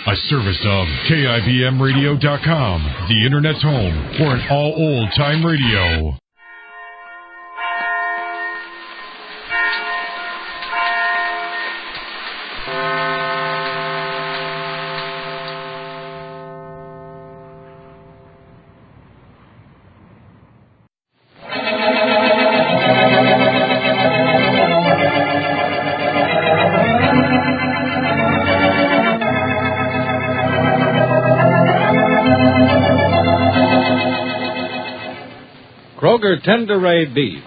A service of KIBMradio.com, the Internet's home for an all-old-time radio. Kroger Tenderay Beef,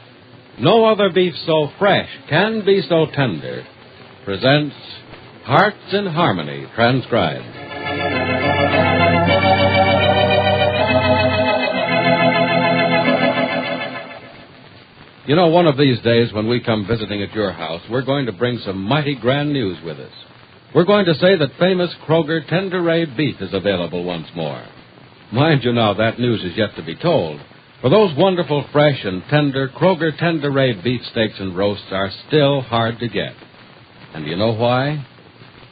no other beef so fresh can be so tender, presents Hearts in Harmony, transcribed. You know, one of these days when we come visiting at your house, we're going to bring some mighty grand news with us. We're going to say that famous Kroger Tenderay Beef is available once more. Mind you now, that news is yet to be told. For those wonderful, fresh, and tender Kroger Tenderay beef steaks and roasts are still hard to get. And do you know why?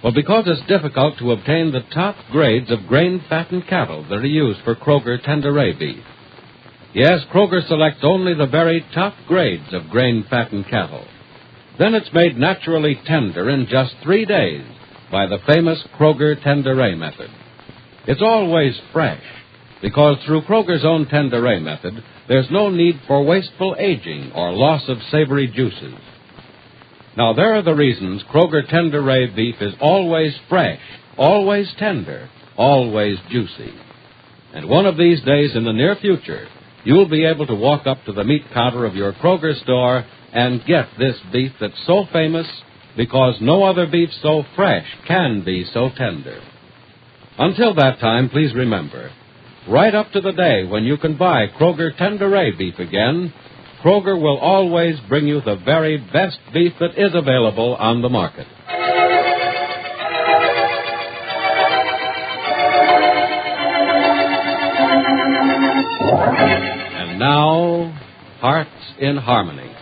Well, because it's difficult to obtain the top grades of grain-fattened cattle that are used for Kroger Tenderay beef. Yes, Kroger selects only the very top grades of grain-fattened cattle. Then it's made naturally tender in just 3 days by the famous Kroger Tenderay method. It's always fresh, because through Kroger's own Tenderay method, there's no need for wasteful aging or loss of savory juices. Now, there are the reasons Kroger Tenderay beef is always fresh, always tender, always juicy. And one of these days in the near future, you'll be able to walk up to the meat counter of your Kroger store and get this beef that's so famous because no other beef so fresh can be so tender. Until that time, please remember, right up to the day when you can buy Kroger Tenderay beef again, Kroger will always bring you the very best beef that is available on the market. And now, Hearts in Harmony.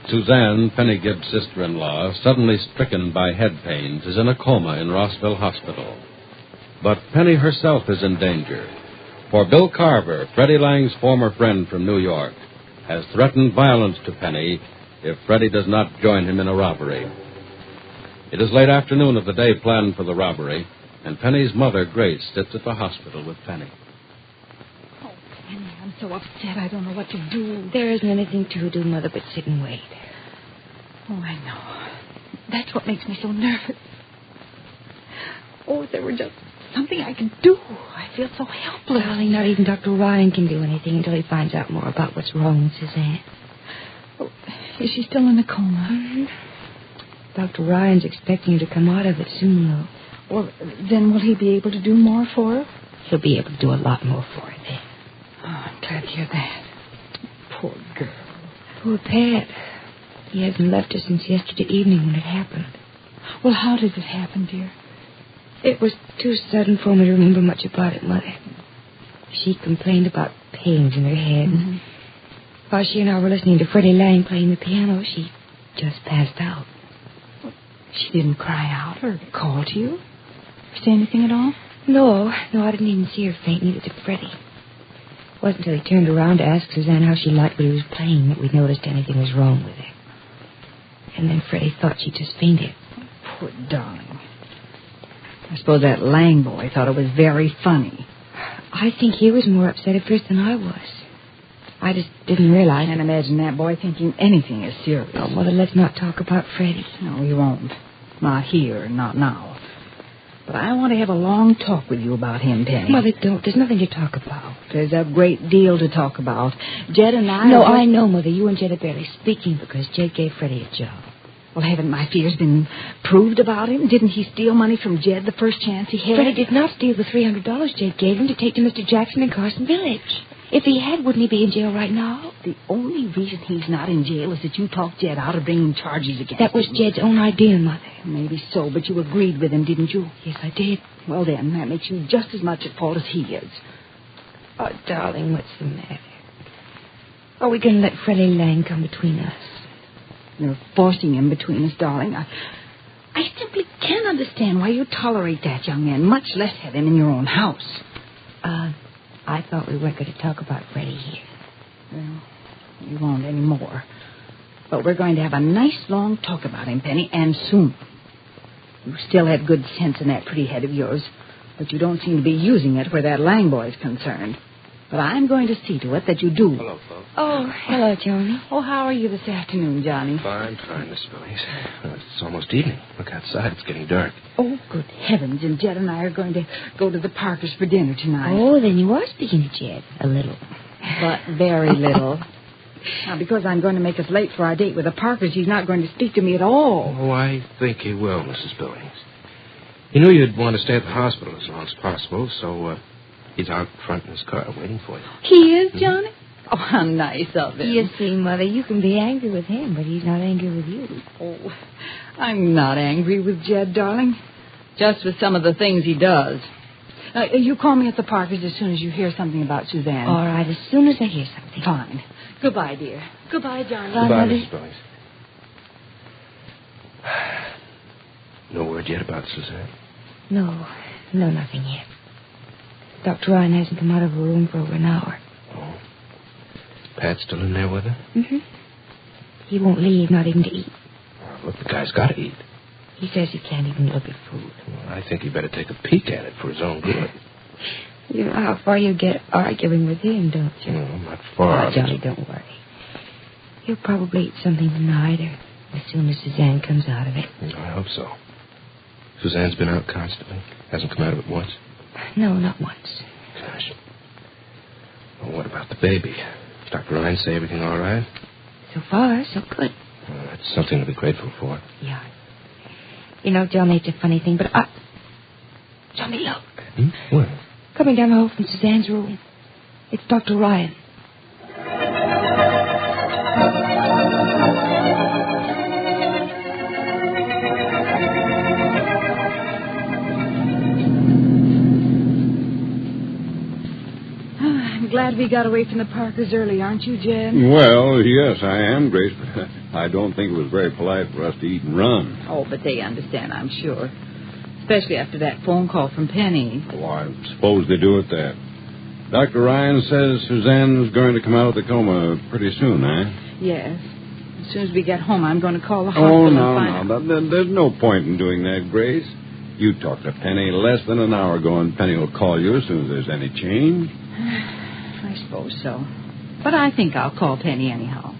Suzanne, Penny Gibbs' sister-in-law, suddenly stricken by head pains, is in a coma in Rossville Hospital. But Penny herself is in danger, for Bill Carver, Freddie Lang's former friend from New York, has threatened violence to Penny if Freddie does not join him in a robbery. It is late afternoon of the day planned for the robbery, and Penny's mother, Grace, sits at the hospital with Penny. Oh, Penny, I'm so upset I don't know what to do. There isn't anything to do, Mother, but sit and wait. Oh, I know. That's what makes me so nervous. Oh, if there were just something I could do. I feel so helpless. Darling, not even Dr. Ryan can do anything until he finds out more about what's wrong with Suzanne. Oh, is she still in a coma? Mm-hmm. Dr. Ryan's expecting her to come out of it soon, though. Well, then will he be able to do more for her? He'll be able to do a lot more for her then. Oh, I'm glad to hear that. Poor girl. Poor Pat. He hasn't left her since yesterday evening when it happened. Well, how did it happen, dear? It was too sudden for me to remember much about it, Mother. She complained about pains in her head. Mm-hmm. While she and I were listening to Freddie Lang playing the piano, she just passed out. Well, she didn't cry out or call to you? Or say anything at all? No, I didn't even see her faint, neither did Freddie. It wasn't until he turned around to ask Suzanne how she liked what he was playing that we noticed anything was wrong with her. And then Freddie thought she just fainted. Poor darling. I suppose that Lang boy thought it was very funny. I think he was more upset at first than I was. I just didn't realize. I can't imagine that boy thinking anything is serious. Oh, Mother, let's not talk about Freddie. No, we won't. Not here, not now. But I want to have a long talk with you about him, Penny. Mother, don't. There's nothing to talk about. There's a great deal to talk about. Jed and I... No, I know, Mother. You and Jed are barely speaking because Jed gave Freddie a job. Well, haven't my fears been proved about him? Didn't he steal money from Jed the first chance he had? Freddie did not steal the $300 Jed gave him to take to Mr. Jackson in Carson Village. If he had, wouldn't he be in jail right now? The only reason he's not in jail is that you talked Jed out of bringing charges against him. That was Jed's own idea, Mother. Maybe so, but you agreed with him, didn't you? Yes, I did. Well, then, that makes you just as much at fault as he is. Oh, darling, what's the matter? Are we going to let Freddie Lang come between us? You're forcing him between us, darling. I simply can't understand why you tolerate that young man, much less have him in your own house. I thought we weren't going to talk about Freddie here. Well, we won't anymore. But we're going to have a nice long talk about him, Penny, and soon. You still have good sense in that pretty head of yours, but you don't seem to be using it where that Lang boy is concerned. But I'm going to see to it that you do. Hello, folks. Oh, hello, Johnny. Oh, how are you this afternoon, Johnny? Fine, Miss Billings. It's almost evening. Look outside. It's getting dark. Oh, good heavens. And Jed and I are going to go to the Parkers for dinner tonight. Oh, then you are speaking to Jed. A little. But very little. Now, because I'm going to make us late for our date with the Parkers, he's not going to speak to me at all. Oh, I think he will, Mrs. Billings. He knew you'd want to stay at the hospital as long as possible, so he's out front in his car waiting for you. He is, Johnny? Oh, how nice of him. You see, Mother, you can be angry with him, but he's not angry with you. Oh, I'm not angry with Jed, darling. Just with some of the things he does. You call me at the Parkers as soon as you hear something about Suzanne. All right, as soon as I hear something. Fine. Goodbye, dear. Goodbye, Johnny. Goodbye, Mrs. Billings. No word yet about Suzanne? No, nothing yet. Dr. Ryan hasn't come out of her room for over an hour. Oh. Pat's still in there with her? Mm-hmm. He won't leave, not even to eat. Well, look, the guy's got to eat. He says he can't even look at food. Well, I think he better take a peek at it for his own good. You know how far you get arguing with him, don't you? No, not far. Oh, Johnny, don't worry. He'll probably eat something tonight or as soon as Suzanne comes out of it. I hope so. Suzanne's been out constantly. Hasn't come out of it once? No, not once. Gosh. Well, what about the baby? Dr. Ryan say everything all right? So far, so good. Well, that's something to be grateful for. Yeah. You know, Johnny, it's a funny thing, but Johnny, look. What? Coming down the hall from Suzanne's room. It's Dr. Ryan. I'm glad we got away from the Parkers early, aren't you, Jed? Well, yes, I am, Grace, but I don't think it was very polite for us to eat and run. Oh, but they understand, I'm sure. Especially after that phone call from Penny. Well, I suppose they do at that. Dr. Ryan says Suzanne's going to come out of the coma pretty soon, eh? Yes. As soon as we get home, I'm going to call the hospital Oh, and no, find out. no. There's no point in doing that, Grace. You talked to Penny less than an hour ago, and Penny will call you as soon as there's any change. I suppose so. But I think I'll call Penny anyhow.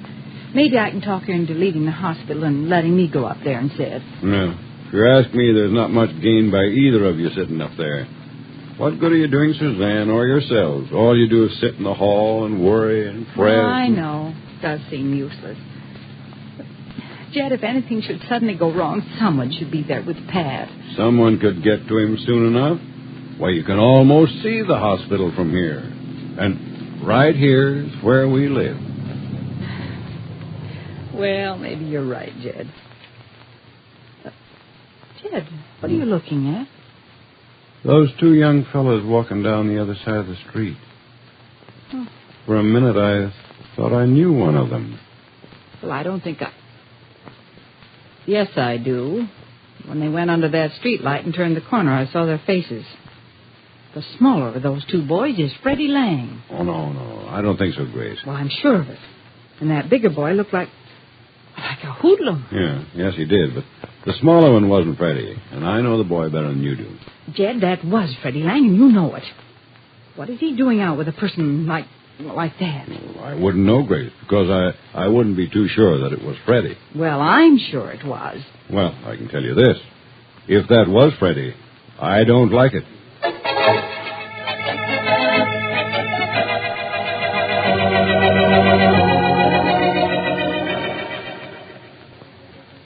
Maybe I can talk her into leaving the hospital and letting me go up there instead. No. If you ask me, there's not much gain by either of you sitting up there. What good are you doing Suzanne or yourselves? All you do is sit in the hall and worry and fret. Oh, I know. It does seem useless. But, Jed, if anything should suddenly go wrong, someone should be there with Pat. Someone could get to him soon enough. Why, you can almost see the hospital from here. And right here is where we live. Well, maybe you're right, Jed. Jed, what are you looking at? Those two young fellows walking down the other side of the street. Oh. For a minute, I thought I knew one of them. Well, I don't think I... Yes, I do. When they went under that street light and turned the corner, I saw their faces. The smaller of those two boys is Freddie Lang. Oh, no. I don't think so, Grace. Well, I'm sure of it. And that bigger boy looked like a hoodlum. Yes, he did. But the smaller one wasn't Freddie. And I know the boy better than you do. Jed, that was Freddie Lang, and you know it. What is he doing out with a person like that? Well, I wouldn't know, Grace, because I wouldn't be too sure that it was Freddie. Well, I'm sure it was. Well, I can tell you this. If that was Freddie, I don't like it.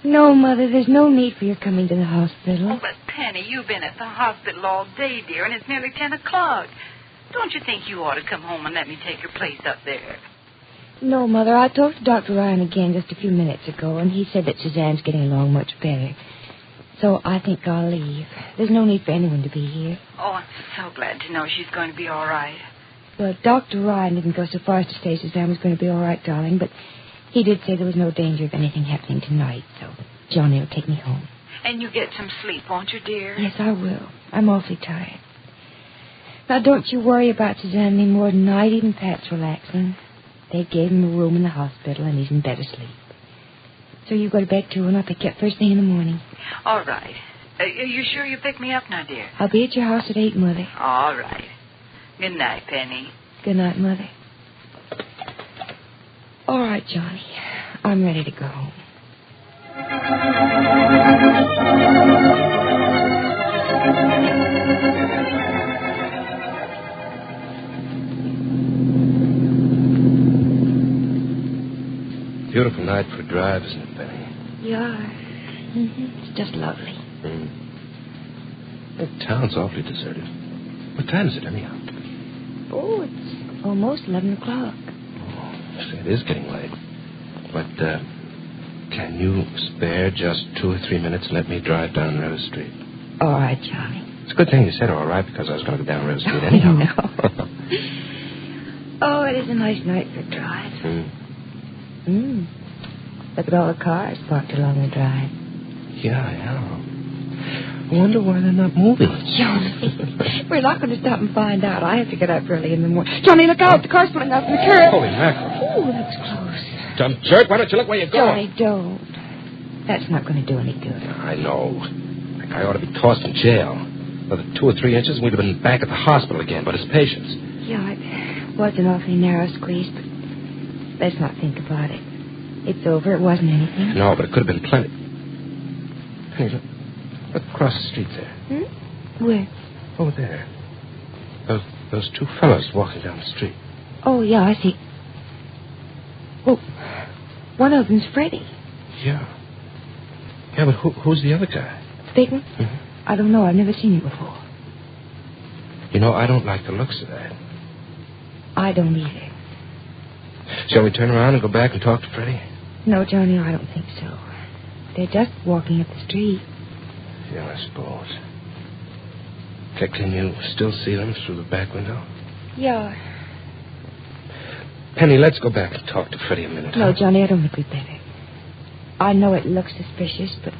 No, Mother, there's no need for your coming to the hospital. Oh, but Penny, you've been at the hospital all day, dear, and it's nearly 10 o'clock. Don't you think you ought to come home and let me take your place up there? No, Mother, I talked to Dr. Ryan again just a few minutes ago, and he said that Suzanne's getting along much better. So I think I'll leave. There's no need for anyone to be here. Oh, I'm so glad to know she's going to be all right. Well, Dr. Ryan didn't go so far as to say Suzanne was going to be all right, darling, but He did say there was no danger of anything happening tonight, so Johnny will take me home. And you get some sleep, won't you, dear? Yes, I will. I'm awfully tired. Now, don't you worry about Suzanne any more tonight. Even Pat's relaxing. They gave him a room in the hospital, and he's in bed asleep. So you go to bed, too, and I'll pick you up first thing in the morning. All right. Are you sure you pick me up now, dear? I'll be at your house at 8, Mother. All right. Good night, Penny. Good night, Mother. All right, Johnny. I'm ready to go home. Beautiful night for a drive, isn't it, Penny? Yeah. It's just lovely. The town's awfully deserted. What time is it, anyhow? Oh, it's almost 11 o'clock. Oh, see, it is getting late. But, can you spare just 2 or 3 minutes and let me drive down River Street? All right, Johnny. It's a good thing you said all right, because I was going to go down River Street anyhow. No. Oh, it is a nice night for a drive. Look at all the cars parked along the drive. Yeah. I wonder why they're not moving. Johnny, we're not going to stop and find out. I have to get up early in the morning. Johnny, look out. The car's pulling out from the curb. Holy mackerel. Oh, that was close. Dumb jerk, why don't you look where you're going? Johnny, don't. That's not going to do any good. I know. That guy ought to be tossed in jail. Another 2 or 3 inches, and we'd have been back at the hospital again, but his patience. Yeah, it was an awfully narrow squeeze, but let's not think about it. It's over. It wasn't anything. No, but it could have been plenty. Hey, look across the street there. Where? Over there. Those 2 fellows walking down the street. Oh, yeah, I see. Oh, one of them's Freddie. Yeah. Yeah, but who's the other guy? Bacon? I don't know. I've never seen him before. You know, I don't like the looks of that. I don't either. Shall we turn around and go back and talk to Freddie? No, Johnny, I don't think so. They're just walking up the street. Yeah, I suppose. Can you still see them through the back window? Yeah. Penny, let's go back and talk to Freddie a minute. No, Johnny, I don't think we'd better. I know it looks suspicious, but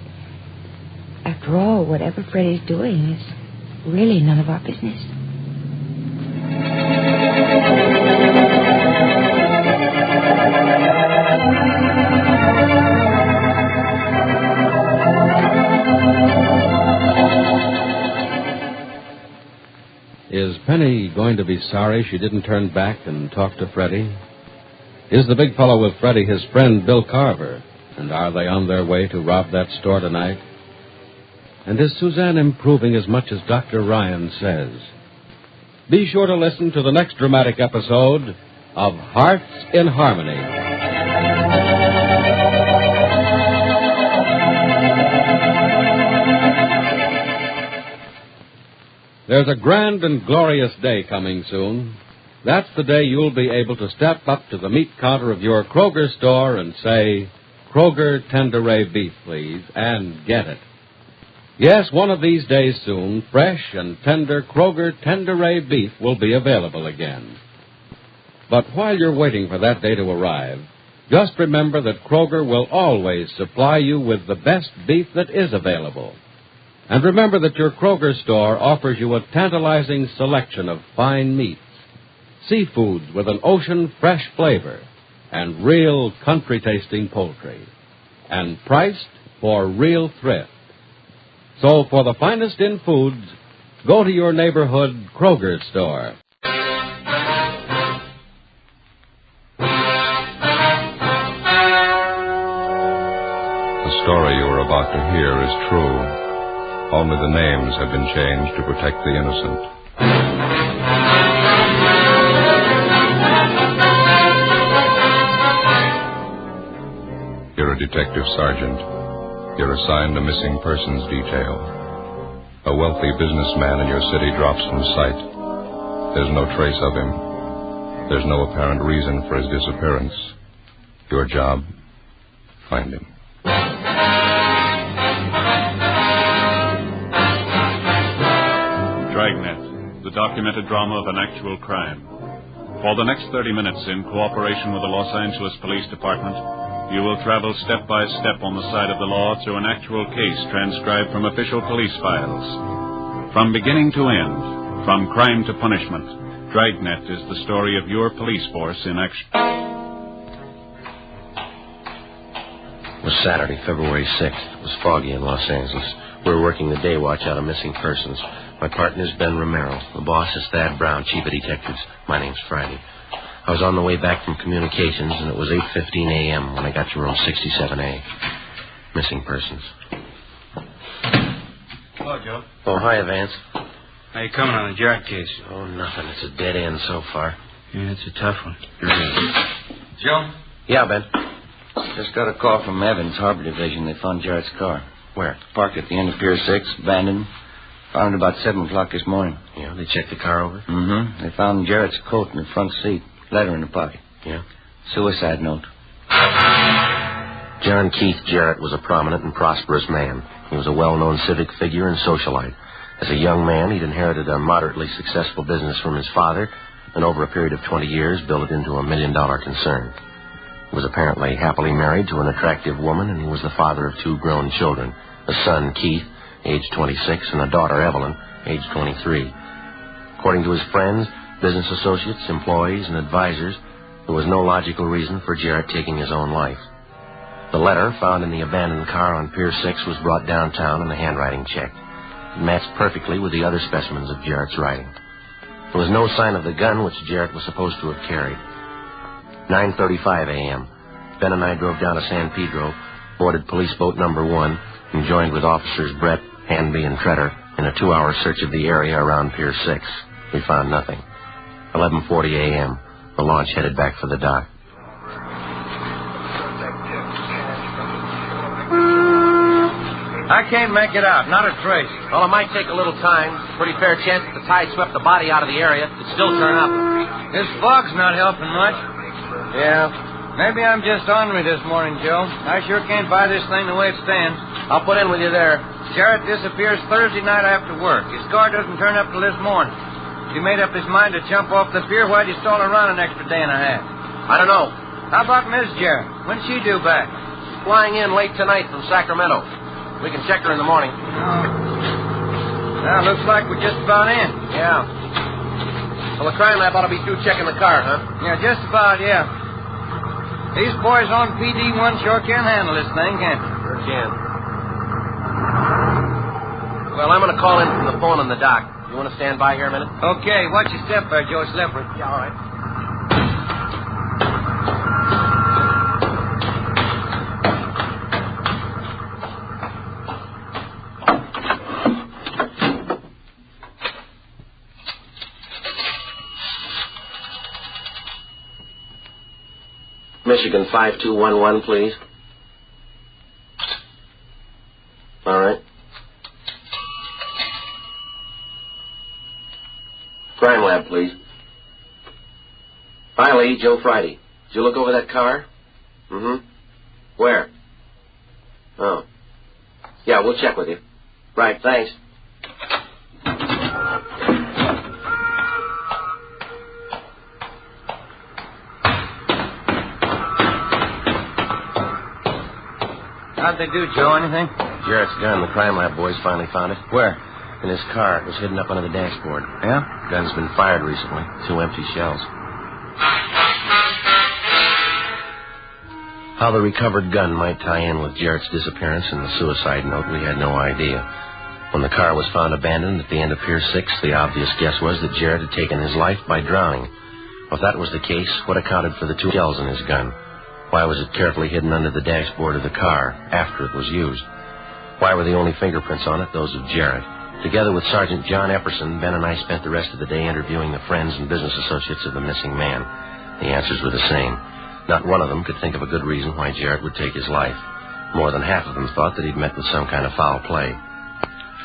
after all, whatever Freddie's doing is really none of our business. Is Penny going to be sorry she didn't turn back and talk to Freddie? Is the big fellow with Freddie his friend Bill Carver? And are they on their way to rob that store tonight? And is Suzanne improving as much as Dr. Ryan says? Be sure to listen to the next dramatic episode of Hearts in Harmony. There's a grand and glorious day coming soon. That's the day you'll be able to step up to the meat counter of your Kroger store and say, "Kroger Tenderay beef, please," and get it. Yes, one of these days soon, fresh and tender Kroger Tenderay beef will be available again. But while you're waiting for that day to arrive, just remember that Kroger will always supply you with the best beef that is available. And remember that your Kroger store offers you a tantalizing selection of fine meats, seafoods with an ocean-fresh flavor, and real country-tasting poultry, and priced for real thrift. So for the finest in foods, go to your neighborhood Kroger store. The story you are about to hear is true. Only the names have been changed to protect the innocent. You're a detective sergeant. You're assigned a missing persons detail. A wealthy businessman in your city drops from sight. There's no trace of him. There's no apparent reason for his disappearance. Your job, find him. Dragnet, the documented drama of an actual crime. For the next 30 minutes, in cooperation with the Los Angeles Police Department, You will travel step by step on the side of the law through an actual case transcribed from official police files. From beginning to end, from crime to punishment, Dragnet is the story of your police force in action. It was Saturday, February 6th. It was foggy in Los Angeles. We were working the day watch out of missing persons. My partner is Ben Romero. The boss is Thad Brown, chief of detectives. My name's Friday. I was on the way back from communications, and it was 8:15 a.m. when I got to room 67A. Missing persons. Hello, Joe. Oh, hi, Vance. How you coming on the Jarrett case? Oh, nothing. It's a dead end so far. Yeah, it's a tough one. Joe? Yeah, Ben. Just got a call from Evans, Harbor Division. They found Jarrett's car. Where? Parked at the end of Pier 6, abandoned. Found it about 7 o'clock this morning. Yeah, they checked the car over? Mm-hmm. They found Jarrett's coat in the front seat. Letter in the pocket. Yeah? Suicide note. John Keith Jarrett was a prominent and prosperous man. He was a well-known civic figure and socialite. As a young man, he'd inherited a moderately successful business from his father, and over a period of 20 years built it into a $1 million concern. He was apparently happily married to an attractive woman, and he was the father of 2 grown children, a son, Keith, age 26, and a daughter, Evelyn, age 23. According to his friends, business associates, employees, and advisors, there was no logical reason for Jarrett taking his own life. The letter found in the abandoned car on Pier 6 was brought downtown and the handwriting checked. It matched perfectly with the other specimens of Jarrett's writing. There was no sign of the gun which Jarrett was supposed to have carried. 9:35 a.m. Ben and I drove down to San Pedro, boarded police boat number 1, and joined with officers Brett, Hanby, and Tretter in a 2-hour search of the area around Pier 6. We found nothing. 11:40 a.m. The launch headed back for the dock. I can't make it out. Not a trace. Well, it might take a little time. Pretty fair chance that the tide swept the body out of the area. It'd still turn up. This fog's not helping much. Yeah. Maybe I'm just ornery this morning, Joe. I sure can't buy this thing the way it stands. I'll put in with you there. Jarrett disappears Thursday night after work. His car doesn't turn up till this morning. He made up his mind to jump off the pier. Why'd you stall around an extra day and a half? I don't know. How about Miss Jarrett? When's she due back? Flying in late tonight from Sacramento. We can check her in the morning. Now, looks like we're just about in. Yeah. Well, the crime lab ought to be through checking the car, huh? Yeah, just about, yeah. These boys on PD1 sure can handle this thing, can't they? Sure can. Well, I'm going to call in from the phone on the dock. You want to stand by here a minute? Okay, watch your step there, Joe. It's slippery. Yeah, all right. Michigan 5211, please. All right. Crime lab, please. Hi, Lee. Joe Friday. Did you look over that car? Mm-hmm. Where? Oh. Yeah, we'll check with you. Right, thanks. How'd they do, Joe? Anything? Jarrett's gun. The crime lab boys finally found it. Where? In his car. It was hidden up under the dashboard. Yeah? Gun's been fired recently. 2 empty shells. How the recovered gun might tie in with Jarrett's disappearance and the suicide note, we had no idea. When the car was found abandoned at the end of Pier 6, the obvious guess was that Jarrett had taken his life by drowning. If that was the case, what accounted for the 2 shells in his gun? Why was it carefully hidden under the dashboard of the car after it was used? Why were the only fingerprints on it those of Jarrett? Together with Sergeant John Epperson, Ben and I spent the rest of the day interviewing the friends and business associates of the missing man. The answers were the same. Not one of them could think of a good reason why Jarrett would take his life. More than half of them thought that he'd met with some kind of foul play.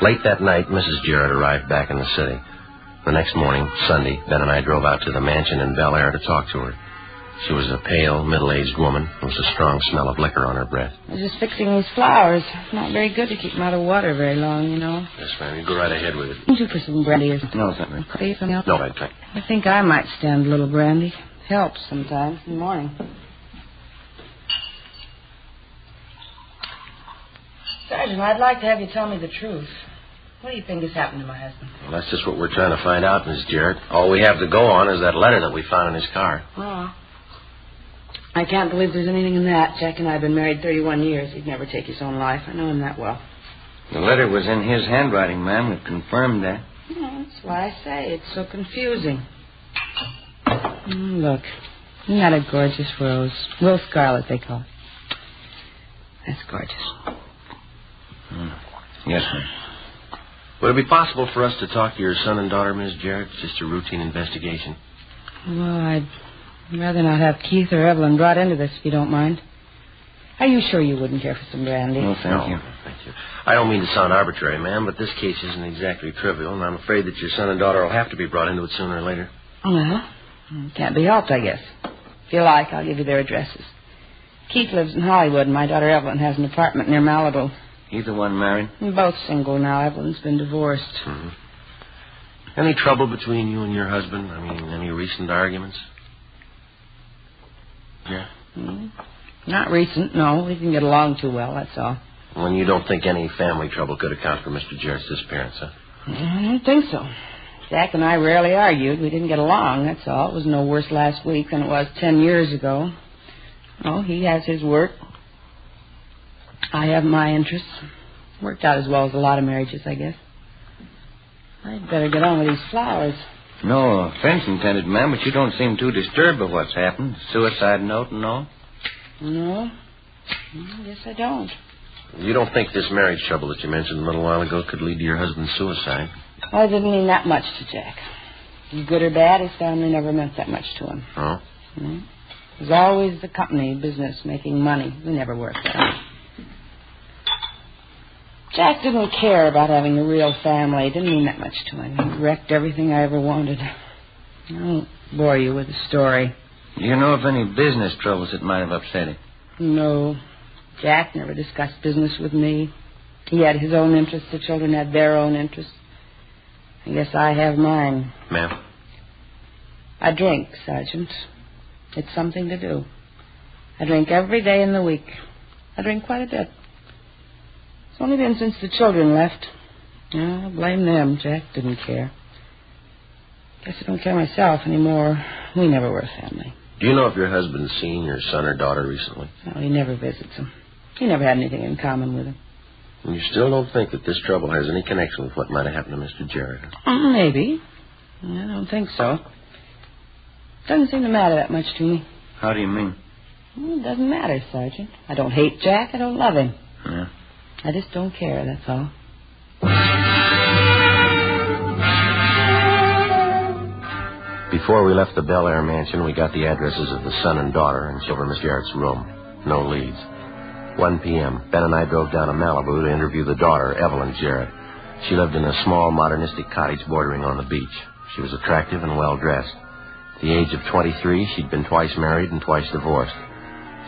Late that night, Mrs. Jarrett arrived back in the city. The next morning, Sunday, Ben and I drove out to the mansion in Bel Air to talk to her. She was a pale, middle-aged woman. There was a strong smell of liquor on her breath. I was just fixing these flowers. Not very good to keep them out of water very long, you know. Yes, ma'am. You go right ahead with it. Would you for some brandy or something? No, something. Coffee, something else? No, I'd thank you. I think I might stand a little brandy. Helps sometimes in the morning. Sergeant, I'd like to have you tell me the truth. What do you think has happened to my husband? Well, that's just what we're trying to find out, Miss Jarrett. All we have to go on is that letter that we found in his car. Oh. I can't believe there's anything in that. Jack and I have been married 31 years. He'd never take his own life. I know him that well. The letter was in his handwriting, ma'am. We've confirmed that. Yeah, that's why I say it's so confusing. Look. Isn't that a gorgeous rose? Rose scarlet, they call it. That's gorgeous. Yes, ma'am. Would it be possible for us to talk to your son and daughter, Miss Jarrett? Just a routine investigation. Well, I'd rather not have Keith or Evelyn brought into this, if you don't mind. Are you sure you wouldn't care for some brandy? No, thank you. Thank you. I don't mean to sound arbitrary, ma'am, but this case isn't exactly trivial, and I'm afraid that your son and daughter will have to be brought into it sooner or later. Well, can't be helped, I guess. If you like, I'll give you their addresses. Keith lives in Hollywood, and my daughter Evelyn has an apartment near Malibu. Either one married? We're both single now. Evelyn's been divorced. Mm-hmm. Any trouble between you and your husband? I mean, any recent arguments? Yeah? Not recent, no. We didn't get along too well, that's all. Well, you don't think any family trouble could account for Mr. Jarrett's disappearance, huh? I don't think so. Jack and I rarely argued. We didn't get along, that's all. It was no worse last week than it was 10 years ago. Oh, he has his work. I have my interests. Worked out as well as a lot of marriages, I guess. I'd better get on with these flowers. No offense intended, ma'am, but you don't seem too disturbed by what's happened. Suicide note and all? No. I guess I don't. You don't think this marriage trouble that you mentioned a little while ago could lead to your husband's suicide? Well, it didn't mean that much to Jack. Good or bad, his family never meant that much to him. Oh? It was always the company, business, making money. We never worked out. Jack didn't care about having a real family. It didn't mean that much to him. He wrecked everything I ever wanted. I won't bore you with the story. Do you know of any business troubles that might have upset him? No. Jack never discussed business with me. He had his own interests. The children had their own interests. I guess I have mine. Ma'am? I drink, Sergeant. It's something to do. I drink every day in the week. I drink quite a bit. It's only been since the children left. I blame them. Jack didn't care. Guess I don't care myself anymore. We never were a family. Do you know if your husband's seen your son or daughter recently? No, he never visits them. He never had anything in common with them. And you still don't think that this trouble has any connection with what might have happened to Mr. Jarrett? Maybe. I don't think so. Doesn't seem to matter that much to me. How do you mean? Well, it doesn't matter, Sergeant. I don't hate Jack. I don't love him. Yeah. I just don't care, that's all. Before we left the Bel Air mansion, we got the addresses of the son and daughter and showed Miss Jarrett's room. No leads. 1 p.m., Ben and I drove down to Malibu to interview the daughter, Evelyn Jarrett. She lived in a small, modernistic cottage bordering on the beach. She was attractive and well-dressed. At the age of 23, she'd been twice married and twice divorced.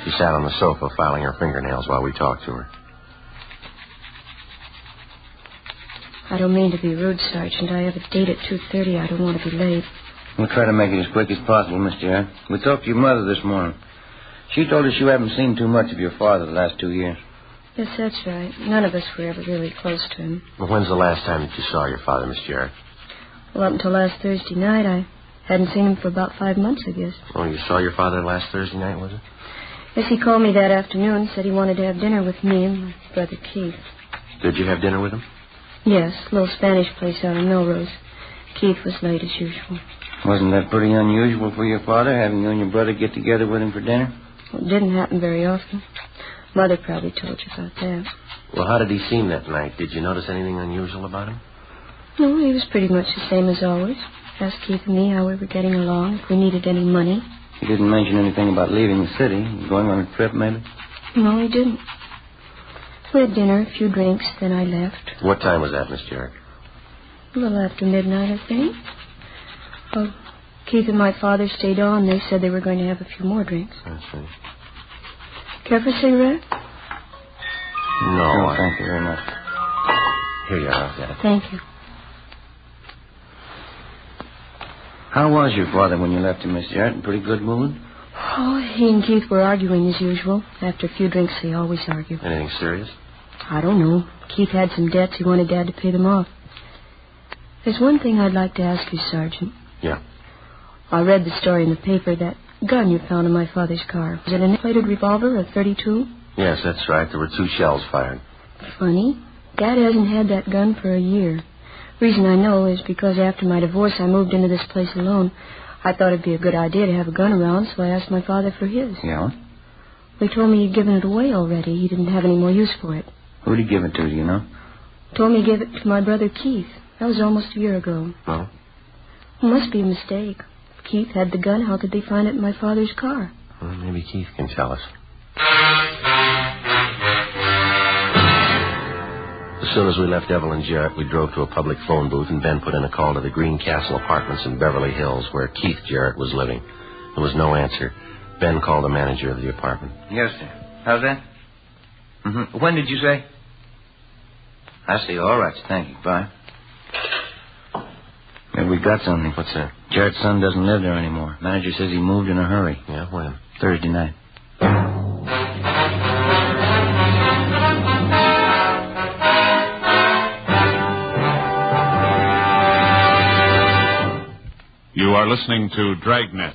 She sat on the sofa filing her fingernails while we talked to her. I don't mean to be rude, Sergeant. I have a date at 2:30. I don't want to be late. We'll try to make it as quick as possible, Miss Jarrett. We talked to your mother this morning. She told us you haven't seen too much of your father the last 2 years. Yes, that's right. None of us were ever really close to him. Well, when's the last time that you saw your father, Miss Jarrett? Well, up until last Thursday night, I hadn't seen him for about 5 months, I guess. Oh, you saw your father last Thursday night, was it? Yes, he called me that afternoon, said he wanted to have dinner with me and my brother Keith. Did you have dinner with him? Yes, a little Spanish place out in Melrose. Keith was late as usual. Wasn't that pretty unusual for your father, having you and your brother get together with him for dinner? Well, it didn't happen very often. Mother probably told you about that. Well, how did he seem that night? Did you notice anything unusual about him? No, he was pretty much the same as always. Asked Keith and me how we were getting along, if we needed any money. He didn't mention anything about leaving the city, going on a trip, maybe? No, he didn't. We had dinner, a few drinks, then I left. What time was that, Miss Jarrett? A little after midnight, I think. Well, Keith and my father stayed on. They said they were going to have a few more drinks. I see. Care for a cigarette? No, thank you very much. Here you are, I've got it. Thank you. How was your father when you left him, Miss Jarrett? In pretty good mood? Oh, he and Keith were arguing as usual. After a few drinks, they always argue. Anything serious? I don't know. Keith had some debts. He wanted Dad to pay them off. There's one thing I'd like to ask you, Sergeant. Yeah. I read the story in the paper, that gun you found in my father's car. Was it an inflated revolver, a .32? Yes, that's right. There were 2 shells fired. Funny. Dad hasn't had that gun for a year. Reason I know is because after my divorce I moved into this place alone. I thought it'd be a good idea to have a gun around, so I asked my father for his. Yeah? He told me he'd given it away already. He didn't have any more use for it. Who'd he give it to, do you know? Told me he gave it to my brother Keith. That was almost a year ago. Oh? It must be a mistake. If Keith had the gun, how could they find it in my father's car? Well, maybe Keith can tell us. As soon as we left Evelyn Jarrett, we drove to a public phone booth, and Ben put in a call to the Greencastle Apartments in Beverly Hills, where Keith Jarrett was living. There was no answer. Ben called the manager of the apartment. Yes, sir. How's that? Mm-hmm. When did you say? I see. All right, thank you. Bye. Yeah, we got something. What's that? Jarrett's son doesn't live there anymore. Manager says he moved in a hurry. Yeah, when? Thursday night. You are listening to Dragnet.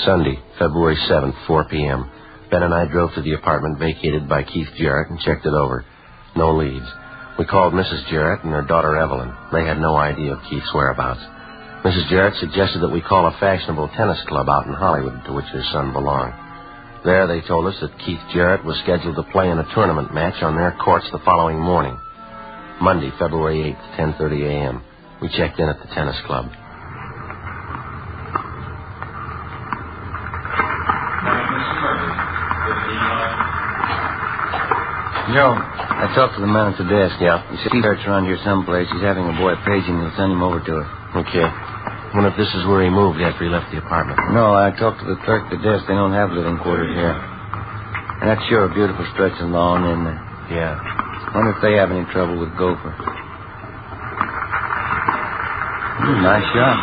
Sunday, February 7th, 4 p.m. Ben and I drove to the apartment vacated by Keith Jarrett and checked it over. No leads. We called Mrs. Jarrett and her daughter Evelyn. They had no idea of Keith's whereabouts. Mrs. Jarrett suggested that we call a fashionable tennis club out in Hollywood to which her son belonged. There they told us that Keith Jarrett was scheduled to play in a tournament match on their courts the following morning. Monday, February 8th, 10:30 a.m. We checked in at the tennis club. Joe, I talked to the man at the desk. Yeah? He said Keith's around here someplace. He's having a boy page him. He'll send him over to her. Okay. Wonder if this is where he moved after he left the apartment. No, I talked to the clerk at the desk. They don't have living quarters here. And that's sure a beautiful stretch of lawn, isn't it? Yeah. Wonder if they have any trouble with gopher. Nice shot.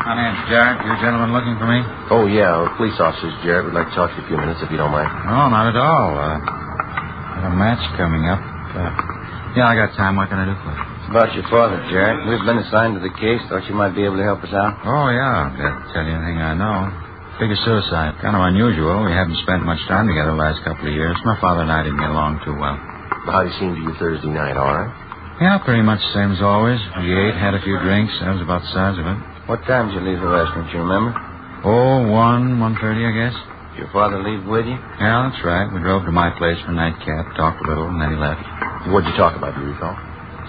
My name's Jarrett. You gentlemen looking for me? Oh, yeah. We're police officers, Jarrett. We'd like to talk to you a few minutes, if you don't mind. Oh, not at all. Got a match coming up. Yeah, I got time. What can I do for you? It's about your father, Jarrett. We've been assigned to the case. Thought you might be able to help us out. Oh, yeah. I'll tell you anything I know. Figure suicide. Kind of unusual. We haven't spent much time together the last couple of years. My father and I didn't get along too well. How did he seem to you Thursday night, all right? Yeah, pretty much the same as always. We ate, had a few drinks. That was about the size of it. What time did you leave the restaurant, you remember? Oh, 1:30, I guess. Did your father leave with you? Yeah, that's right. We drove to my place for nightcap, talked a little, and then he left. What'd you talk about, do you recall?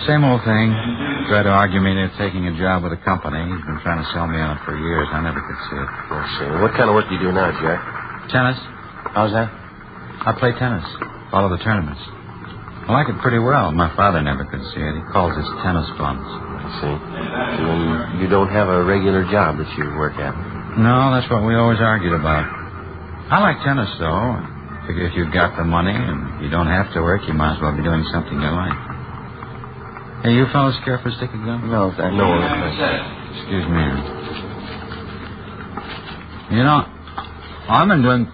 Same old thing. Tried to argue me into taking a job with a company. He's been trying to sell me on it for years. I never could see it. I see. What kind of work do you do now, Jack? Tennis. How's that? I play tennis. Follow the tournaments. I like it pretty well. My father never could see it. He calls it tennis bums. I see. And you don't have a regular job that you work at? No, that's what we always argued about. I like tennis, though. Figure if you've got the money and you don't have to work, you might as well be doing something you like. Hey, you fellas care for a stick of gum? No, thank you. No. Excuse me. You know, I've been doing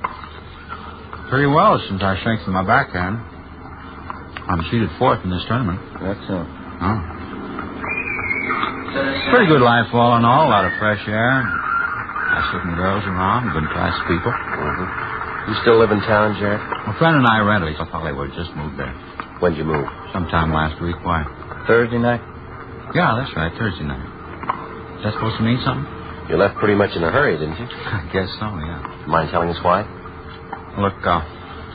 pretty well since I strengthened my backhand. I'm seeded fourth in this tournament. That's so. Oh. Pretty good life all in all. A lot of fresh air. Nice looking girls around. Good class people. Mm-hmm. You still live in town, Jack? A friend and I rented South Hollywood. Just moved there. When'd you move? Sometime last week. Why? Thursday night? Yeah, that's right. Thursday night. Is that supposed to mean something? You left pretty much in a hurry, didn't you? I guess so, yeah. Mind telling us why? Look,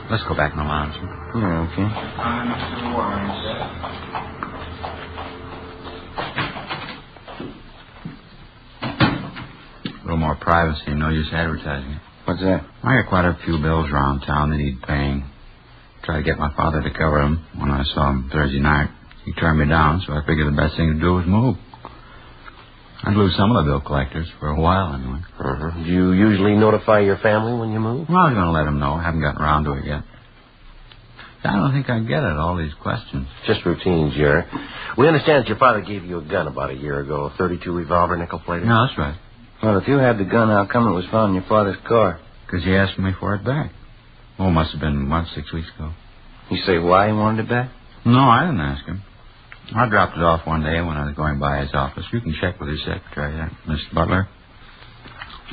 let's go back in the lounge. Yeah, okay. A little more privacy, no use advertising it. What's that? I got quite a few bills around town that need paying. Tried to get my father to cover them when I saw him Thursday night. He turned me down, so I figured the best thing to do was move. I'd lose some of the bill collectors for a while, anyway. Do you usually notify your family when you move? Well, I was going to let them know. I haven't gotten around to it yet. I don't think I get it, all these questions. Just routine, Jerry. We understand that your father gave you a gun about a year ago, a .32 revolver, nickel-plated. No, that's right. Well, if you had the gun, how come it was found in your father's car? Because he asked me for it back. Oh, must have been, 6 weeks ago. You say why he wanted it back? No, I didn't ask him. I dropped it off one day when I was going by his office. You can check with his secretary, Mr. Butler.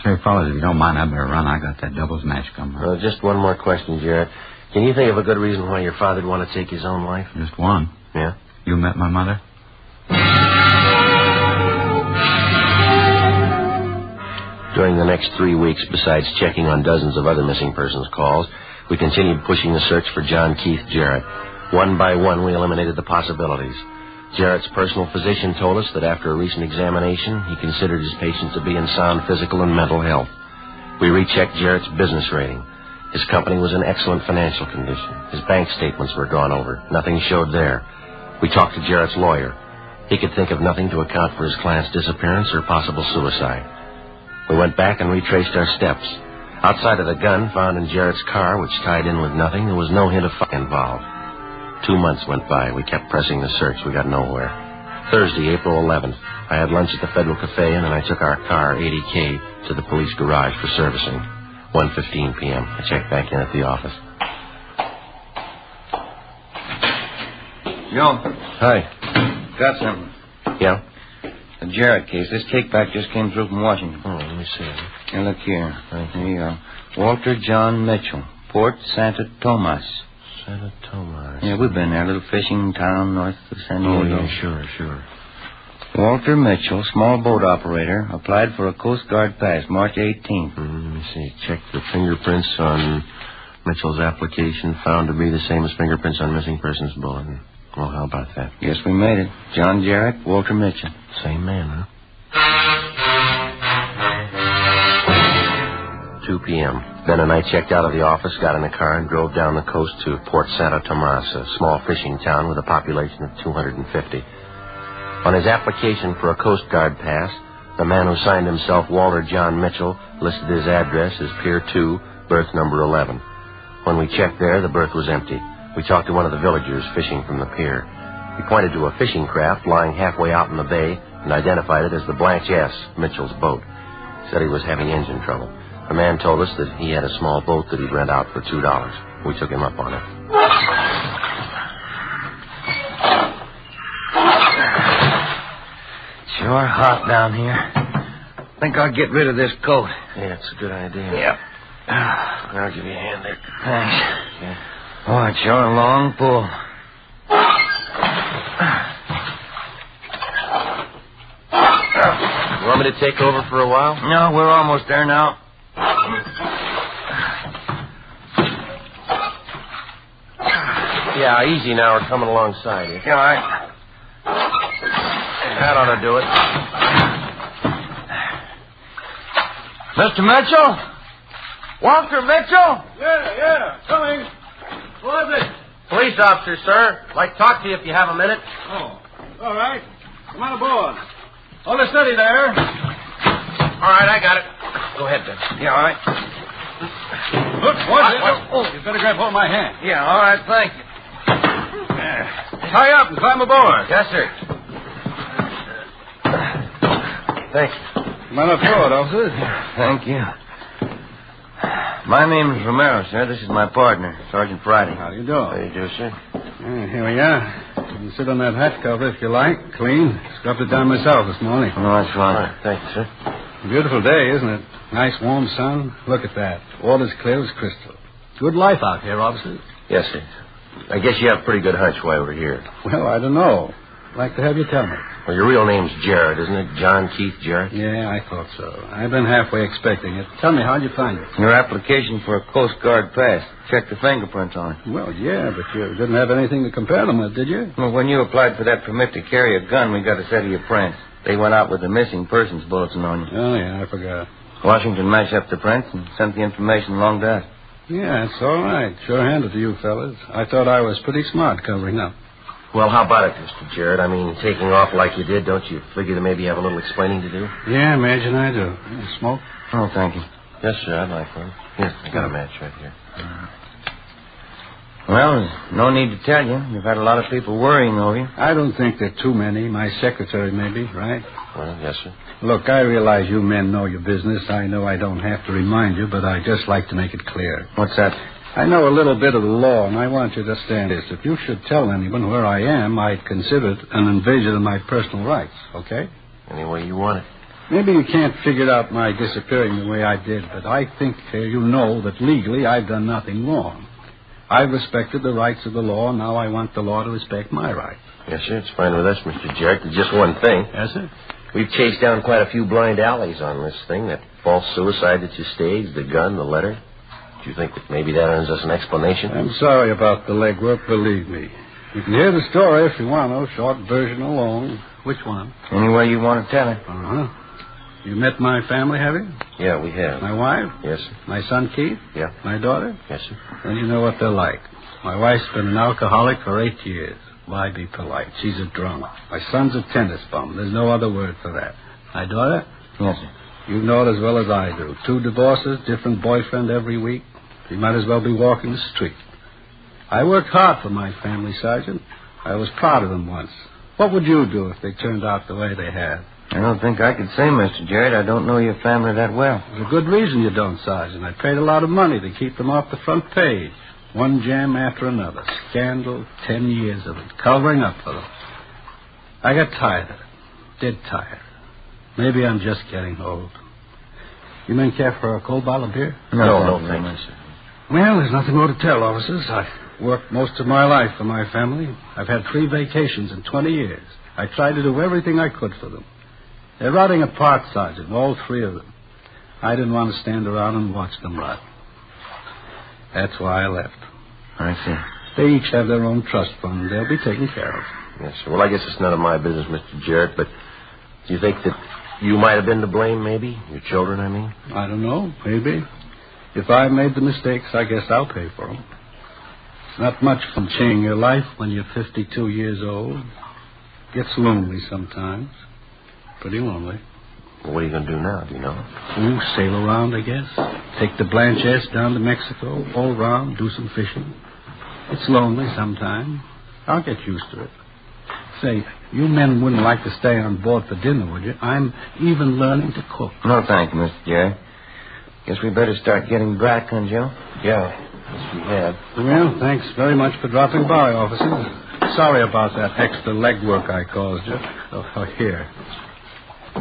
Say, fellas, if you don't mind, I better run. I got that doubles match coming up. Just one more question, Jarrett. Can you think of a good reason why your father'd want to take his own life? Just one. Yeah? You met my mother? During the next 3 weeks, besides checking on dozens of other missing persons calls, we continued pushing the search for John Keith Jarrett. One by one, we eliminated the possibilities. Jarrett's personal physician told us that after a recent examination, he considered his patient to be in sound physical and mental health. We rechecked Jarrett's business rating. His company was in excellent financial condition. His bank statements were gone over. Nothing showed there. We talked to Jarrett's lawyer. He could think of nothing to account for his client's disappearance or possible suicide. We went back and retraced our steps. Outside of the gun found in Jarrett's car, which tied in with nothing, there was no hint of fire involved. 2 months went by. We kept pressing the search. We got nowhere. Thursday, April 11th, I had lunch at the Federal Cafe, and then I took our car, 80K, to the police garage for servicing. 1:15 p.m. I checked back in at the office. Joe. Hi. Got something. Yeah? The Jarrett case. This kickback just came through from Washington. Oh, let me see it. Here, look here. Here you go. Walter John Mitchell, Port Santa Tomas. Santa Tomas. Yeah, we've been there. A little fishing town north of San Diego. Oh, yeah, sure. Walter Mitchell, small boat operator, applied for a Coast Guard pass March 18th. Let me see. Check the fingerprints on Mitchell's application. Found to be the same as fingerprints on missing persons bulletin. Well, how about that? Yes, we made it. John Jarrett, Walter Mitchell. Same man, huh? 2 p.m. Ben and I checked out of the office, got in a car, and drove down the coast to Port Santa Tomas, a small fishing town with a population of 250. On his application for a Coast Guard pass, the man who signed himself Walter John Mitchell listed his address as Pier 2, berth number 11. When we checked there, the berth was empty. We talked to one of the villagers fishing from the pier. He pointed to a fishing craft lying halfway out in the bay and identified it as the Blanche S., Mitchell's boat. Said he was having engine trouble. The man told us that he had a small boat that he'd rent out for $2. We took him up on it. Sure hot down here. Think I'll get rid of this coat. Yeah, it's a good idea. Yep. I'll give you a hand there. Thanks. Yeah. Oh, it's sure a long pull. You want me to take over for a while? No, we're almost there now. Yeah, easy now. We're coming alongside you. Yeah, all right. That ought to do it. Mr. Mitchell? Walter Mitchell? Yeah, coming. Who is it? Police officer, sir. I'd like to talk to you if you have a minute. Oh, all right. Come on aboard. Hold it steady there. All right, I got it. Go ahead, Ben. Yeah, all right. Look, watch. You better grab hold of my hand. Yeah, all right, thank you. Tie up and climb aboard. Yes, sir. Thanks. Come on aboard, officer. Thank you. My name is Romero, sir. This is my partner, Sergeant Friday. How do you do? How do you do, sir? Here we are. You can sit on that hatch cover if you like. Clean. Scrubbed it down myself this morning. Oh, that's fine. All right, thank you, sir. Beautiful day, isn't it? Nice warm sun. Look at that. Water's clear as crystal. Good life out here, officer. Yes, sir. I guess you have a pretty good hunch why we're here. Well, I don't know. I'd like to have you tell me. Well, your real name's Jarrett, isn't it? John Keith Jarrett? Yeah, I thought so. I've been halfway expecting it. Tell me, how'd you find it? Your application for a Coast Guard pass. Check the fingerprints on it. Well, yeah, but you didn't have anything to compare them with, did you? Well, when you applied for that permit to carry a gun, we got a set of your prints. They went out with the missing persons bulletin on you. Oh, yeah, I forgot. Washington matched up the prints and sent the information along to us. Yeah, it's all right. Sure handed to you fellas. I thought I was pretty smart covering up. Well, how about it, Mr. Jarrett? I mean, taking off like you did, don't you figure that maybe you have a little explaining to do? Yeah, imagine I do. You smoke? Oh, thank you. Yes, sir, I'd like one. Here, I got a match right here. Well, there's no need to tell you. You've had a lot of people worrying over you. I don't think there are too many. My secretary, maybe, right? Well, yes, sir. Look, I realize you men know your business. I know I don't have to remind you, but I just like to make it clear. What's that? I know a little bit of the law, and I want you to understand this. If you should tell anyone where I am, I'd consider it an invasion of my personal rights, okay? Any way you want it. Maybe you can't figure out my disappearing the way I did, but I think you know that legally I've done nothing wrong. I've respected the rights of the law, and now I want the law to respect my rights. Yes, sir. It's fine with us, Mr. Jarrett. There's just one thing. Yes, sir? We've chased down quite a few blind alleys on this thing. That false suicide that you staged, the gun, the letter. Do you think that maybe that earns us an explanation? I'm sorry about the legwork, believe me. You can hear the story if you want to, short version or long. Which one? Any way you want to tell it. Uh-huh. You met my family, have you? Yeah, we have. My wife? Yes, sir. My son, Keith? Yeah. My daughter? Yes, sir. Then you know what they're like. My wife's been an alcoholic for 8 years. Why be polite? She's a drunk. My son's a tennis bum. There's no other word for that. My daughter? Yes, sir. You know it as well as I do. 2 divorces, different boyfriend every week. You might as well be walking the street. I worked hard for my family, Sergeant. I was proud of them once. What would you do if they turned out the way they had? I don't think I could say, Mr. Jarrett. I don't know your family that well. There's a good reason you don't, Sergeant. I paid a lot of money to keep them off the front page. One jam after another. Scandal, 10 years of it. Covering up for them. I got tired of it. Dead tired. Maybe I'm just getting old. You men care for a cold bottle of beer? No, thank you, sir. Well, there's nothing more to tell, officers. I worked most of my life for my family. I've had 3 vacations in 20 years. I tried to do everything I could for them. They're rotting apart, Sergeant, all 3 of them. I didn't want to stand around and watch them rot. That's why I left. I see. They each have their own trust fund. They'll be taken care of. Yes, sir. Well, I guess it's none of my business, Mr. Jarrett, but do you think that you might have been to blame, maybe? Your children, I mean? I don't know. Maybe. If I made the mistakes, I guess I'll pay for them. It's not much fun changing your life when you're 52 years old. Gets lonely sometimes. Pretty lonely. Well, what are you going to do now, do you know? Sail around, I guess. Take the Blanchesse down to Mexico, all around, do some fishing. It's lonely sometimes. I'll get used to it. Say, you men wouldn't like to stay on board for dinner, would you? I'm even learning to cook. No, thank you, Mr. Jarrett. Guess we better start getting back, huh, Joe? Yeah, yes, we have. Well, thanks very much for dropping by, officers. Sorry about that extra legwork I caused you. Oh, here.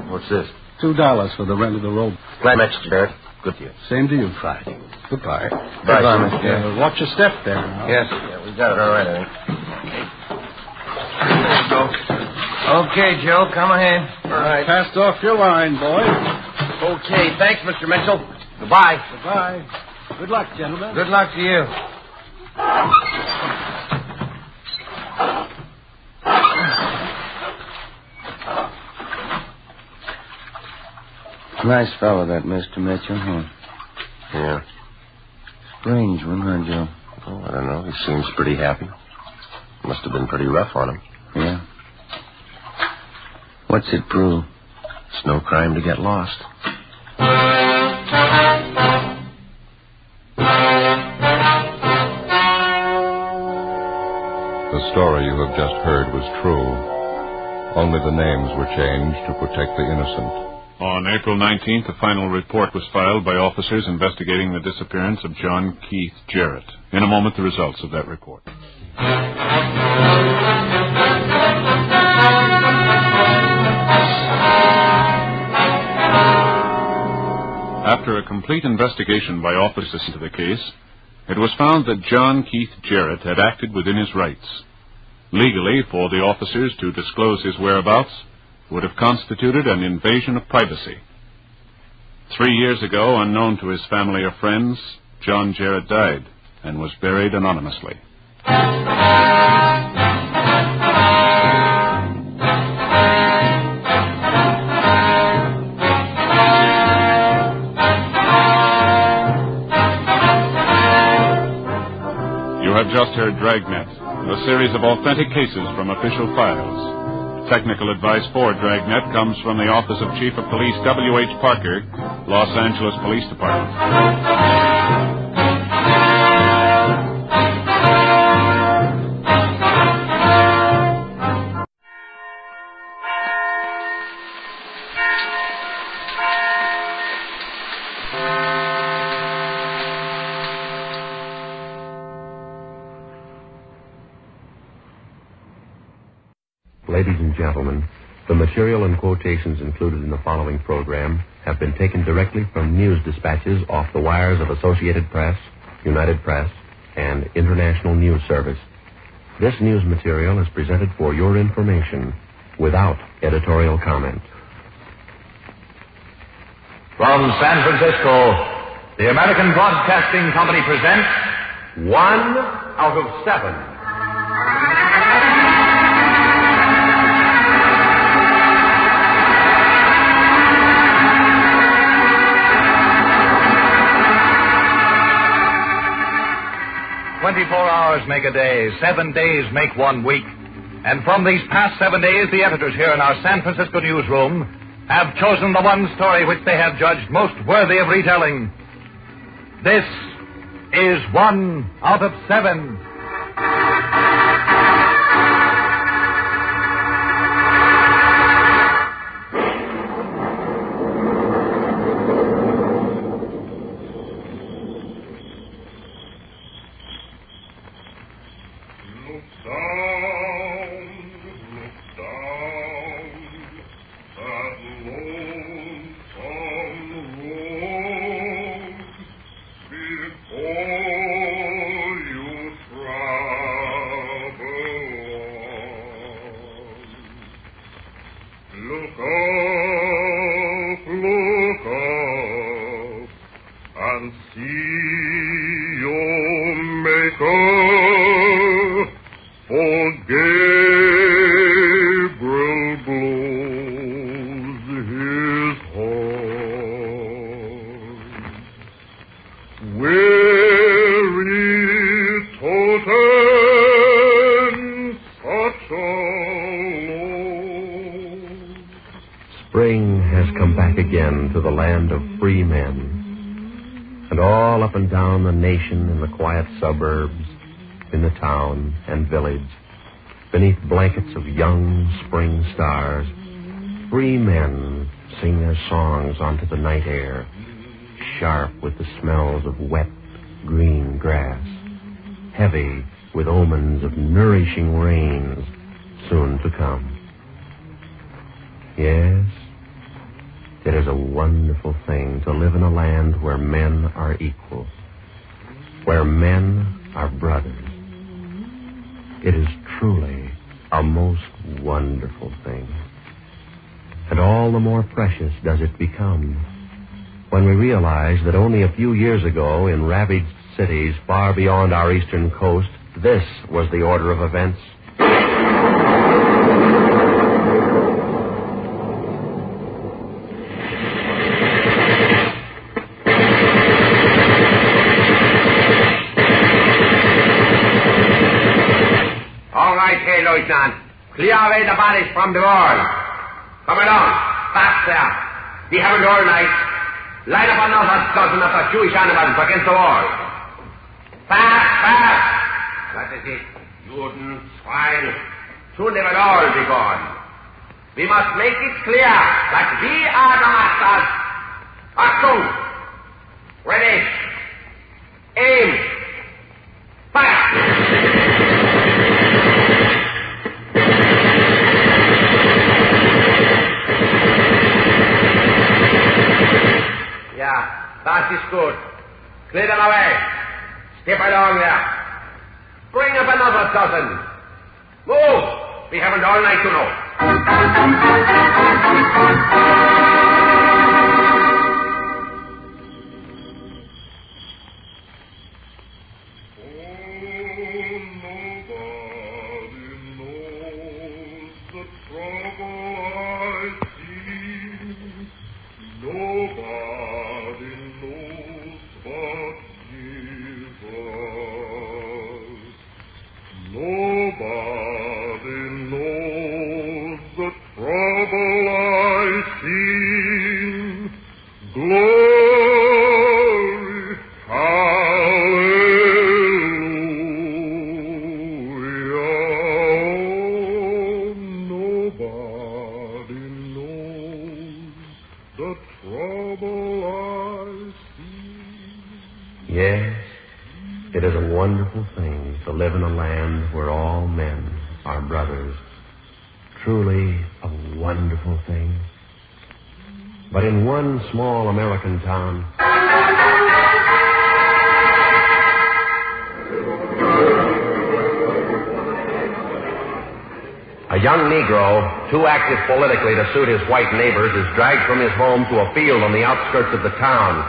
What's this? $2 for the rent of the rope. Glad met you, Jarrett. Good to you. Same to you, Friday. Goodbye. Bye, Mr. Jarrett. Watch your step there now. Yes. Yeah, we got it all right, I think. There you go. Okay, Joe, come ahead. All right. Passed off your line, boy. Okay, thanks, Mr. Mitchell. Goodbye. Goodbye. Good luck, gentlemen. Good luck to you. Nice fellow, that Mr. Mitchell, huh? Yeah. Strange one, huh, Joe? Oh, I don't know. He seems pretty happy. Must have been pretty rough on him. Yeah. What's it prove? It's no crime to get lost. The story you have just heard was true. Only the names were changed to protect the innocent. On April 19th, a final report was filed by officers investigating the disappearance of John Keith Jarrett. In a moment, the results of that report. After a complete investigation by officers into the case, it was found that John Keith Jarrett had acted within his rights. Legally, for the officers to disclose his whereabouts would have constituted an invasion of privacy. 3 years ago, unknown to his family or friends, John Jarrett died and was buried anonymously. You have just heard Dragnet, a series of authentic cases from official files. Technical advice for Dragnet comes from the Office of Chief of Police W.H. Parker, Los Angeles Police Department. Ladies and gentlemen, the material and quotations included in the following program have been taken directly from news dispatches off the wires of Associated Press, United Press, and International News Service. This news material is presented for your information without editorial comment. From San Francisco, the American Broadcasting Company presents 1 out of 7. 24 hours make a day, 7 days make 1 week. And from these past 7 days, the editors here in our San Francisco newsroom have chosen the one story which they have judged most worthy of retelling. This is 1 out of 7. Spring has come back again to the land of free men. And all up and down the nation, in the quiet suburbs, in the town and village, beneath blankets of young spring stars, free men sing their songs onto the night air, sharp with the smells of wet, green grass, heavy with omens of nourishing rains soon to come. Yes, it is a wonderful thing to live in a land where men are equal, where men are brothers. It is truly a most wonderful thing. And all the more precious does it become when we realize that only a few years ago, in ravaged cities far beyond our eastern coast, this was the order of events. Lieutenant. Clear away the bodies from the wall. Come along. Fast there. We haven't all night. Line up another dozen of the Jewish animals against the wall. Fast, fast. That is it. Juden, swine. Soon they will all be gone. We must make it clear that we are the masters. Achtung. Ready. Aim. Fire. That is good. Clear them away. Skip along there. Bring up another dozen. Move. We haven't all night to know. Yes, it is a wonderful thing to live in a land where all men are brothers. truly a wonderful thing. But in one small American town, a young Negro, too active politically to suit his white neighbors, is dragged from his home to a field on the outskirts of the town.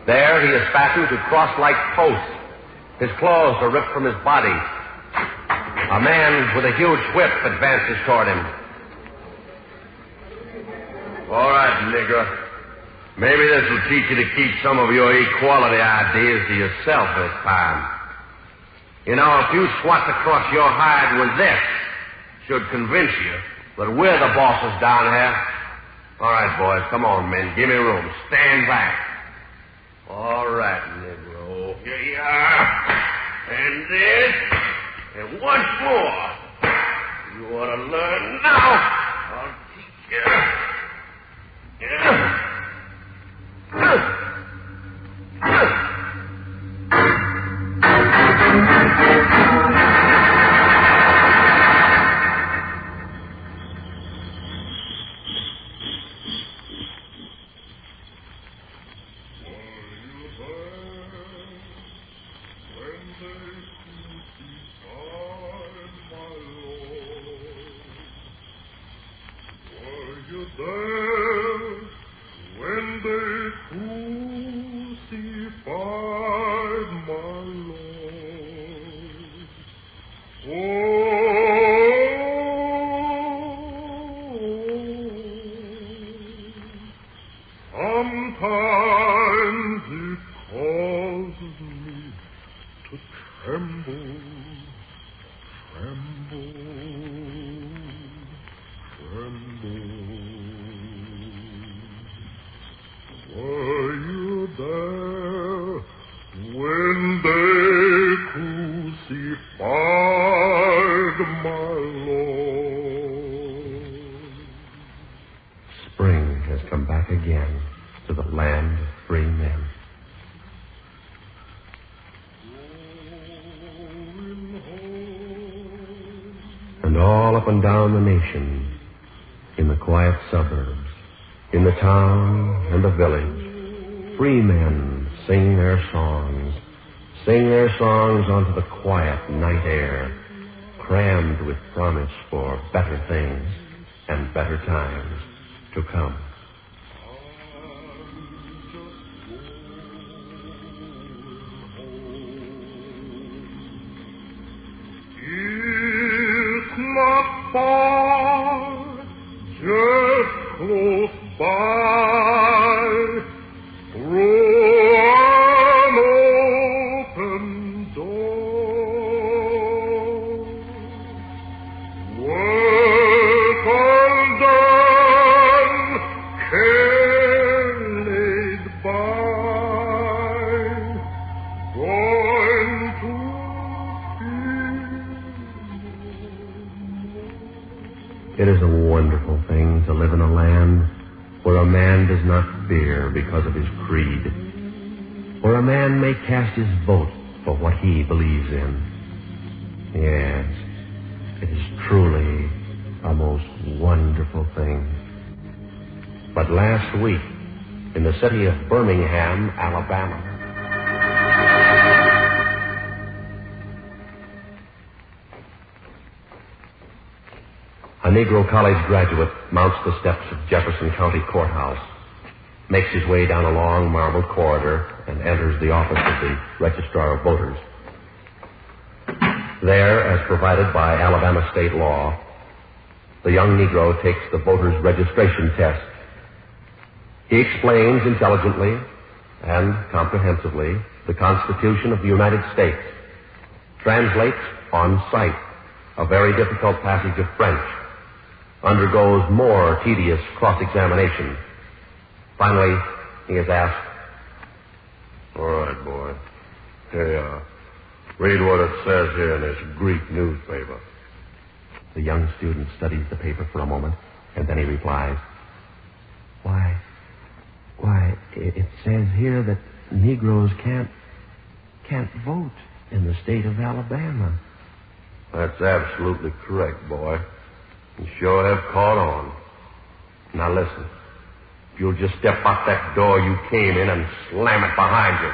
There he is fastened to cross-like posts. His clothes are ripped from his body. A man with a huge whip advances toward him. All right, Negro. Maybe this will teach you to keep some of your equality ideas to yourself this time. You know, a few swats across your hide with this should convince you that we're the bosses down here. All right, boys, come on, men. Give me room. Stand back. All right, Negro. Here you are. And this. And once more. You ought to learn now. I'll teach you. Spring has come back again to the land of free men. And all up and down the nation, in the quiet suburbs, in the town and the village, free men sing their songs onto the quiet night air, crammed with promise for better things and better times to come. It's not far, just close by, through an open door. Work all done, care laid by, going to It is a wonderful thing to live in a land where a man does not fear because of his creed, where a man may cast his vote for what he believes in. Yes, it is truly a most wonderful thing. But last week, in the city of Birmingham, Alabama, a Negro college graduate mounts the steps of Jefferson County Courthouse, makes his way down a long marble corridor, and enters the office of the Registrar of Voters. There, as provided by Alabama state law, the young Negro takes the voter's registration test. He explains intelligently and comprehensively the Constitution of the United States, translates on sight a very difficult passage of French, undergoes more tedious cross-examination. Finally, he is asked, All right, boy. Here you are. Read what it says here in this Greek newspaper. The young student studies the paper for a moment, and then he replies, Why, it says here that Negroes can't vote in the state of Alabama. That's absolutely correct, boy. You sure have caught on. Now listen. If you'll just step out that door you came in and slam it behind you.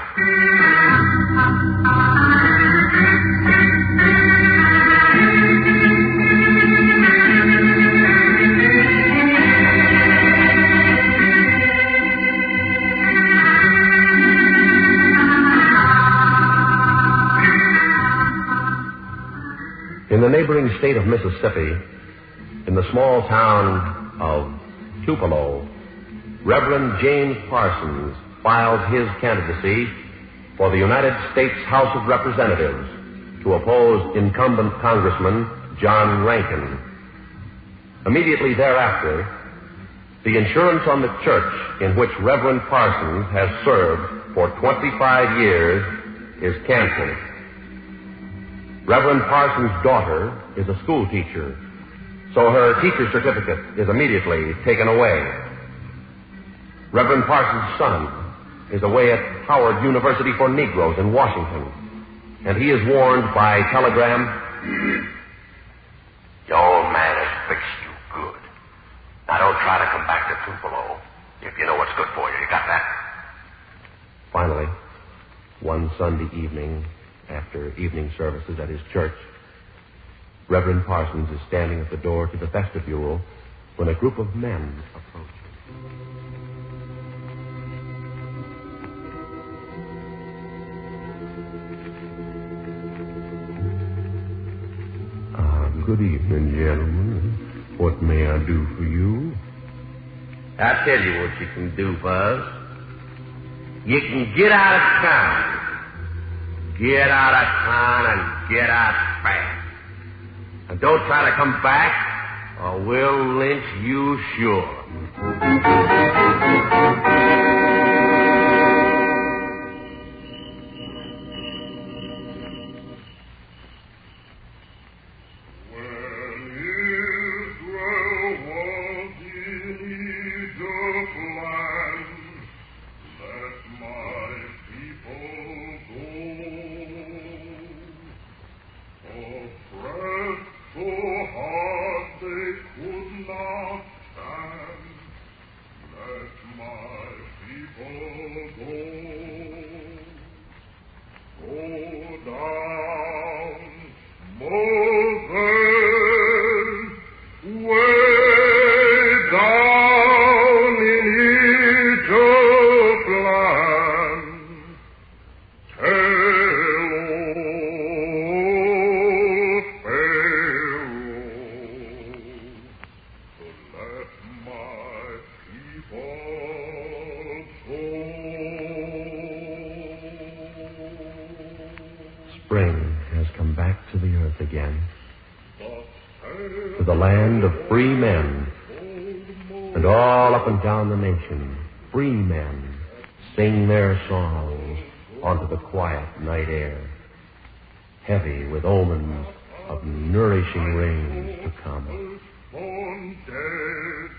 In the neighboring state of Mississippi, in the small town of Tupelo, Reverend James Parsons filed his candidacy for the United States House of Representatives to oppose incumbent Congressman John Rankin. Immediately thereafter, the insurance on the church in which Reverend Parsons has served for 25 years is canceled. Reverend Parsons' daughter is a school teacher, so her teacher's certificate is immediately taken away. Reverend Parsons' son is away at Howard University for Negroes in Washington, and he is warned by telegram, "Your old man has fixed you good. Now don't try to come back to Tupelo if you know what's good for you. You got that?" Finally, one Sunday evening, after evening services at his church, Reverend Parsons is standing at the door to the vestibule when a group of men approach him. Good evening, gentlemen. What may I do for you? I'll tell you what you can do for us. You can get out of town. Get out of town and get out fast. And don't try to come back, or we'll lynch you sure. Spring has come back to the earth again, to the land of free men, and all up and down the nation, free men sing their songs onto the quiet night air, heavy with omens of nourishing rains to come. Dead,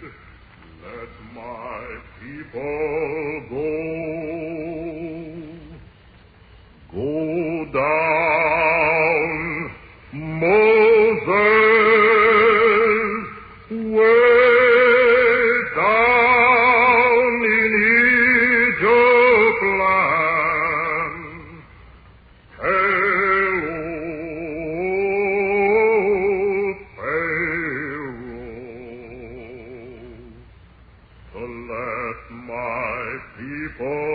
let my people go. Go down, Moses, way down in Egypt land. Hello, Pharaoh, to let my people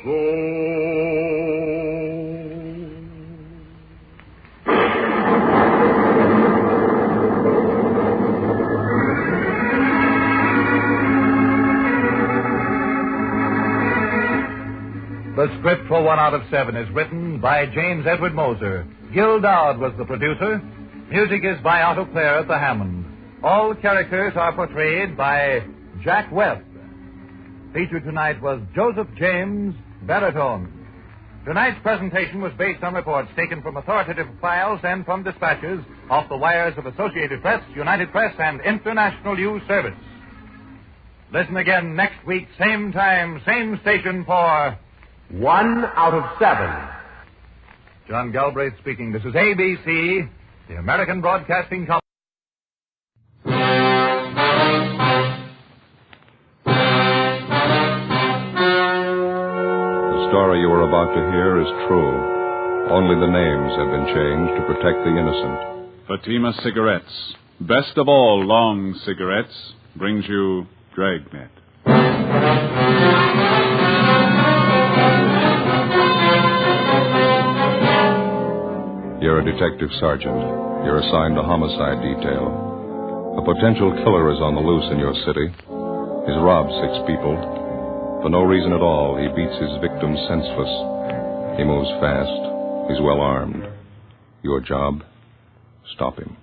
go. The script for 1 out of 7 is written by James Edward Moser. Gil Dowd was the producer. Music is by Otto Clare at the Hammond. All characters are portrayed by Jack Webb. Featured tonight was Joseph James, baritone. Tonight's presentation was based on reports taken from authoritative files and from dispatches off the wires of Associated Press, United Press, and International News Service. Listen again next week, same time, same station for 1 out of 7. John Galbraith speaking. This is ABC, the American Broadcasting Company. story you are about to hear is true. Only the names have been changed to protect the innocent. Fatima Cigarettes, best of all long cigarettes, brings you Dragnet. You're a detective sergeant. You're assigned to homicide detail. A potential killer is on the loose in your city. He's robbed 6 people. For no reason at all, he beats his victims senseless. He moves fast. He's well armed. Your job? Stop him.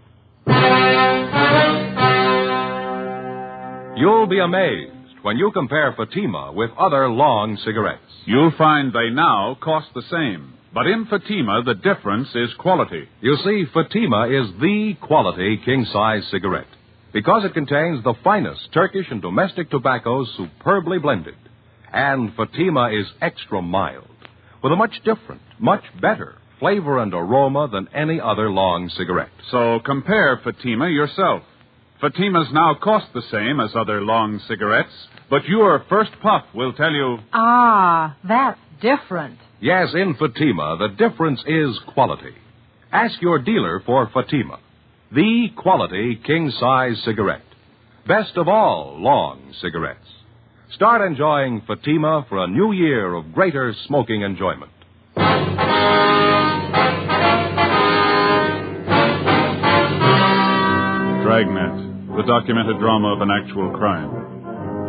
You'll be amazed when you compare Fatima with other long cigarettes. You'll find they now cost the same. But in Fatima, the difference is quality. You see, Fatima is the quality king-size cigarette because it contains the finest Turkish and domestic tobaccos superbly blended. And Fatima is extra mild, with a much different, much better flavor and aroma than any other long cigarette. So compare Fatima yourself. Fatimas now cost the same as other long cigarettes, but your first puff will tell you... Ah, that's different. Yes, in Fatima, the difference is quality. Ask your dealer for Fatima, the quality king-size cigarette. Best of all long cigarettes. Start enjoying Fatima for a new year of greater smoking enjoyment. Dragnet, the documented drama of an actual crime.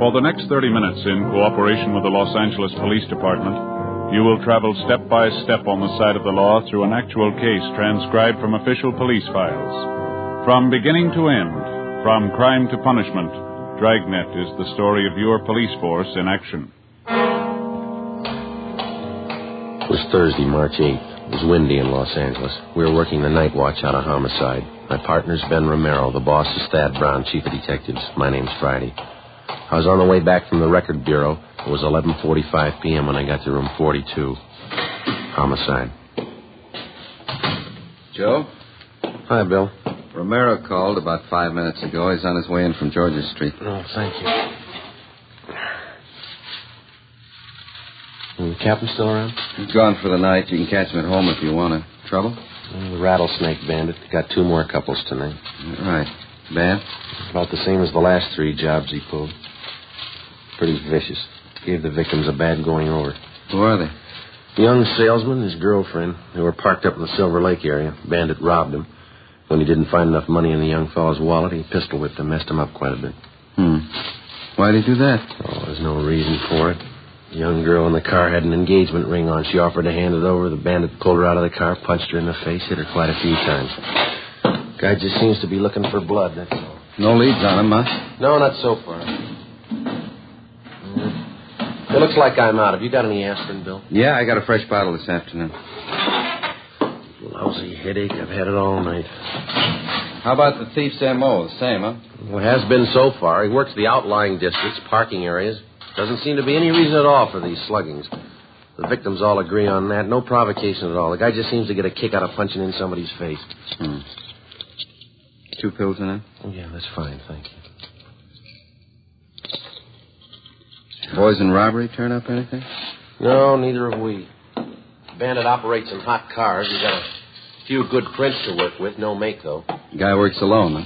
For the next 30 minutes, in cooperation with the Los Angeles Police Department, you will travel step by step on the side of the law through an actual case transcribed from official police files. From beginning to end, from crime to punishment, Dragnet is the story of your police force in action. It was Thursday, March 8th. It was windy in Los Angeles. We were working the night watch on a homicide. My partner's Ben Romero. The boss is Thad Brown, chief of detectives. My name's Friday. I was on the way back from the record bureau. It was 11:45 p.m. when I got to room 42. Homicide. Joe? Hi, Bill. Romero called about 5 minutes ago. He's on his way in from Georgia Street. Oh, thank you. The captain still around? He's gone for the night. You can catch him at home if you want to. Trouble? The Rattlesnake Bandit. Got 2 more couples tonight. Right. Bad? About the same as the last 3 jobs he pulled. Pretty vicious. Gave the victims a bad going over. Who are they? The young salesman and his girlfriend. They were parked up in the Silver Lake area. Bandit robbed him. When he didn't find enough money in the young fellow's wallet, he pistol whipped him, messed him up quite a bit. Why'd he do that? Oh, there's no reason for it. The young girl in the car had an engagement ring on. She offered to hand it over. The bandit pulled her out of the car, punched her in the face, hit her quite a few times. Guy just seems to be looking for blood, that's all. No leads on him, huh? No, not so far. It looks like I'm out. Have you got any aspirin, Bill? Yeah, I got a fresh bottle this afternoon. Lousy headache. I've had it all night. How about the thief's M.O.? The same, huh? Well, it has been so far. He works the outlying districts, parking areas. Doesn't seem to be any reason at all for these sluggings. The victims all agree on that. No provocation at all. The guy just seems to get a kick out of punching in somebody's face. 2 pills in it? Oh, yeah, that's fine, thank you. Boys in robbery turn up anything? No, neither have we. Bandit operates in hot cars. He's got a few good prints to work with. No make, though. Guy works alone, huh?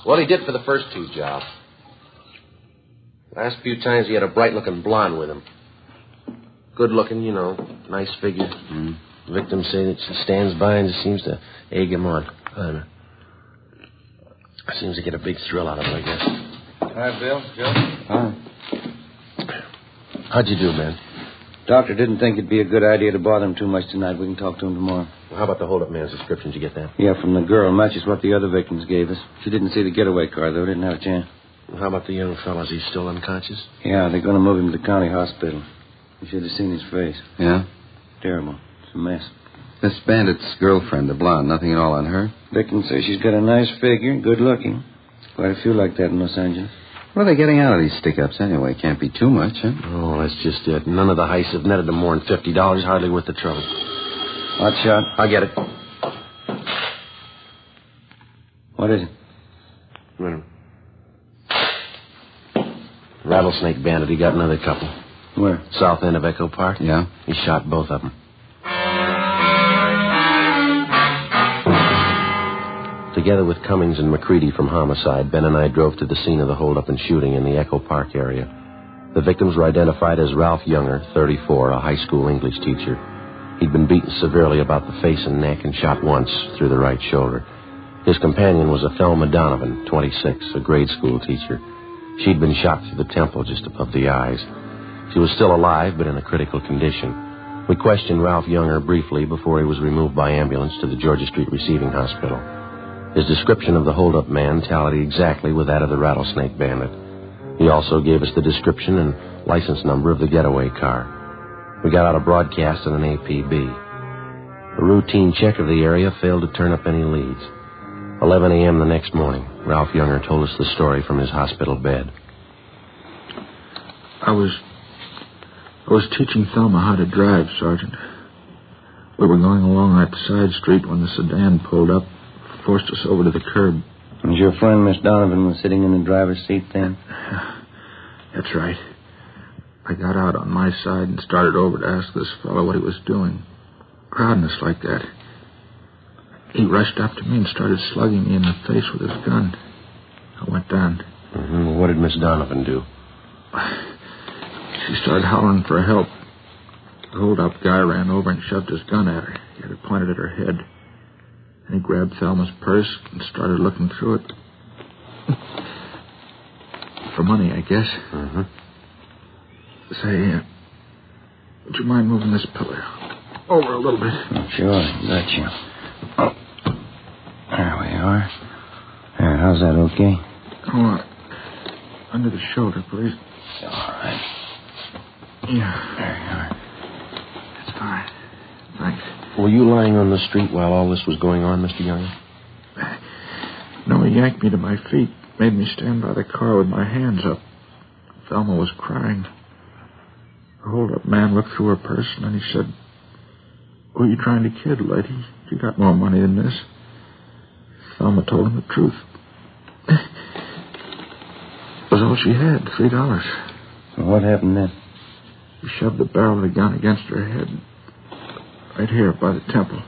Well, he did for the first 2 jobs. Last few times he had a bright-looking blonde with him. Good-looking, you know. Nice figure. Victims say that she stands by and just seems to egg him on. Seems to get a big thrill out of it, I guess. Hi, Bill. Joe? Hi. How'd you do, man? Doctor didn't think it'd be a good idea to bother him too much tonight. We can talk to him tomorrow. Well, how about the hold-up man's description? Did you get that? Yeah, from the girl. Matches what the other victims gave us. She didn't see the getaway car, though. Didn't have a chance. Well, how about the young fellow? Is he still unconscious? Yeah, they're going to move him to the county hospital. You should have seen his face. Yeah? Terrible. It's a mess. This bandit's girlfriend, the blonde, nothing at all on her? Victim says she's got a nice figure, good looking. Quite a few like that in Los Angeles. What are they getting out of these stick-ups anyway? Can't be too much, huh? Oh, that's just it. None of the heists have netted them more than $50. Hardly worth the trouble. Hot shot. I'll get it. What is it? Rattlesnake Bandit. He got another couple. Where? South end of Echo Park. Yeah? He shot both of them. Together with Cummings and McCready from Homicide, Ben and I drove to the scene of the holdup and shooting in the Echo Park area. The victims were identified as Ralph Younger, 34, a high school English teacher. He'd been beaten severely about the face and neck and shot once through the right shoulder. His companion was a Thelma Donovan, 26, a grade school teacher. She'd been shot through the temple just above the eyes. She was still alive, but in a critical condition. We questioned Ralph Younger briefly before he was removed by ambulance to the Georgia Street Receiving Hospital. His description of the holdup man tallied exactly with that of the Rattlesnake Bandit. He also gave us the description and license number of the getaway car. We got out a broadcast and an APB. A routine check of the area failed to turn up any leads. 11 a.m. the next morning, Ralph Younger told us the story from his hospital bed. I was teaching Thelma how to drive, Sergeant. We were going along that side street when the sedan pulled up, forced us over to the curb. Was your friend, Miss Donovan, was sitting in the driver's seat then? That's right. I got out on my side and started over to ask this fellow what he was doing. Crowding us like that. He rushed up to me and started slugging me in the face with his gun. I went down. Mm-hmm. Well, what did Miss Donovan do? She started hollering for help. The hold-up guy ran over and shoved his gun at her. He had it pointed at her head. And he grabbed Thelma's purse and started looking through it. For money, I guess. Mm-hmm. Say, would you mind moving this pillar over a little bit? Oh, sure, gotcha. Oh, there we are. There, how's that, okay? Oh, under the shoulder, please. All right. Yeah. There you are. That's fine. Thanks. Were you lying on the street while all this was going on, Mr. Younger? No, he yanked me to my feet, made me stand by the car with my hands up. Thelma was crying. The hold-up man looked through her purse, and then he said, "Who are you trying to kid, lady? You got more money than this." Thelma told him the truth. It was all she had, $3. So what happened then? He shoved the barrel of the gun against her head, right here by the temple.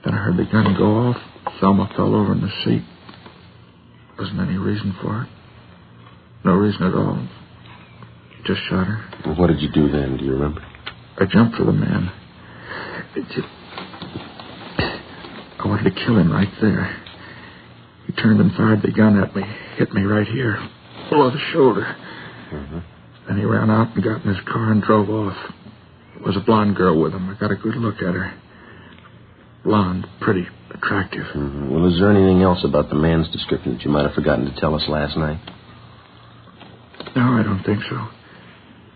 Then I heard the gun go off. Thelma fell over in the seat. Wasn't any reason for it. No reason at all. Just shot her. Well, what did you do then? Do you remember? I jumped for the man. I wanted to kill him right there. He turned and fired the gun at me. Hit me right here, below the shoulder. Mm-hmm. Then he ran out and got in his car and drove off. There was a blonde girl with him. I got a good look at her. Blonde, pretty, attractive. Mm-hmm. Well, is there anything else about the man's description that you might have forgotten to tell us last night? No, I don't think so.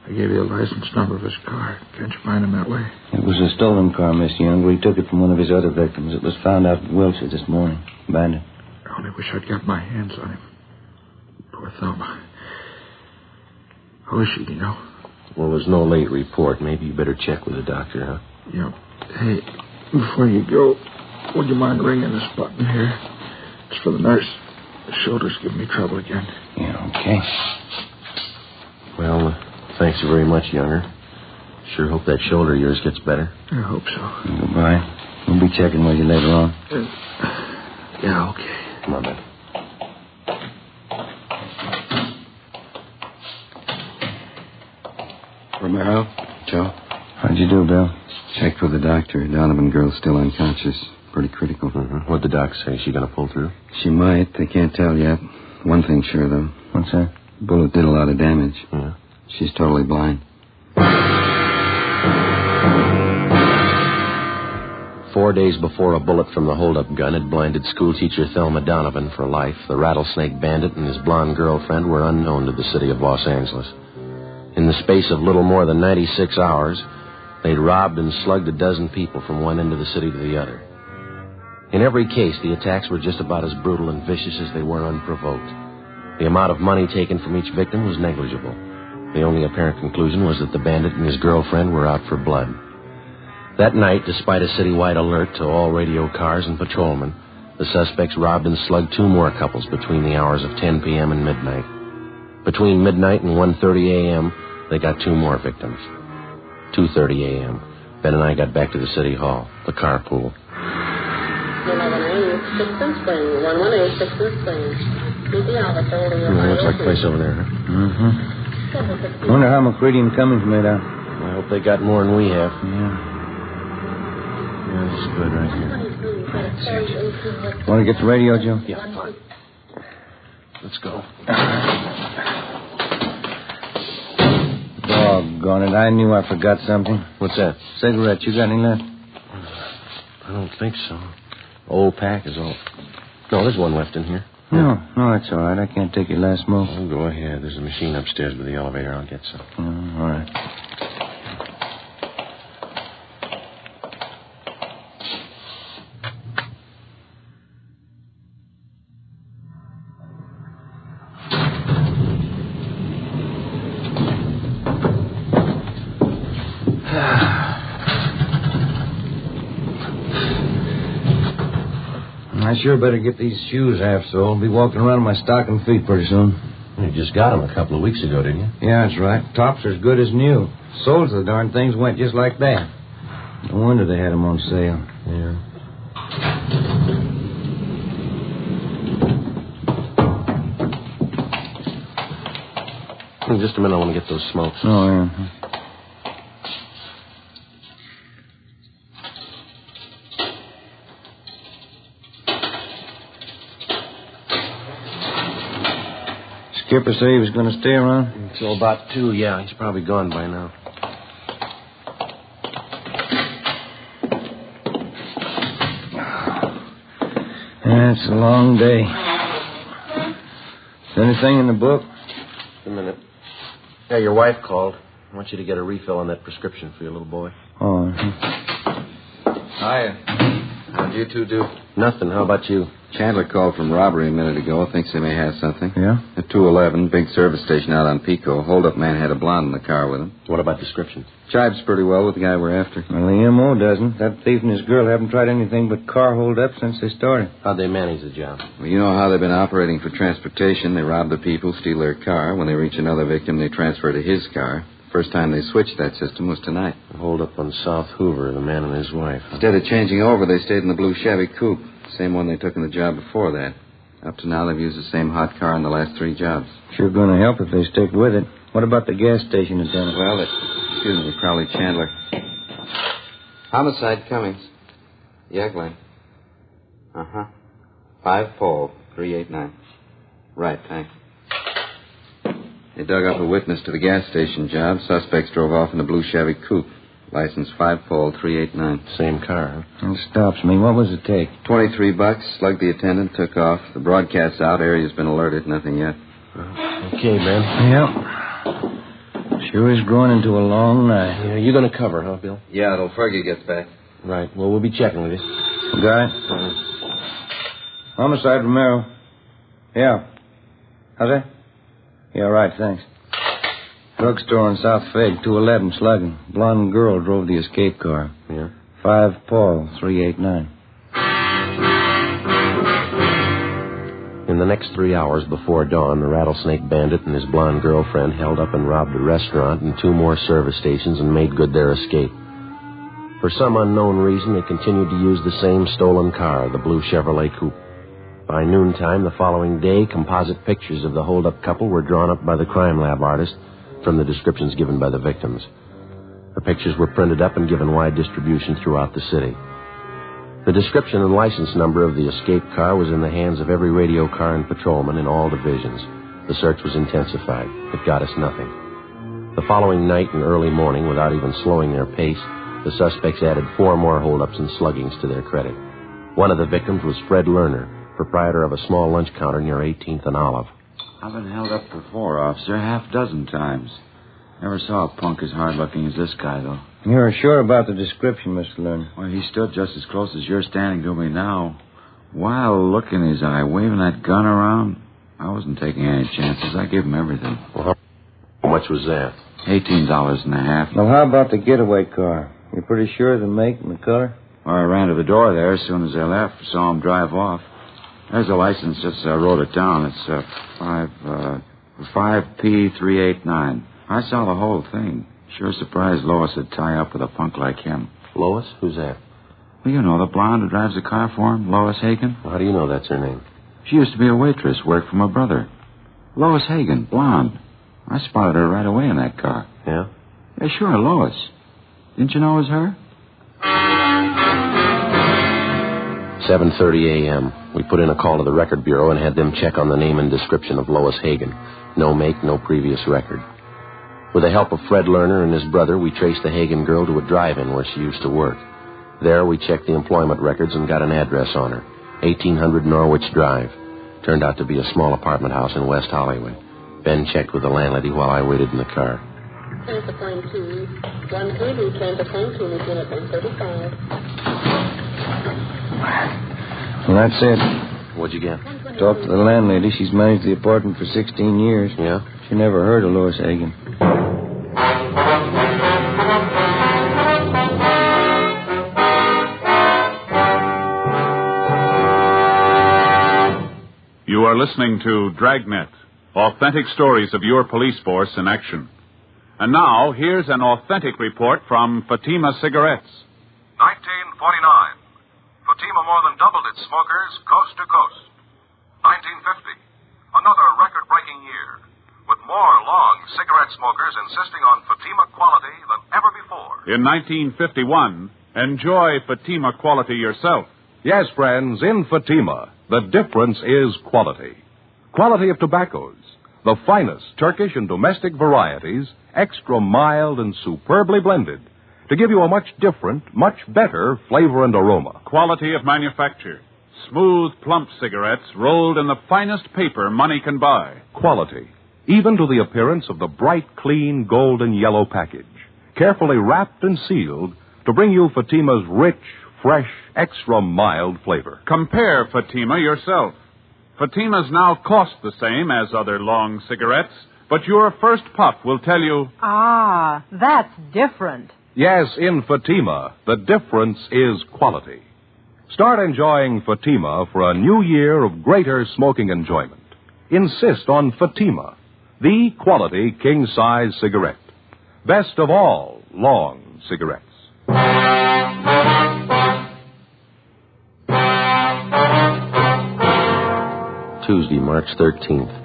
I gave you the license number of his car. Can't you find him that way? It was a stolen car, Miss Young. We took it from one of his other victims. It was found out in Wilshire this morning. Bandit. I only wish I'd got my hands on him. Poor Thelma. How is she, do you know? Well, there's no late report. Maybe you better check with the doctor, huh? Yeah. Hey, before you go, would you mind ringing this button here? It's for the nurse. The shoulder's giving me trouble again. Yeah, okay. Well, thanks very much, Younger. Sure hope that shoulder of yours gets better. I hope so. Goodbye. We'll be checking with you later on. Yeah, okay. Come on, then. Romero? Joe? How'd you do, Bill? Checked with the doctor. Donovan girl's still unconscious. Pretty critical. Mm-hmm. What'd the doc say? Is she going to pull through? She might. They can't tell yet. One thing sure, though. What's that? Bullet did a lot of damage. Yeah. She's totally blind. 4 days before a bullet from the hold-up gun had blinded schoolteacher Thelma Donovan for life, the Rattlesnake Bandit and his blonde girlfriend were unknown to the city of Los Angeles. In the space of little more than 96 hours, they'd robbed and slugged a dozen people from one end of the city to the other. In every case, the attacks were just about as brutal and vicious as they were unprovoked. The amount of money taken from each victim was negligible. The only apparent conclusion was that the bandit and his girlfriend were out for blood. That night, despite a citywide alert to all radio cars and patrolmen, the suspects robbed and slugged two more couples between the hours of 10 p.m. and midnight. Between midnight and 1:30 a.m., They got 2 more victims. 2:30 a.m. Ben and I got back to the city hall, the carpool. 11A, 6th Spring, 118, 6th Spring. Meet the officer. Looks like a place over there, huh? Mm-hmm. Wonder how McCready and Cummings made out. I hope they got more than we have. Yeah. Yeah, this is good right here. Want to get the radio, Joe? Yeah, fine. Let's go. Doggone it, I knew I forgot something. What's that? Cigarettes, you got any left? I don't think so. Old pack is all. No, there's one left in here. No, that's all right. I can't take your last smoke. Oh, go ahead. There's a machine upstairs by the elevator. I'll get some. All right. I sure better get these shoes half-soled. I'll be walking around in my stocking feet pretty soon. You just got them a couple of weeks ago, didn't you? Yeah, that's right. Tops are as good as new. Soles of the darn things went just like that. No wonder they had them on sale. Yeah. In just a minute, I want to get those smokes. Oh, yeah. Skipper say he was going to stay around? Until about 2, yeah. He's probably gone by now. It's a long day. Is there anything in the book? Just a minute. Yeah, your wife called. I want you to get a refill on that prescription for your little boy. Oh. Hiya. How'd you two do? Nothing. How about you? Chandler called from robbery a minute ago. Thinks they may have something. Yeah? At 211, big service station out on Pico. Hold-up man had a blonde in the car with him. What about description? Jives pretty well with the guy we're after. Well, the M.O. doesn't. That thief and his girl haven't tried anything but car hold-up since they started. How'd they manage the job? Well, you know how they've been operating for transportation. They rob the people, steal their car. When they reach another victim, they transfer to his car. First time they switched that system was tonight. The hold-up on South Hoover, the man and his wife. Instead of changing over, they stayed in the blue Chevy coupe. Same one they took in the job before that. Up to now, they've used the same hot car in the last 3 jobs. Sure going to help if they stick with it. What about the gas station attendant? Well, excuse me, Crowley Chandler. Homicide Cummings. Yeah, Glenn. 5 Paul, 389. Right, thanks. They dug up a witness to the gas station job. Suspects drove off in the blue Chevy coupe. License 5 Paul, 389. Same car, huh? It stops me. What was the take? $23. Slugged the attendant, took off. The broadcast's out. Area's been alerted. Nothing yet. Okay, man. Yep. Sure is growing into a long night. Yeah, you're going to cover, huh, Bill? Yeah, till Fergie gets back. Right. Well, we'll be checking with you. Got it? Homicide Romero. Yeah. How's that? Yeah, right, thanks. Drugstore on South Fed, 211, slugging. Blonde girl drove the escape car. Yeah. 5 Paul, 389. In the next 3 hours before dawn, the Rattlesnake Bandit and his blonde girlfriend held up and robbed a restaurant and 2 more service stations and made good their escape. For some unknown reason, they continued to use the same stolen car, the blue Chevrolet coupe. By noontime the following day, composite pictures of the hold-up couple were drawn up by the crime lab artist from the descriptions given by the victims. The pictures were printed up and given wide distribution throughout the city. The description and license number of the escape car was in the hands of every radio car and patrolman in all divisions. The search was intensified. It got us nothing. The following night and early morning, without even slowing their pace, the suspects added 4 more holdups and sluggings to their credit. One of the victims was Fred Lerner, proprietor of a small lunch counter near 18th and Olive. I've been held up before, officer, 6 times. Never saw a punk as hard-looking as this guy, though. You're sure about the description, Mr. Lerner? Well, he stood just as close as you're standing to me now. Wild look in his eye, waving that gun around. I wasn't taking any chances. I gave him everything. Well, how much was that? $18.50. Well, how about the getaway car? You're pretty sure of the make and the color? Well, I ran to the door there as soon as they left. Saw him drive off. There's a license. Just wrote it down. It's 5P389. I saw the whole thing. Sure surprised Lois would tie up with a punk like him. Lois? Who's that? Well, you know, the blonde who drives the car for him, Lois Hagen. Well, how do you know that's her name? She used to be a waitress, worked for my brother. Lois Hagen, blonde. I spotted her right away in that car. Yeah? Yeah, sure, Lois. Didn't you know it was her? 7:30 a.m. We put in a call to the record bureau and had them check on the name and description of Lois Hagen. No make, no previous record. With the help of Fred Lerner and his brother, we traced the Hagen girl to a drive-in where she used to work. There, we checked the employment records and got an address on her. 1800 Norwich Drive. Turned out to be a small apartment house in West Hollywood. Ben checked with the landlady while I waited in the car. Transfer point 2. 180, transfer point 2, unit 135. Well, that's it. What'd you get? Talked to the landlady. She's managed the apartment for 16 years. Yeah? She never heard of Lois Hagen. You are listening to Dragnet, authentic stories of your police force in action. And now, here's an authentic report from Fatima Cigarettes. 1949. Fatima more than doubled its smokers coast to coast. 1950. Another record-breaking year, with more long cigarette smokers insisting on Fatima quality than ever before. In 1951, enjoy Fatima quality yourself. Yes, friends, in Fatima, the difference is quality. Quality of tobaccos, the finest Turkish and domestic varieties, extra mild and superbly blended, to give you a much different, much better flavor and aroma. Quality of manufacture. Smooth, plump cigarettes rolled in the finest paper money can buy. Quality, even to the appearance of the bright, clean, golden yellow package, carefully wrapped and sealed to bring you Fatima's rich, fresh, extra mild flavor. Compare Fatima yourself. Fatimas now cost the same as other long cigarettes, but your first puff will tell you... Ah, that's different. Yes, in Fatima, the difference is quality. Start enjoying Fatima for a new year of greater smoking enjoyment. Insist on Fatima, the quality king-size cigarette. Best of all long cigarettes. Tuesday, March 13th.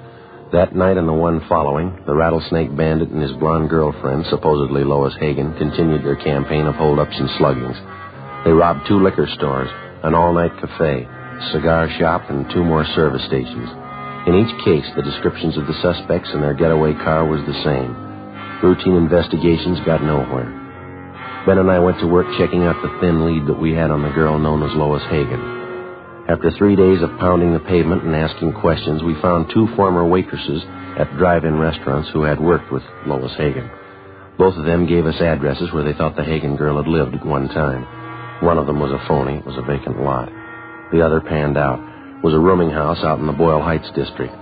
That night and the one following, the Rattlesnake Bandit and his blonde girlfriend, supposedly Lois Hagen, continued their campaign of holdups and sluggings. They robbed 2 liquor stores, an all-night cafe, a cigar shop, and 2 more service stations. In each case, the descriptions of the suspects and their getaway car was the same. Routine investigations got nowhere. Ben and I went to work checking out the thin lead that we had on the girl known as Lois Hagen. After 3 days of pounding the pavement and asking questions, we found 2 former waitresses at drive-in restaurants who had worked with Lois Hagen. Both of them gave us addresses where they thought the Hagen girl had lived at one time. One of them was a phony. It was a vacant lot. The other panned out. It was a rooming house out in the Boyle Heights district.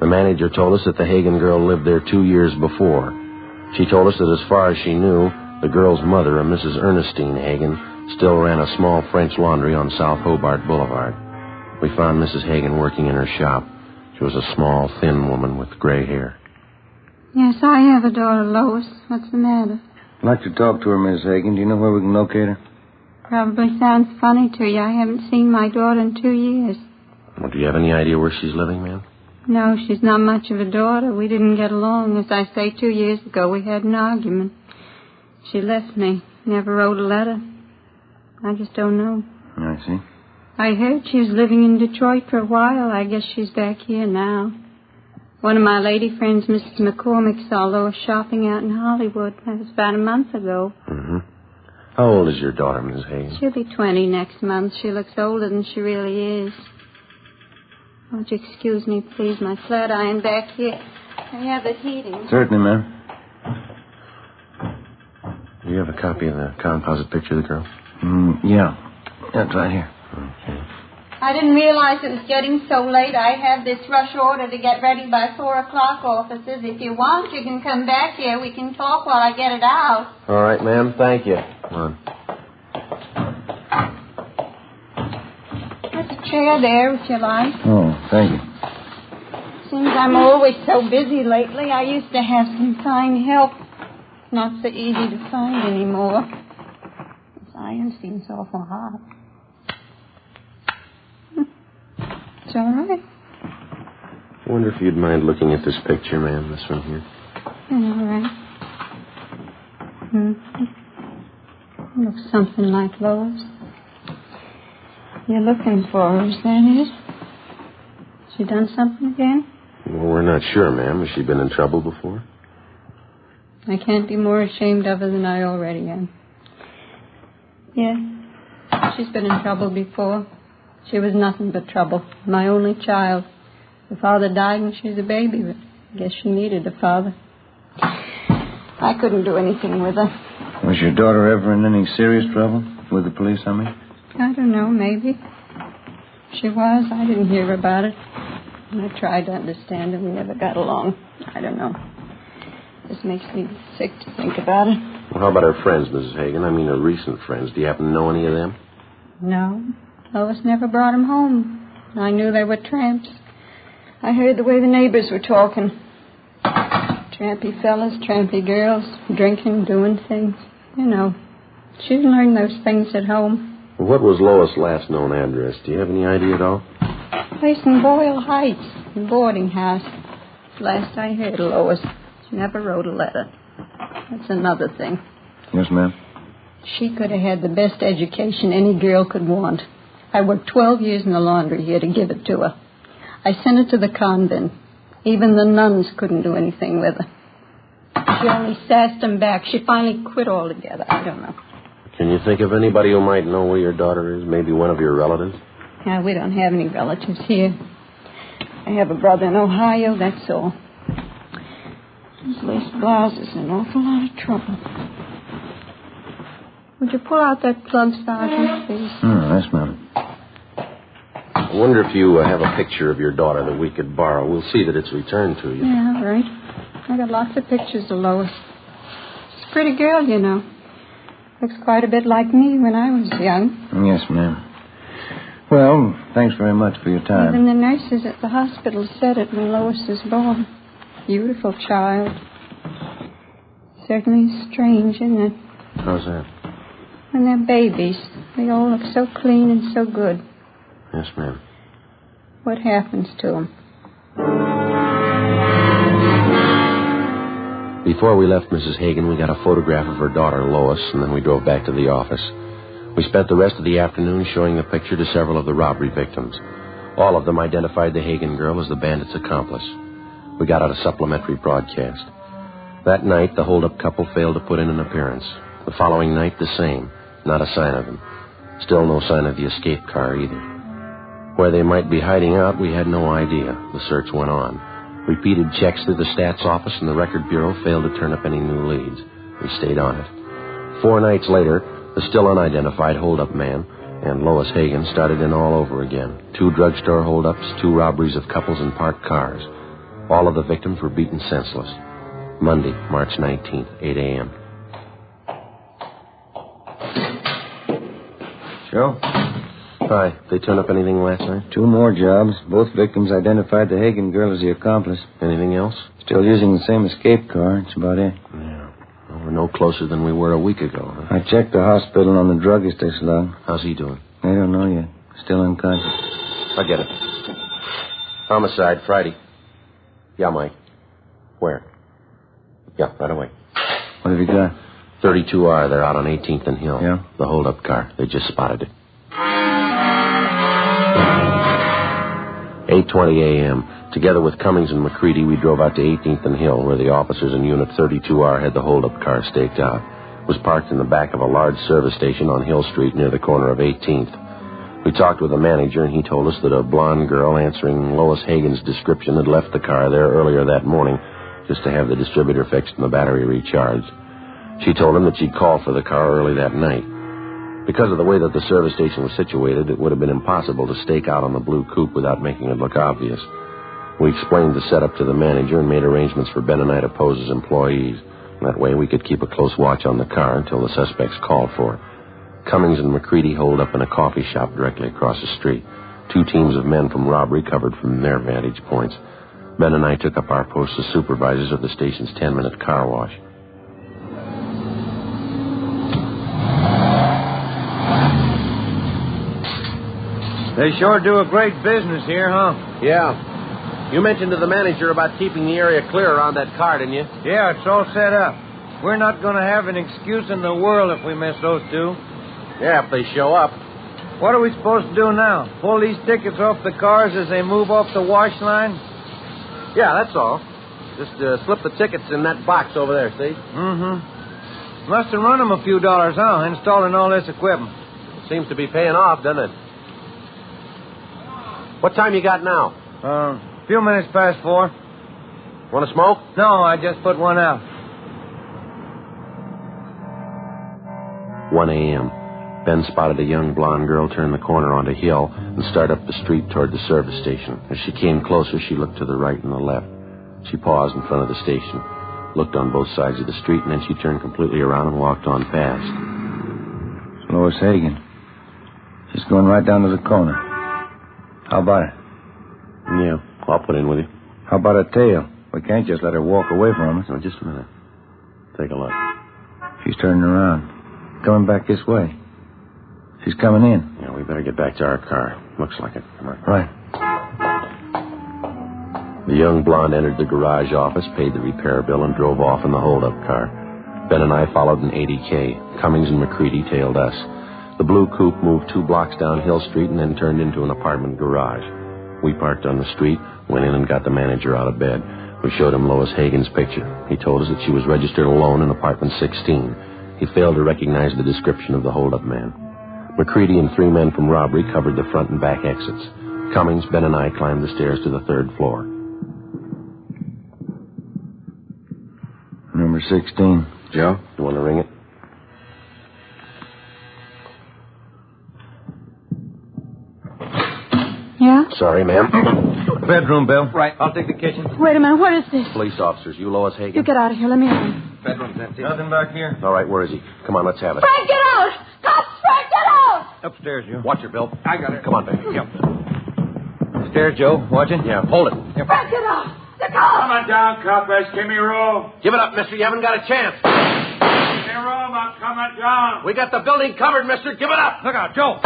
The manager told us that the Hagen girl lived there 2 years before. She told us that as far as she knew, the girl's mother, a Mrs. Ernestine Hagen, still ran a small French laundry on South Hobart Boulevard. We found Mrs. Hagen working in her shop. She was a small, thin woman with gray hair. Yes, I have a daughter, Lois. What's the matter? I'd like to talk to her, Miss Hagen. Do you know where we can locate her? Probably sounds funny to you. I haven't seen my daughter in 2 years. Well, do you have any idea where she's living, ma'am? No, she's not much of a daughter. We didn't get along. As I say, 2 years ago we had an argument. She left me. Never wrote a letter. I just don't know. I see. I heard she was living in Detroit for a while. I guess she's back here now. One of my lady friends, Mrs. McCormick, saw Lois shopping out in Hollywood. That was about a month ago. Mm-hmm. How old is your daughter, Mrs. Hagen? She'll be 20 next month. She looks older than she really is. Won't you excuse me, please? My flat iron back here. I have it heating. Certainly, ma'am. Do you have a copy of the composite picture of the girl? Yeah. That's right here. Okay. I didn't realize it was getting so late. I have this rush order to get ready by 4 o'clock, officers. If you want, you can come back here. We can talk while I get it out. All right, ma'am. Thank you. Come on. There's a chair there, if you like. Oh, thank you. Seems I'm always so busy lately. I used to have some fine help. Not so easy to find anymore. This iron seems awful hot. It's all right. I wonder if you'd mind looking at this picture, ma'am, this one here. All right. Looks something like Lois. You're looking for her, is that it? She done something again? Well, we're not sure, ma'am. Has she been in trouble before? I can't be more ashamed of her than I already am. Yes, she's been in trouble before. She was nothing but trouble. My only child. Her father died when she was a baby, but I guess she needed a father. I couldn't do anything with her. Was your daughter ever in any serious trouble? With the police, I mean? I don't know, maybe. She was. I didn't hear about it. And I tried to understand her. We never got along. I don't know. This makes me sick to think about it. Well, how about her friends, Mrs. Hagan? I mean, her recent friends. Do you happen to know any of them? No. Lois never brought them home. I knew they were tramps. I heard the way the neighbors were talking. Trampy fellas, trampy girls, drinking, doing things. You know, she learned those things at home. Well, what was Lois' last known address? Do you have any idea at all? Place in Boyle Heights, a boarding house. Last I heard of Lois, she never wrote a letter. That's another thing. Yes, ma'am. She could have had the best education any girl could want. I worked 12 years in the laundry here to give it to her. I sent her to the convent. Even the nuns couldn't do anything with her. She only sassed them back. She finally quit altogether. I don't know. Can you think of anybody who might know where your daughter is? Maybe one of your relatives? Yeah, we don't have any relatives here. I have a brother in Ohio, that's all. This lace blouse is in an awful lot of trouble. Would you pull out that plug, Sergeant, please? Yes, ma'am. I wonder if you have a picture of your daughter that we could borrow. We'll see that it's returned to you. Yeah, all right. I got lots of pictures of Lois. She's a pretty girl, you know. Looks quite a bit like me when I was young. Yes, ma'am. Well, thanks very much for your time. Even the nurses at the hospital said it when Lois was born. Beautiful child. Certainly strange, isn't it? How's that? When they're babies, they all look so clean and so good. Yes, ma'am. What happens to them? Before we left Mrs. Hagan, we got a photograph of her daughter, Lois, and then we drove back to the office. We spent the rest of the afternoon showing the picture to several of the robbery victims. All of them identified the Hagan girl as the bandit's accomplice. We got out a supplementary broadcast. That night, the hold-up couple failed to put in an appearance. The following night, the same. Not a sign of them. Still no sign of the escape car either. Where they might be hiding out, we had no idea. The search went on. Repeated checks through the stats office and the record bureau failed to turn up any new leads. We stayed on it. 4 nights later, the still unidentified hold-up man and Lois Hagan started in all over again. 2 drugstore hold-ups, 2 robberies of couples and parked cars. All of the victims were beaten senseless. Monday, March 19th, 8 a.m. Joe? Hi. They turn up anything last night? 2 more jobs. Both victims identified the Hagan girl as the accomplice. Anything else? Still using the same escape car. That's about it. Yeah. Well, we're no closer than we were a week ago, huh? I checked the hospital on the druggist they log. How's he doing? I don't know yet. Still unconscious. I get it. Homicide, Friday. Yeah, Mike. Where? Yeah, right away. What have you got? 32R. They're out on 18th and Hill. Yeah? The hold-up car. They just spotted it. 8:20 a.m. Together with Cummings and McCready, we drove out to 18th and Hill, where the officers in Unit 32R had the hold-up car staked out. It was parked in the back of a large service station on Hill Street near the corner of 18th. We talked with the manager, and he told us that a blonde girl answering Lois Hagan's description had left the car there earlier that morning just to have the distributor fixed and the battery recharged. She told him that she'd called for the car early that night. Because of the way that the service station was situated, it would have been impossible to stake out on the blue coupe without making it look obvious. We explained the setup to the manager and made arrangements for Ben and I to pose as employees. That way we could keep a close watch on the car until the suspects called for it. Cummings and McCready holed up in a coffee shop directly across the street. 2 teams of men from robbery covered from their vantage points. Ben and I took up our posts as supervisors of the station's 10-minute car wash. They sure do a great business here, huh? Yeah. You mentioned to the manager about keeping the area clear around that car, didn't you? Yeah, it's all set up. We're not going to have an excuse in the world if we miss those two. Yeah, if they show up. What are we supposed to do now? Pull these tickets off the cars as they move off the wash line? Yeah, that's all. Just slip the tickets in that box over there, see? Mm-hmm. Must have run them a few dollars, huh, installing all this equipment. Seems to be paying off, doesn't it? What time you got now? A few minutes past 4. Want to smoke? No, I just put one out. 1 a.m. Ben spotted a young blonde girl turn the corner onto Hill and start up the street toward the service station. As she came closer, she looked to the right and the left. She paused in front of the station, looked on both sides of the street, and then she turned completely around and walked on past. It's Lois Hagen. She's going right down to the corner. How about it? Yeah, I'll put in with you. How about her tail? We can't just let her walk away from us. No, just a minute. Take a look. She's turning around. Coming back this way. She's coming in. Yeah, we better get back to our car. Looks like it. Come on. Right. The young blonde entered the garage office, paid the repair bill, and drove off in the hold-up car. Ben and I followed in 80K. Cummings and McCready tailed us. The blue coupe moved 2 blocks down Hill Street and then turned into an apartment garage. We parked on the street, went in and got the manager out of bed. We showed him Lois Hagen's picture. He told us that she was registered alone in apartment 16. He failed to recognize the description of the hold-up man. McCready and 3 men from robbery covered the front and back exits. Cummings, Ben, and I climbed the stairs to the 3rd floor. Number 16. Joe, you want to ring it? Yeah? Sorry, ma'am. Bedroom, Bill. Right. I'll take the kitchen. Wait a minute, what is this? Police officers. You Lois Hagen? You get out of here, let me in. Bedroom's empty. Nothing back here. All right, where is he? Come on, let's have it. Frank, get out! Cops, Frank, get out! Upstairs, you. Watch her, Bill. I got it. Come on, baby. Yep. Upstairs, Joe. Watching? Yeah, hold it. Yep. Frank, get out! The cops! Come on down, coppers. Give me room. Give it up, mister. You haven't got a chance. Give me room. I'm coming down. We got the building covered, mister. Give it up. Look out, Joe.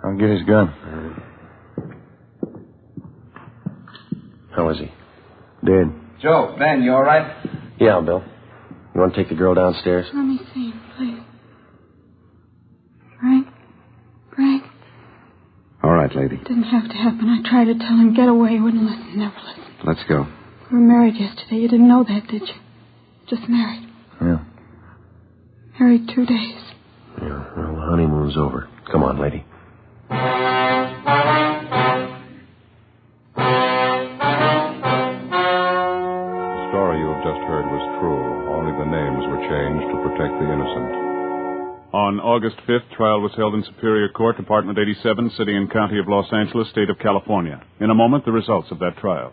I'll get his gun. How is he? Dead. Joe, Ben, you all right? Yeah, Bill. You want to take the girl downstairs? Let me see him, please. Frank. All right, lady. It didn't have to happen. I tried to tell him, get away. He wouldn't listen, never listened. Let's go. We were married yesterday. You didn't know that, did you? Just married. Yeah. Married 2 days. Yeah, well, the honeymoon's over. Come on, lady. The story you have just heard was true. Only the names were changed to protect the innocent. On August 5th, trial was held in Superior Court, Department 87, City and County of Los Angeles, State of California. In a moment, the results of that trial.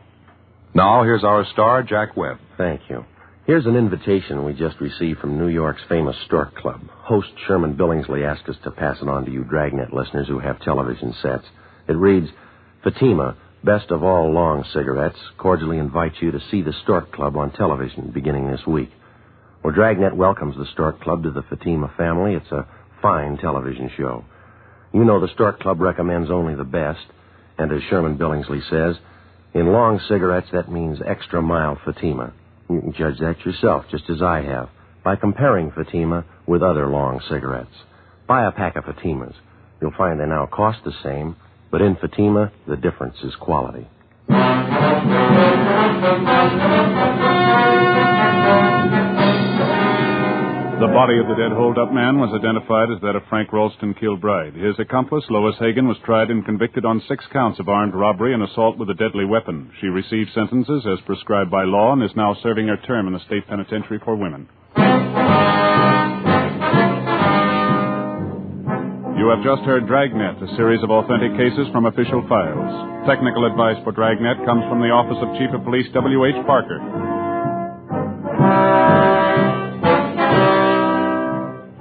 Now, here's our star, Jack Webb. Thank you. Here's an invitation we just received from New York's famous Stork Club. Host Sherman Billingsley asked us to pass it on to you Dragnet listeners who have television sets. It reads, Fatima, best of all long cigarettes, cordially invites you to see the Stork Club on television beginning this week. Well, Dragnet welcomes the Stork Club to the Fatima family. It's a fine television show. You know the Stork Club recommends only the best, and as Sherman Billingsley says, in long cigarettes, that means extra mild Fatima. You can judge that yourself, just as I have, by comparing Fatima with other long cigarettes. Buy a pack of Fatimas. You'll find they now cost the same, but in Fatima, the difference is quality. The body of the dead hold-up man was identified as that of Frank Ralston Kilbride. His accomplice, Lois Hagen, was tried and convicted on 6 counts of armed robbery and assault with a deadly weapon. She received sentences as prescribed by law and is now serving her term in the state penitentiary for women. You have just heard Dragnet, a series of authentic cases from official files. Technical advice for Dragnet comes from the Office of Chief of Police W.H. Parker.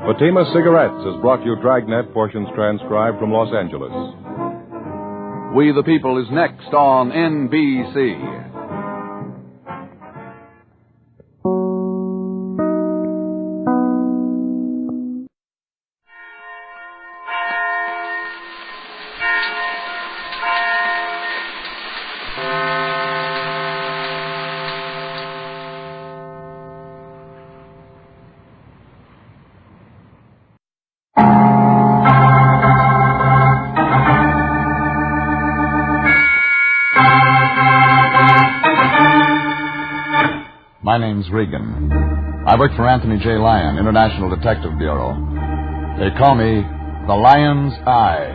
Fatima Cigarettes has brought you Dragnet, portions transcribed from Los Angeles. We the People is next on NBC. My name's Regan. I work for Anthony J. Lyon, International Detective Bureau. They call me the Lion's Eye.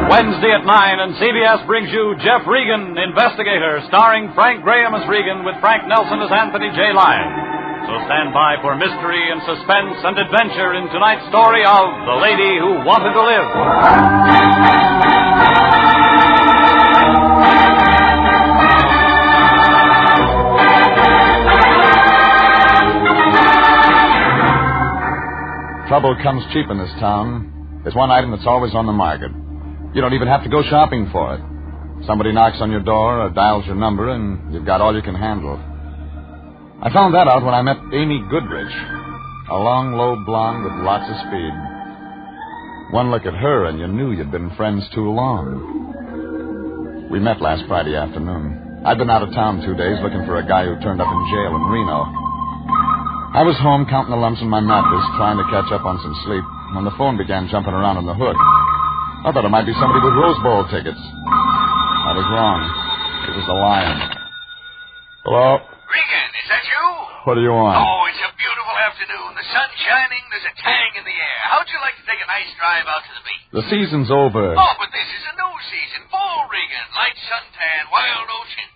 Wednesday at 9, and CBS brings you Jeff Regan, Investigator, starring Frank Graham as Regan with Frank Nelson as Anthony J. Lyon. So stand by for mystery and suspense and adventure in tonight's story of The Lady Who Wanted to Live. Trouble comes cheap in this town. There's one item that's always on the market. You don't even have to go shopping for it. Somebody knocks on your door or dials your number, and you've got all you can handle. I found that out when I met Amy Goodrich, a long, low blonde with lots of speed. One look at her, and you knew you'd been friends too long. We met last Friday afternoon. I'd been out of town 2 days looking for a guy who turned up in jail in Reno. I was home counting the lumps in my mattress, trying to catch up on some sleep, when the phone began jumping around on the hook. I thought it might be somebody with Rose Bowl tickets. I was wrong. It was the Lion. Hello? Regan, is that you? What do you want? Oh, it's a beautiful afternoon. The sun's shining. There's a tang in the air. How'd you like to take a nice drive out to the beach? The season's over. Oh, but this is a new season. Fall, Regan. Light suntan, wild ocean.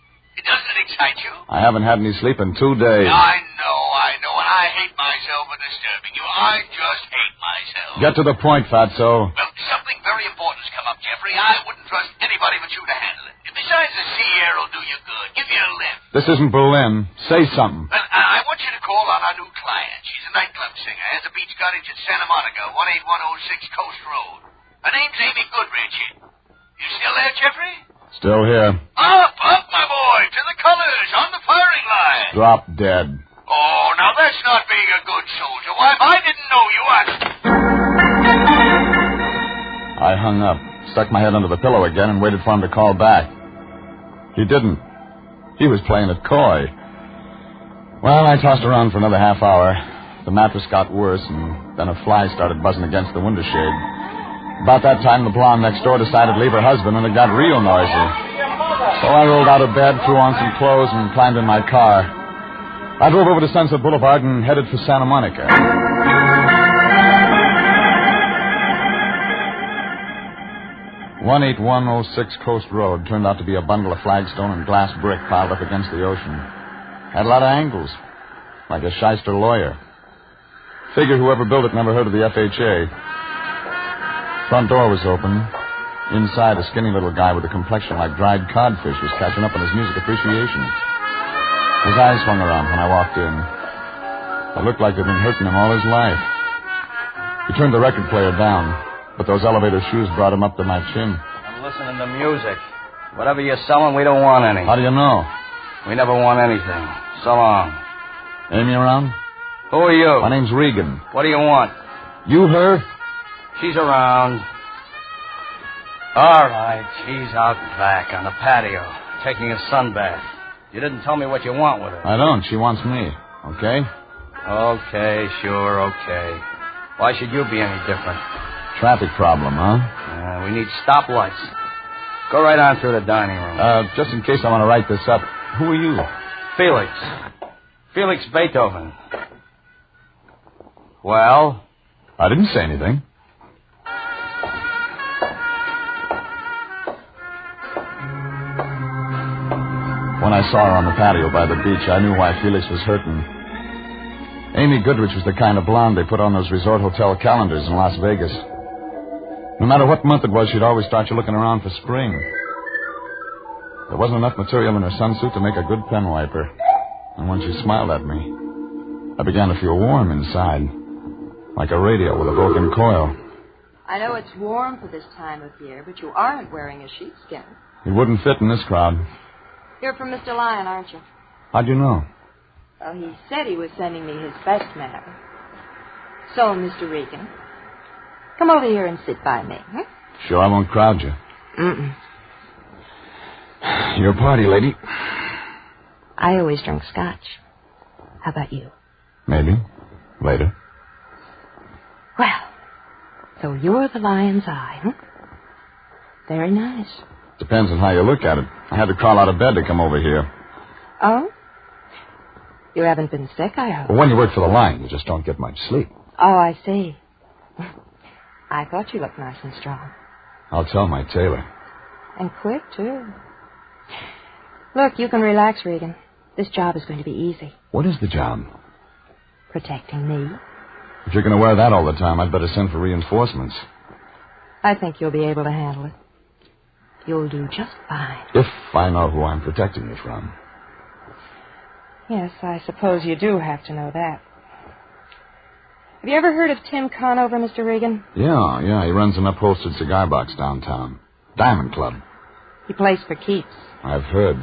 Doesn't it excite you? I haven't had any sleep in 2 days. I know. And I hate myself for disturbing you. I just hate myself. Get to the point, Fatso. Well, something very important's come up, Jeffrey. I wouldn't trust anybody but you to handle it. Besides, the sea air will do you good. Give you a lift. This isn't Berlin. Say something. Well, I want you to call on our new client. She's a nightclub singer. Has a beach cottage at Santa Monica, 18106 Coast Road. Her name's Amy Goodrich. You still there, Jeffrey? Still here. Up, my boy, to the colors, on the firing line. Drop dead. Oh, now that's not being a good soldier. Why, if I didn't know you, I hung up, stuck my head under the pillow again, and waited for him to call back. He didn't. He was playing it coy. Well, I tossed around for another half hour. The mattress got worse, and then a fly started buzzing against the window shade. About that time, the blonde next door decided to leave her husband, and it got real noisy. So I rolled out of bed, threw on some clothes, and climbed in my car. I drove over to Sunset Boulevard and headed for Santa Monica. 18106 Coast Road turned out to be a bundle of flagstone and glass brick piled up against the ocean. Had a lot of angles, like a shyster lawyer. Figure whoever built it never heard of the FHA. Front door was open. Inside, a skinny little guy with a complexion like dried codfish was catching up on his music appreciation. His eyes swung around when I walked in. It looked like they'd been hurting him all his life. He turned the record player down, but those elevator shoes brought him up to my chin. I'm listening to music. Whatever you're selling, we don't want any. How do you know? We never want anything. So long. Amy around? Who are you? My name's Regan. What do you want? You her? She's around. All right, she's out back on the patio, taking a sunbath. You didn't tell me what you want with her. I don't. She wants me. Okay? Okay, sure, okay. Why should you be any different? Traffic problem, huh? We need stoplights. Go right on through the dining room. Just in case I want to write this up. Who are you? Felix. Felix Beethoven. Well? I didn't say anything. When I saw her on the patio by the beach, I knew why Felix was hurting. Amy Goodrich was the kind of blonde they put on those resort hotel calendars in Las Vegas. No matter what month it was, she'd always start you looking around for spring. There wasn't enough material in her sunsuit to make a good pen wiper. And when she smiled at me, I began to feel warm inside, like a radio with a broken coil. I know it's warm for this time of year, but you aren't wearing a sheepskin. It wouldn't fit in this crowd. You're from Mr. Lyon, aren't you? How'd you know? Well, he said he was sending me his best man. So, Mr. Regan, come over here and sit by me. Sure, I won't crowd you. Mm-mm. Your party, lady. I always drink scotch. How about you? Maybe. Later. Well, so you're the lion's eye, Very nice. Depends on how you look at it. I had to crawl out of bed to come over here. Oh? You haven't been sick, I hope. Well, when you work for the line, you just don't get much sleep. Oh, I see. I thought you looked nice and strong. I'll tell my tailor. And quick, too. Look, you can relax, Regan. This job is going to be easy. What is the job? Protecting me. If you're going to wear that all the time, I'd better send for reinforcements. I think you'll be able to handle it. You'll do just fine. If I know who I'm protecting you from. Yes, I suppose you do have to know that. Have you ever heard of Tim Conover, Mr. Regan? Yeah. He runs an upholstered cigar box downtown. Diamond Club. He plays for keeps. I've heard.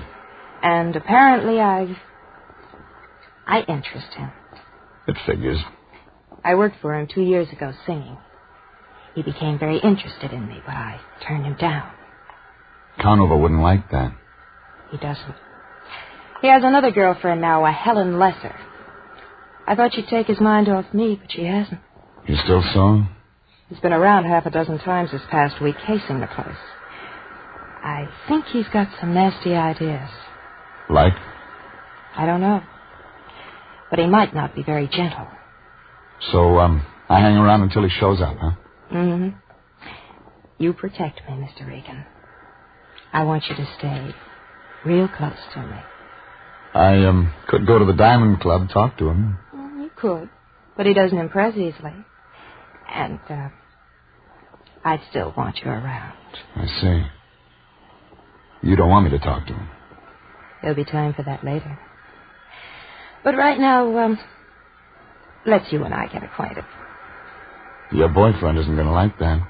And apparently I interest him. It figures. I worked for him 2 years ago singing. He became very interested in me, but I turned him down. Conover wouldn't like that. He doesn't. He has another girlfriend now, a Helen Lesser. I thought she'd take his mind off me, but she hasn't. You still sore? He's been around 6 times this past week, casing the place. I think he's got some nasty ideas. Like? I don't know. But he might not be very gentle. So, I hang around until he shows up, huh? Mm-hmm. You protect me, Mr. Regan. I want you to stay real close to me. I, could go to the Diamond Club, talk to him. You could, but he doesn't impress easily. And, I'd still want you around. I see. You don't want me to talk to him? There'll be time for that later. But right now, let's you and I get acquainted. Your boyfriend isn't going to like that.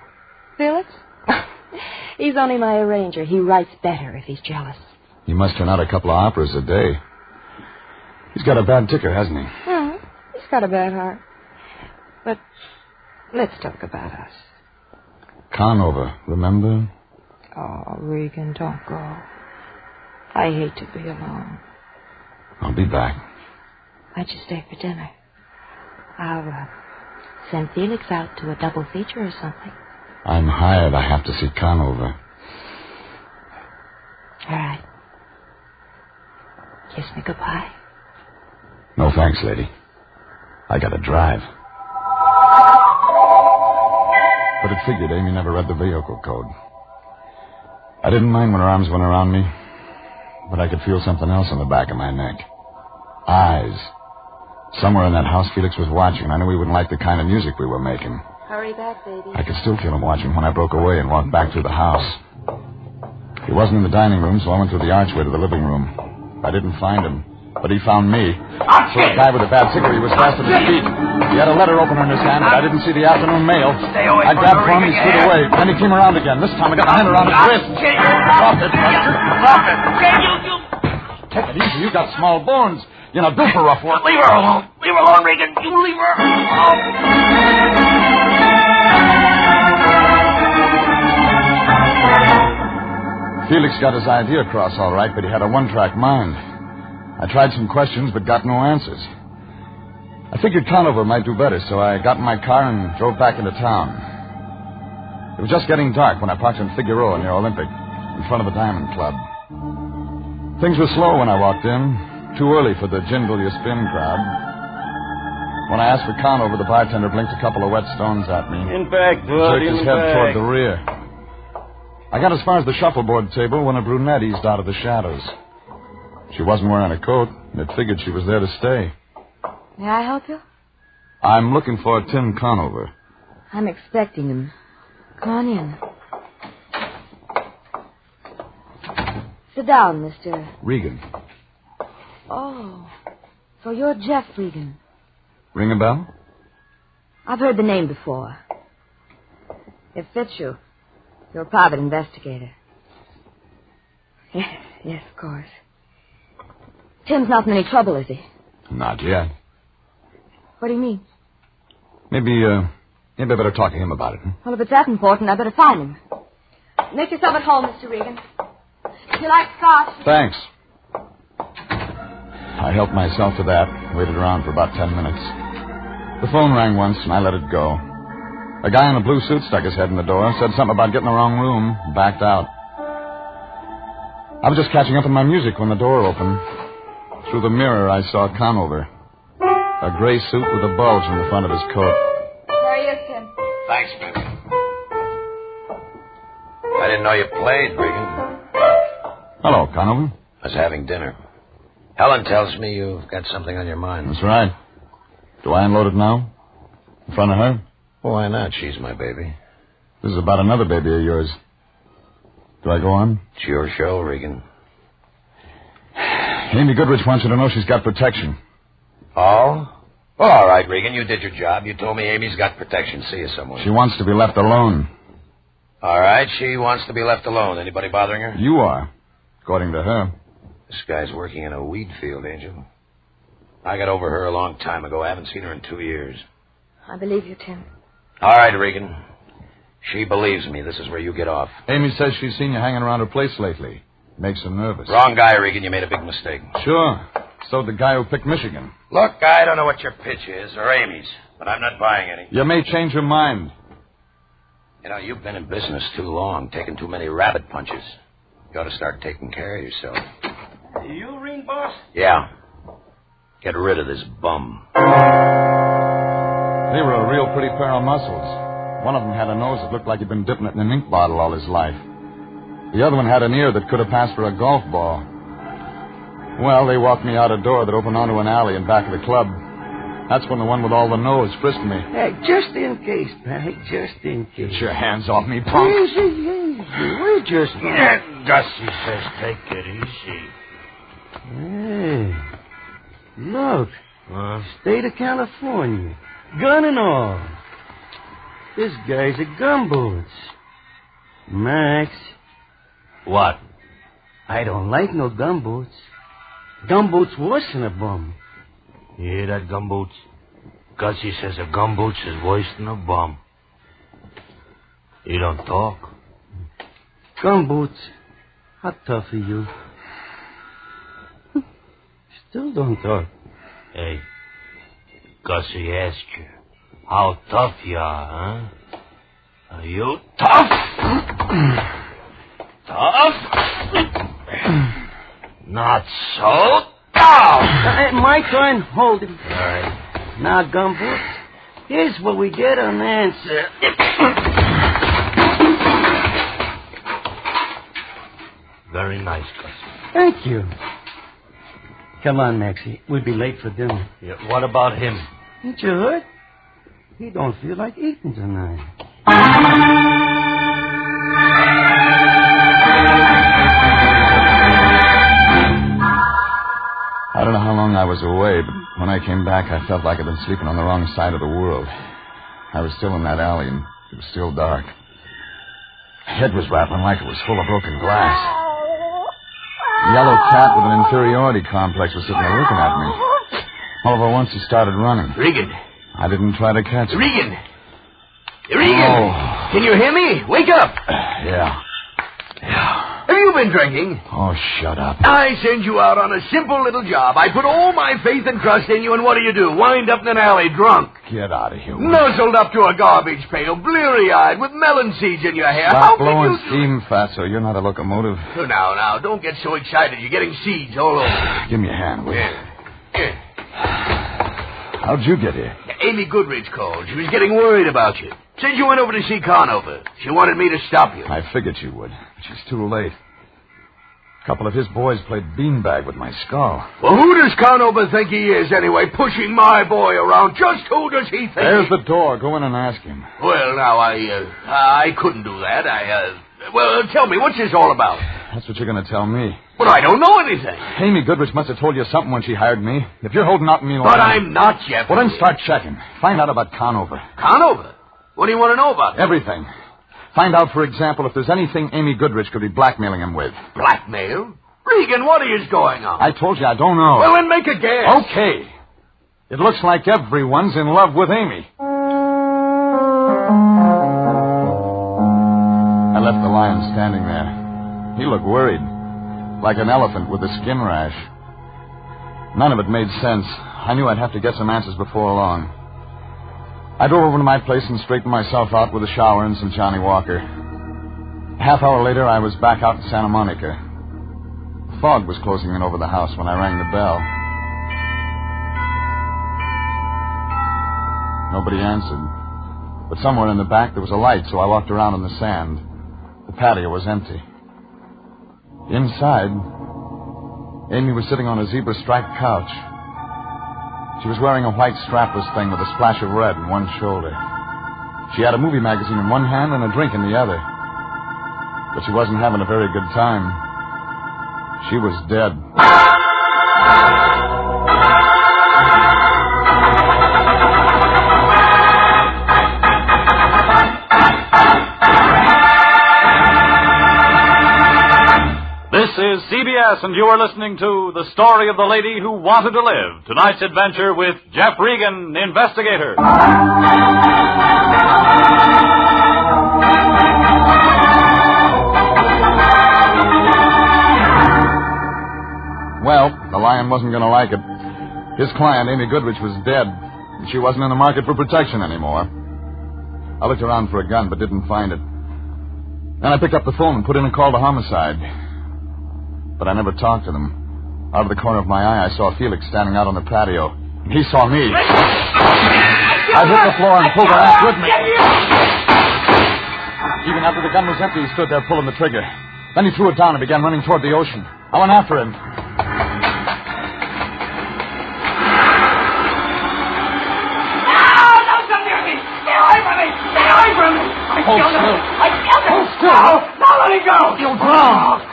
Felix? He's only my arranger. He writes better if he's jealous. He must turn out a couple of operas a day. He's got a bad ticker, hasn't he? He's got a bad heart. But let's talk about us. Conover, remember? Oh, Regan, don't go. I hate to be alone. I'll be back. Why'd you stay for dinner? I'll send Felix out to a double feature or something. I'm hired. I have to see Conover. All right. Kiss me goodbye. No thanks, lady. I gotta drive. But it figured Amy never read the vehicle code. I didn't mind when her arms went around me, but I could feel something else on the back of my neck. Eyes. Somewhere in that house Felix was watching. I knew he wouldn't like the kind of music we were making. Hurry back, baby. I could still feel him watching when I broke away and walked back through the house. He wasn't in the dining room, so I went through the archway to the living room. I didn't find him, but he found me. So a guy with a bad ticker, he was fast at his feet. He had a letter opener in his hand, but I didn't see the afternoon mail. I grabbed for him, he slid away. Then he came around again. This time I got my hand around his wrist. Drop it, Buster. Drop it. Take it easy. You got small bones. You're not built for rough work. Leave her alone. Leave her alone, Regan. You leave her alone. Felix got his idea across all right, but he had a one-track mind. I tried some questions, but got no answers. I figured Conover might do better, so I got in my car and drove back into town. It was just getting dark when I parked in Figueroa near Olympic, in front of the Diamond Club. Things were slow when I walked in, too early for the jingle you spin crowd. When I asked for Conover, the bartender blinked a couple of wet stones at me. In back, bud. Jerked his head toward the rear. I got as far as the shuffleboard table when a brunette eased out of the shadows. She wasn't wearing a coat, and it figured she was there to stay. May I help you? I'm looking for Tim Conover. I'm expecting him. Come on in. Sit down, Mr. Regan. Oh, So you're Jeff Regan. Ring a bell? I've heard the name before. It fits you. You're a private investigator. Yes, of course. Tim's not in any trouble, is he? Not yet. What do you mean? Maybe I better talk to him about it. Huh? Well, if it's that important, I better find him. Make yourself at home, Mr. Regan. If you like scotch. Thanks. I helped myself to that, waited around for about 10 minutes. The phone rang once, and I let it go. A guy in a blue suit stuck his head in the door, said something about getting the wrong room, backed out. I was just catching up on my music when the door opened. Through the mirror, I saw Conover. A gray suit with a bulge in the front of his coat. There he is, Tim. Thanks, baby. I didn't know you played, Regan. Hello, Conover. I was having dinner. Helen tells me you've got something on your mind. That's right. Do I unload it now? In front of her? Well, why not? She's my baby. This is about another baby of yours. Do I go on? It's your show, Regan. Amy Goodrich wants you to know she's got protection. Oh? Well, all right, Regan. You did your job. You told me Amy's got protection. See you somewhere. She wants to be left alone. All right, she wants to be left alone. Anybody bothering her? You are, according to her. This guy's working in a weed field, Angel. I got over her a long time ago. I haven't seen her in 2 years. I believe you, Tim. All right, Regan. She believes me. This is where you get off. Amy says she's seen you hanging around her place lately. Makes her nervous. Wrong guy, Regan. You made a big mistake. Sure. So did the guy who picked Michigan. Look, I don't know what your pitch is, or Amy's, but I'm not buying any. You may change your mind. You know, you've been in business too long, taking too many rabbit punches. You ought to start taking care of yourself. You ring, boss? Yeah. Get rid of this bum. They were a real pretty pair of muscles. One of them had a nose that looked like he'd been dipping it in an ink bottle all his life. The other one had an ear that could have passed for a golf ball. Well, they walked me out a door that opened onto an alley in back of the club. That's when the one with all the nose frisked me. Hey, just in case, Patty, just in case. Get your hands off me, punk. Easy. We're just... Gussie says take it easy. Hey, look. State of California. Gun and all. This guy's a gumboots. Max. What? I don't like no gumboots. Gumboots worse than a bum. You hear that, gumboots? Gussie says a gumboots is worse than a bum. You don't talk. Gumboots, how tough are you? Still don't talk. Hey, Gussie asked you, how tough you are, huh? Are you tough? Tough? Not so tough. My turn. Hold him. All right. Now, Gumboots, here's what we get on the answer. Very nice, Gussie. Thank you. Come on, Maxie. We'll be late for dinner. Yeah, what about him? Ain't you hurt? He don't feel like eating tonight. I don't know how long I was away, but when I came back, I felt like I'd been sleeping on the wrong side of the world. I was still in that alley, and it was still dark. My head was rattling like it was full of broken glass. The yellow cat with an inferiority complex was sitting there looking at me. All over once, he started running. Regan. I didn't try to catch him. Regan! Regan! Oh. Can you hear me? Wake up! Yeah. Have you been drinking? Oh, shut up. I send you out on a simple little job. I put all my faith and trust in you, and what do? Wind up in an alley drunk. Get out of here. Nuzzled up to a garbage pail, bleary-eyed, with melon seeds in your hair. Stop blowing steam, Fatso. You're not a locomotive. Oh, now, don't get so excited. You're getting seeds all over. Give me a hand, will you? Yeah. How'd you get here? Amy Goodrich called. She was getting worried about you. Said you went over to see Conover. She wanted me to stop you. I figured you would. But she's too late. A couple of his boys played beanbag with my skull. Well, who does Conover think he is, anyway, pushing my boy around? Just who does he think? There's the door. Go in and ask him. Well, now, I couldn't do that. Well, tell me, what's this all about? That's what you're going to tell me. But I don't know anything. Amy Goodrich must have told you something when she hired me. If you're holding out on me... But I'm not, Jeff. Well, then start checking. Find out about Conover. Conover? What do you want to know about him? Everything. Find out, for example, if there's anything Amy Goodrich could be blackmailing him with. Blackmail? Regan, what is going on? I told you I don't know. Well, then make a guess. Okay. It looks like everyone's in love with Amy. I left the lion standing there. He looked worried, like an elephant with a skin rash. None of it made sense. I knew I'd have to get some answers before long. I drove over to my place and straightened myself out with a shower and some Johnny Walker. A half hour later, I was back out in Santa Monica. The fog was closing in over the house when I rang the bell. Nobody answered. But somewhere in the back there was a light, so I walked around in the sand. The patio was empty. Inside, Amy was sitting on a zebra-striped couch. She was wearing a white strapless thing with a splash of red in one shoulder. She had a movie magazine in one hand and a drink in the other. But she wasn't having a very good time. She was dead. This is CBS, and you are listening to The Story of the Lady Who Wanted to Live. Tonight's adventure with Jeff Regan, Investigator. Well, the lion wasn't going to like it. His client, Amy Goodrich, was dead, and she wasn't in the market for protection anymore. I looked around for a gun, but didn't find it. Then I picked up the phone and put in a call to homicide. But I never talked to them. Out of the corner of my eye, I saw Felix standing out on the patio. He saw me. I hit the floor and pulled her ass with me. Even after the gun was empty, he stood there pulling the trigger. Then he threw it down and began running toward the ocean. I went after him. Hold still. Hold still. Now let me go. You'll drown.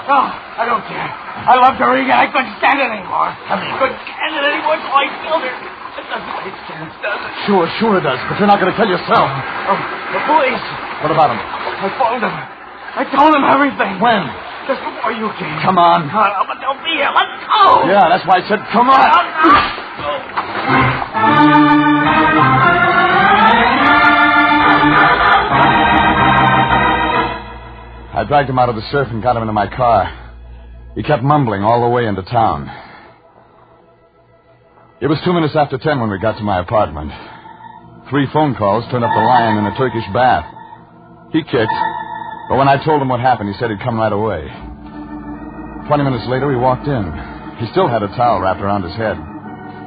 I don't care. I loved her, Regan. I couldn't stand it anymore. I couldn't stand it anymore, so I killed her. It doesn't make sense, does it? Sure it does. But you're not going to kill yourself. Oh, the police. What about him? I phoned them. I told them everything. When? Just before you came. Come on. But they'll be here. Let's go. Yeah, that's why I said come on. I dragged him out of the surf and got him into my car. He kept mumbling all the way into town. It was 2 minutes after 10 when we got to my apartment. 3 phone calls turned up the lion in a Turkish bath. He kicked, but when I told him what happened, he said he'd come right away. 20 minutes later, he walked in. He still had a towel wrapped around his head.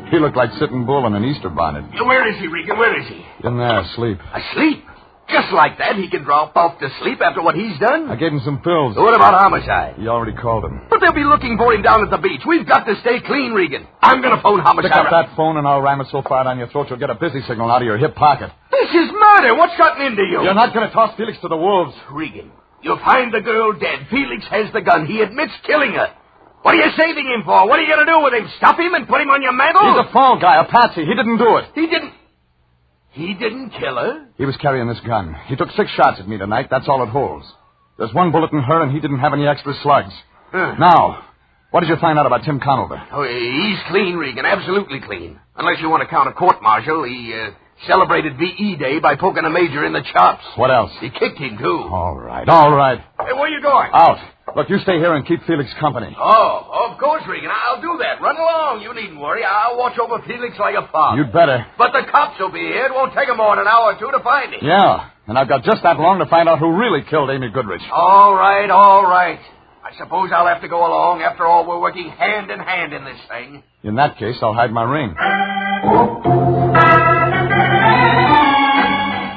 He looked like Sitting Bull in an Easter bonnet. Where is he, Regan? Where is he? In there, asleep. Asleep? Just like that, he can drop off to sleep after what he's done? I gave him some pills. What about homicide? You already called him. But they'll be looking for him down at the beach. We've got to stay clean, Regan. I'm going to phone homicide. Pick up that phone and I'll ram it so far down your throat you'll get a busy signal out of your hip pocket. This is murder. What's gotten into you? You're not going to toss Felix to the wolves. Regan, you'll find the girl dead. Felix has the gun. He admits killing her. What are you saving him for? What are you going to do with him? Stuff him and put him on your mantle? He's a fall guy, a patsy. He didn't do it. He didn't kill her? He was carrying this gun. He took 6 shots at me tonight. That's all it holds. There's 1 bullet in her, and he didn't have any extra slugs. Now, what did you find out about Tim Conover? Oh, he's clean, Regan. Absolutely clean. Unless you want to count a court-martial. He celebrated V.E. Day by poking a major in the chops. What else? He kicked him, too. All right. Hey, where you going? Out. Look, you stay here and keep Felix company. Oh, of course, Regan. I'll do that. Run along. You needn't worry. I'll watch over Felix like a father. You'd better. But the cops will be here. It won't take them more than an hour or 2 to find him. Yeah, and I've got just that long to find out who really killed Amy Goodrich. All right. I suppose I'll have to go along. After all, we're working hand in hand in this thing. In that case, I'll hide my ring.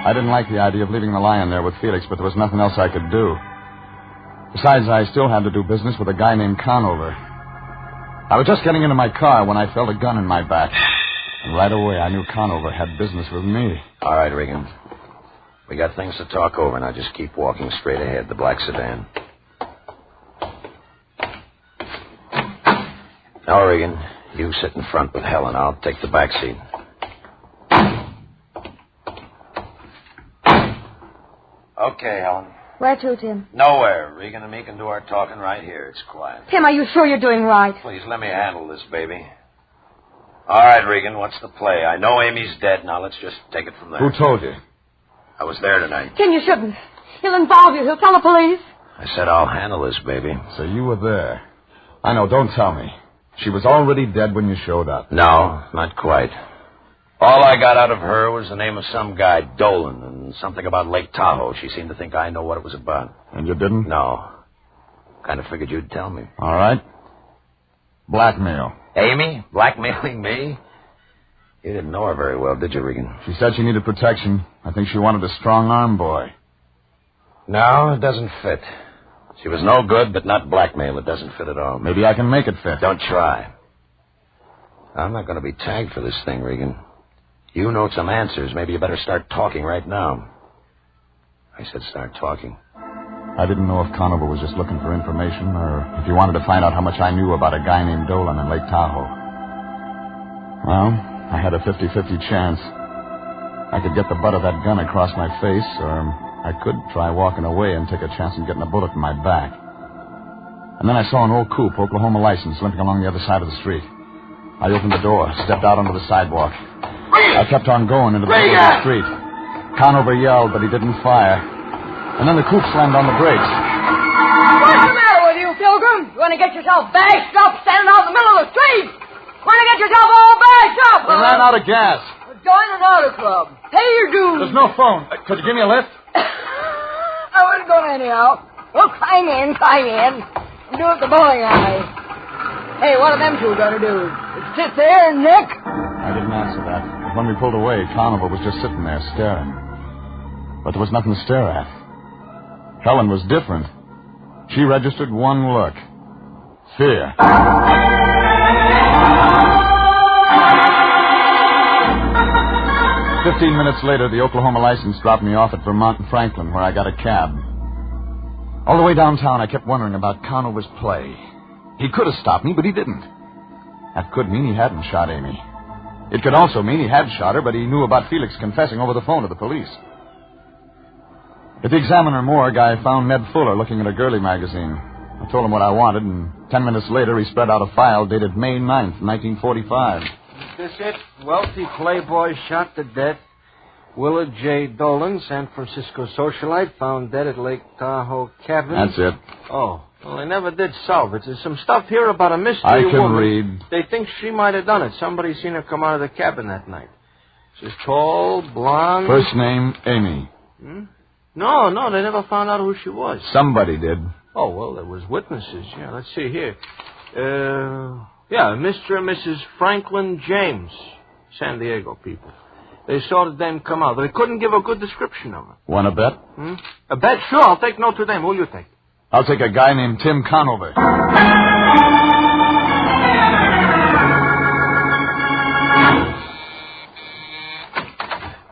I didn't like the idea of leaving the lion there with Felix, but there was nothing else I could do. Besides, I still had to do business with a guy named Conover. I was just getting into my car when I felt a gun in my back. And right away, I knew Conover had business with me. All right, Regan. We got things to talk over, now just keep walking straight ahead, the black sedan. Now, Regan, you sit in front with Helen. I'll take the back seat. Okay, Helen. Where to, Tim? Nowhere. Regan and me can do our talking right here. It's quiet. Tim, are you sure you're doing right? Please, let me handle this, baby. All right, Regan, what's the play? I know Amy's dead. Now, let's just take it from there. Who told you? I was there tonight. Tim, you shouldn't. He'll involve you. He'll tell the police. I said I'll handle this, baby. So you were there. I know, don't tell me. She was already dead when you showed up. No, not quite. All I got out of her was the name of some guy, Dolan, and something about Lake Tahoe. She seemed to think I know what it was about. And you didn't? No. Kind of figured you'd tell me. All right. Blackmail. Amy? Blackmailing me? You didn't know her very well, did you, Regan? She said she needed protection. I think she wanted a strong-arm boy. No, it doesn't fit. She was no good, but not blackmail. It doesn't fit at all. Maybe I can make it fit. Don't try. I'm not going to be tagged for this thing, Regan. You know some answers. Maybe you better start talking right now. I said start talking. I didn't know if Conover was just looking for information or if he wanted to find out how much I knew about a guy named Dolan in Lake Tahoe. Well, I had a 50-50 chance. I could get the butt of that gun across my face, or I could try walking away and take a chance of getting a bullet in my back. And then I saw an old coupe, Oklahoma license, limping along the other side of the street. I opened the door, stepped out onto the sidewalk. I kept on going into the middle of the street. Conover yelled, but he didn't fire. And then the coupe slammed on the brakes. What's the matter with you, Pilgrim? You want to get yourself bashed up standing out in the middle of the street? Want to get yourself all bashed up, We ran out of gas. Join an auto club. Pay your dues. There's no phone. Could you give me a lift? I wasn't going anyhow. Well, climb in. Do it the bowling alley. Hey, what are them two going to do? Sit there and nick? I didn't answer that. But when we pulled away, Conover was just sitting there staring. But there was nothing to stare at. Helen was different. She registered one look. Fear. 15 minutes later, the Oklahoma license dropped me off at Vermont and Franklin, where I got a cab. All the way downtown, I kept wondering about Conover's play. He could have stopped me, but he didn't. That could mean he hadn't shot Amy. It could also mean he had shot her, but he knew about Felix confessing over the phone to the police. At the Examiner morgue, I found Ned Fuller looking at a girly magazine. I told him what I wanted, and 10 minutes later, he spread out a file dated May 9th, 1945. Is this it? Wealthy playboy shot to death. Willard J. Dolan, San Francisco socialite, found dead at Lake Tahoe cabin. That's it. Oh, well, they never did solve it. There's some stuff here about a mystery I can woman. read. They think she might have done it. Somebody seen her come out of the cabin that night. She's tall, blonde. First name, Amy. No, they never found out who she was. Somebody did. Oh, well, there was witnesses. Yeah, let's see here. Mr. and Mrs. Franklin James, San Diego people. They saw the dame come out, but they couldn't give a good description of her. Want a bet? A bet? Sure, I'll take Notre Dame. Who'll you take? I'll take a guy named Tim Conover.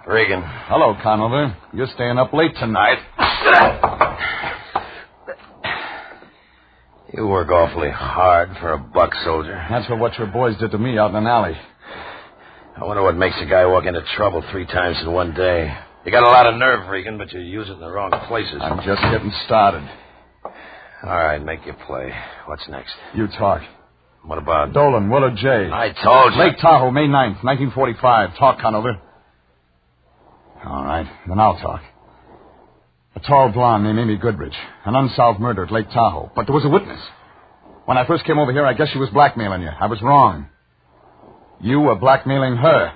Regan. Hello, Conover. You're staying up late tonight. You work awfully hard for a buck soldier. That's for what your boys did to me out in an alley. I wonder what makes a guy walk into trouble 3 times in one day. You got a lot of nerve, Regan, but you use it in the wrong places. I'm just getting started. All right, make your play. What's next? You talk. What about... Dolan, Willard J. I told you. Lake Tahoe, May 9th, 1945. Talk, Conover. All right, then I'll talk. A tall blonde named Amy Goodrich. An unsolved murder at Lake Tahoe. But there was a witness. When I first came over here, I guess she was blackmailing you. I was wrong. You were blackmailing her.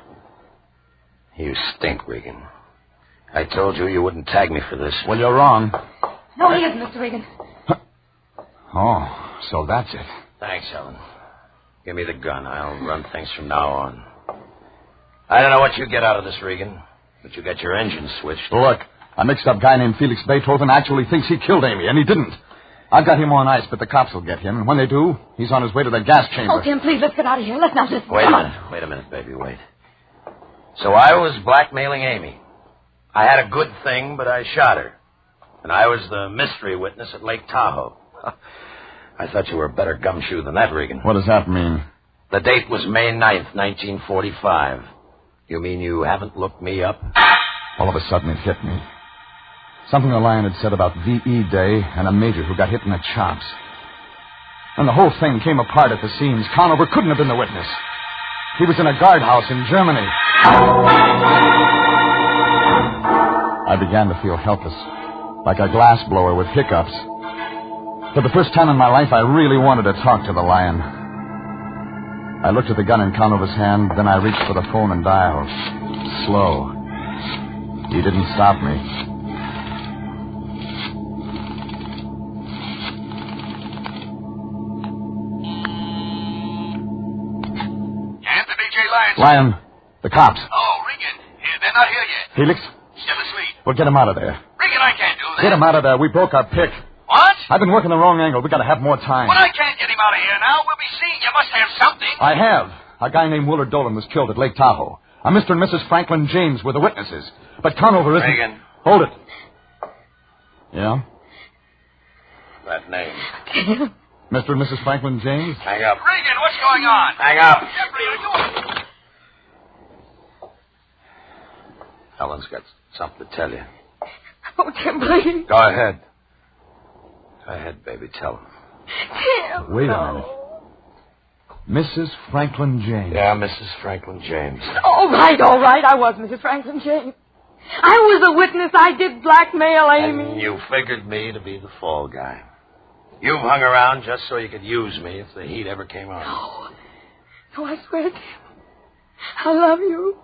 You stink, Regan. I told you wouldn't tag me for this. Well, you're wrong. No, he isn't, Mr. Regan. Oh, so that's it. Thanks, Helen. Give me the gun. I'll run things from now on. I don't know what you get out of this, Regan, but you got your engine switched. Look, a mixed-up guy named Felix Beethoven actually thinks he killed Amy, and he didn't. I've got him on ice, but the cops will get him, and when they do, he's on his way to the gas chamber. Oh, Tim, please, let's get out of here. Let's not listen. Wait a minute, baby, wait. So I was blackmailing Amy. I had a good thing, but I shot her. And I was the mystery witness at Lake Tahoe. I thought you were a better gumshoe than that, Regan. What does that mean? The date was May 9th, 1945. You mean you haven't looked me up? All of a sudden it hit me. Something the Lion had said about V.E. Day and a major who got hit in the chops. And the whole thing came apart at the seams. Conover couldn't have been the witness. He was in a guardhouse in Germany. I began to feel helpless, like a glass blower with hiccups. For the first time in my life, I really wanted to talk to the Lion. I looked at the gun in Conover's hand, then I reached for the phone and dialed. Slow. He didn't stop me. Anthony J. Lyons. Lion, the cops. Oh, Regan. They're not here yet. Felix? Still asleep. Well, get him out of there. Regan, I can't do that. Get him out of there. We broke our pick. What? I've been working the wrong angle. We got to have more time. Well, I can't get him out of here now. We'll be seeing. You must have something. I have. A guy named Willard Dolan was killed at Lake Tahoe. A Mr. and Mrs. Franklin James were the witnesses. But Conover isn't... Regan. Hold it. Yeah? That name. Mr. and Mrs. Franklin James? Hang up. Regan, what's going on? Hang up. Jeffrey, are you... Helen's got something to tell you. Oh, Tim, please. Go ahead. Go ahead, baby. Tell him. Tim. Wait a minute. Mrs. Franklin James. Yeah, Mrs. Franklin James. All right. I was Mrs. Franklin James. I was a witness. I did blackmail Amy. And you figured me to be the fall guy. You've hung around just so you could use me if the heat ever came on. No, I swear, Tim. I love you.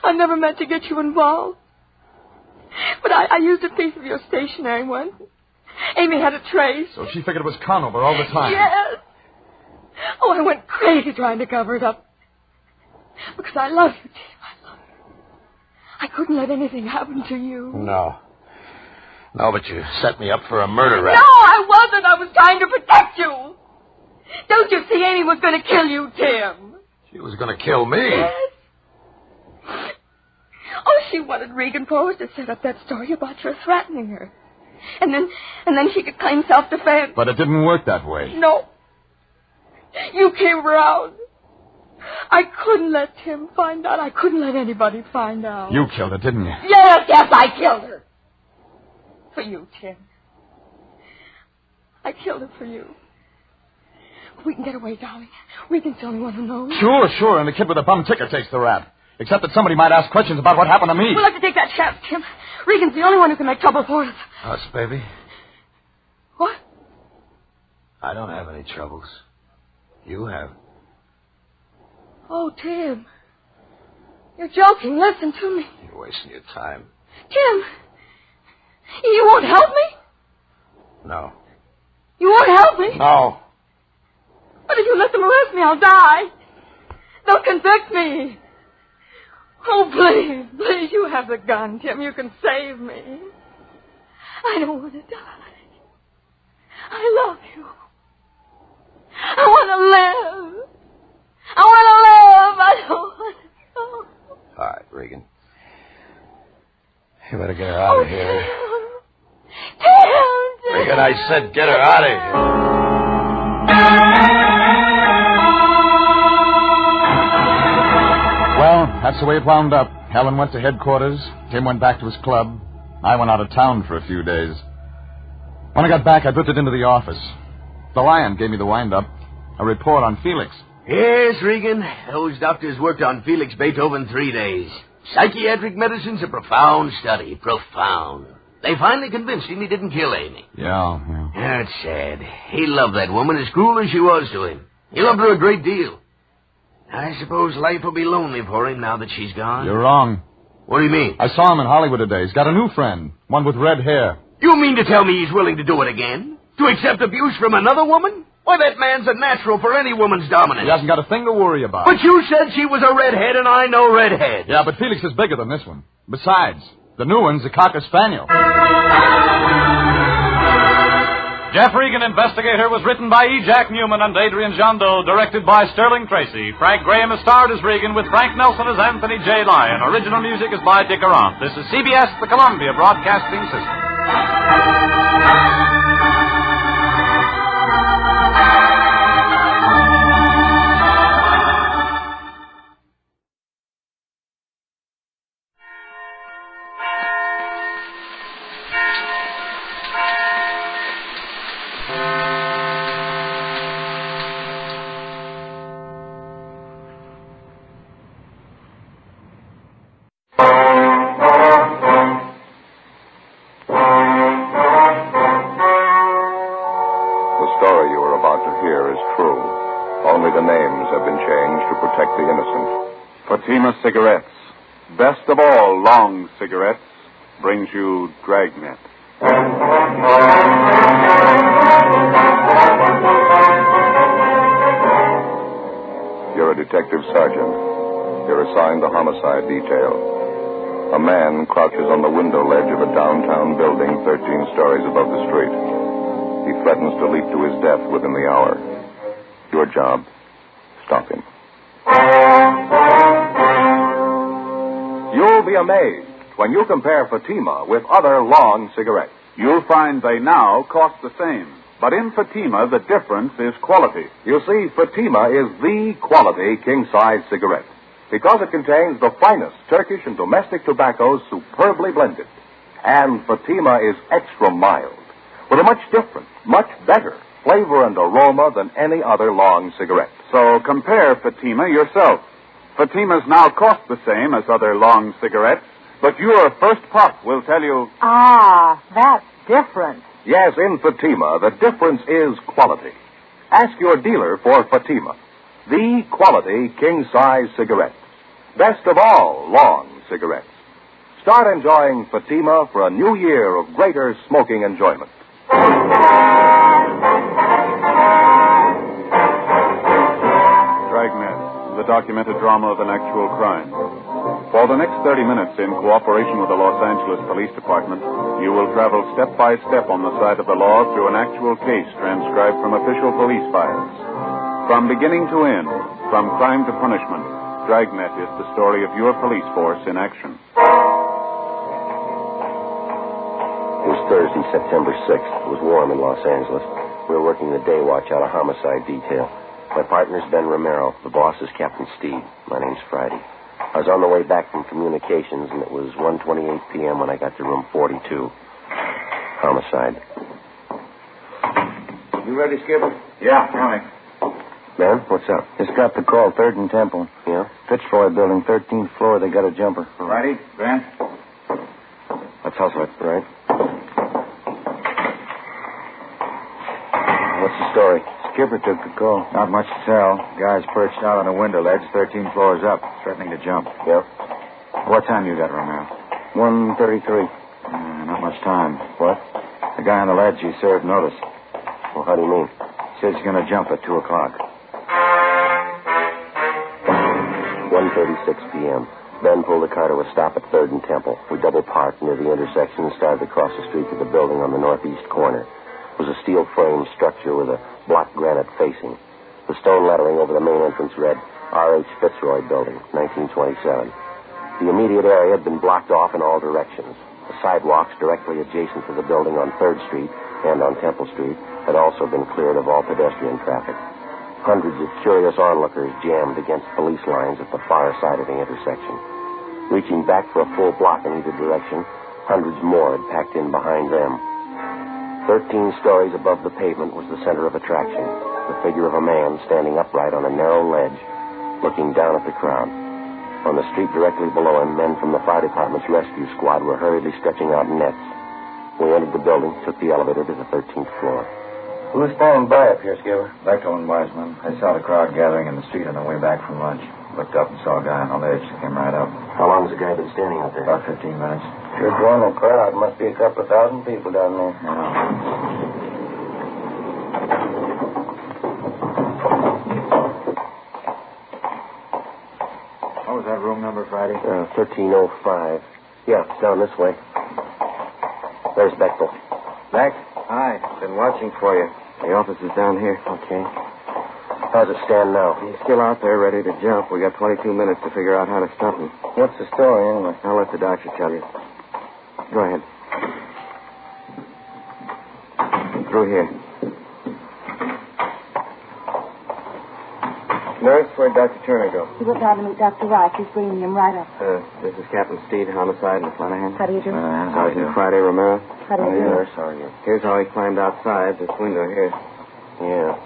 I never meant to get you involved. But I used a piece of your stationery once. Amy had a trace. So she figured it was Conover all the time. Yes. Oh, I went crazy trying to cover it up. Because I love you, Tim. I love you. I couldn't let anything happen to you. No, but you set me up for a murder rap. No, I wasn't. I was trying to protect you. Don't you see Amy was going to kill you, Tim? She was going to kill me. Yes. Oh, she wanted Regan Powers to set up that story about your threatening her. And then she could claim self-defense. But it didn't work that way. No. You came around. I couldn't let Tim find out. I couldn't let anybody find out. You killed her, didn't you? Yes, I killed her. For you, Tim. I killed her for you. We can get away, darling. Regan's the only one who knows. Sure. And the kid with the bum ticket takes the rap. Except that somebody might ask questions about what happened to me. We'll have to take that chance, Tim. Regan's the only one who can make trouble for us. Us, baby? What? I don't have any troubles. You have. Oh, Tim. You're joking. Listen to me. You're wasting your time. Tim. You won't help me? No. You won't help me? No. But if you let them arrest me, I'll die. They'll convict me. Oh, please, you have the gun, Tim. You can save me. I don't want to die. I love you. I want to live. I don't want to. All right, Regan. You better get her out of here. Tim. Regan, I said get her out of here. Well, that's the way it wound up. Helen went to headquarters. Tim went back to his club. I went out of town for a few days. When I got back, I drifted into the office. The Lion gave me the wind-up. A report on Felix. Yes, Regan. Those doctors worked on Felix Beethoven 3 days. Psychiatric medicine's a profound study. Profound. They finally convinced him he didn't kill Amy. Yeah. That's sad. He loved that woman as cruel as she was to him. He loved her a great deal. I suppose life will be lonely for him now that she's gone. You're wrong. What do you mean? I saw him in Hollywood today. He's got a new friend, one with red hair. You mean to tell me he's willing to do it again? To accept abuse from another woman? Why, that man's a natural for any woman's dominance. He hasn't got a thing to worry about. But you said she was a redhead, and I know redheads. Yeah, but Felix is bigger than this one. Besides, the new one's a Cocker Spaniel. Jeff Regan, Investigator, was written by E. Jack Newman and Adrian Jandot, directed by Sterling Tracy. Frank Graham is starred as Regan, with Frank Nelson as Anthony J. Lyon. Original music is by Dick Arant. This is CBS, the Columbia Broadcasting System. The story you are about to hear is true. Only the names have been changed to protect the innocent. Fatima Cigarettes, best of all long cigarettes, brings you Dragnet. You're a detective sergeant. You're assigned the homicide detail. A man crouches on the window ledge of a downtown building 13 stories above the street. He threatens to leap to his death within the hour. Your job, stop him. You'll be amazed when you compare Fatima with other long cigarettes. You'll find they now cost the same. But in Fatima, the difference is quality. You see, Fatima is the quality king-size cigarette because it contains the finest Turkish and domestic tobaccos superbly blended. And Fatima is extra mild with a much different, much better flavor and aroma than any other long cigarette. So compare Fatima yourself. Fatimas now cost the same as other long cigarettes, but your first puff will tell you... Ah, that's different. Yes, in Fatima, the difference is quality. Ask your dealer for Fatima, the quality king-size cigarette. Best of all long cigarettes. Start enjoying Fatima for a new year of greater smoking enjoyment. Dragnet, the documented drama of an actual crime. For the next 30 minutes, in cooperation with the Los Angeles Police Department, you will travel step by step on the side of the law through an actual case transcribed from official police files. From beginning to end, from crime to punishment, Dragnet is the story of your police force in action. It was Thursday, September 6th. It was warm in Los Angeles. We were working the day watch out of homicide detail. My partner's Ben Romero. The boss is Captain Steve. My name's Friday. I was on the way back from communications, and it was 1:28 p.m. when I got to room 42. Homicide. You ready, Skipper? Yeah, coming. Ben, what's up? Just got the call, 3rd and Temple. Yeah? Fitzroy building, 13th floor. They got a jumper. Righty, Ben. Let's hustle it. Right. What's the story? Skipper took the call. Not much to tell. Guy's perched out on a window ledge 13 floors up, threatening to jump. Yep. What time you got, Romero? 1:33. Not much time. What? The guy on the ledge, he served notice. Well, how do you mean? Says he's going to jump at 2 o'clock. 1:36 p.m. Ben pulled the car to a stop at 3rd and Temple. We double parked near the intersection and started across the street to the building on the northeast corner. It was a steel frame structure with a block granite facing. The stone lettering over the main entrance read, R.H. Fitzroy Building, 1927. The immediate area had been blocked off in all directions. The sidewalks directly adjacent to the building on 3rd Street and on Temple Street had also been cleared of all pedestrian traffic. Hundreds of curious onlookers jammed against police lines at the far side of the intersection. Reaching back for a full block in either direction, hundreds more had packed in behind them. 13 stories above the pavement was the center of attraction, the figure of a man standing upright on a narrow ledge, looking down at the crowd. On the street directly below him, men from the fire department's rescue squad were hurriedly stretching out nets. We entered the building, took the elevator to the 13th floor. Who was standing by up here, Skipper? Bechtel and Wiseman. I saw the crowd gathering in the street on the way back from lunch. Looked up and saw a guy on the ledge. Came right up. How long has the guy been standing out there? About 15 minutes. Sure drawing a crowd. Must be a couple of thousand people down there. What was that room number, Friday? 1305. Yeah, it's down this way. There's Bechtel. Max? Hi. Been watching for you. The office is down here. Okay. How's it stand now? He's still out there ready to jump. We got 22 minutes to figure out how to stop him. What's the story, anyway? I'll let the doctor tell you. Go ahead. Through here. Nurse, where'd Dr. Turner go? He went down to meet Dr. Rice. He's bringing him right up. This is Captain Steed, homicide in Flanagan. How do you do? Sergeant Friday Romero. How do you do? Nurse, how are you? Here's how he climbed outside this window here. Yeah.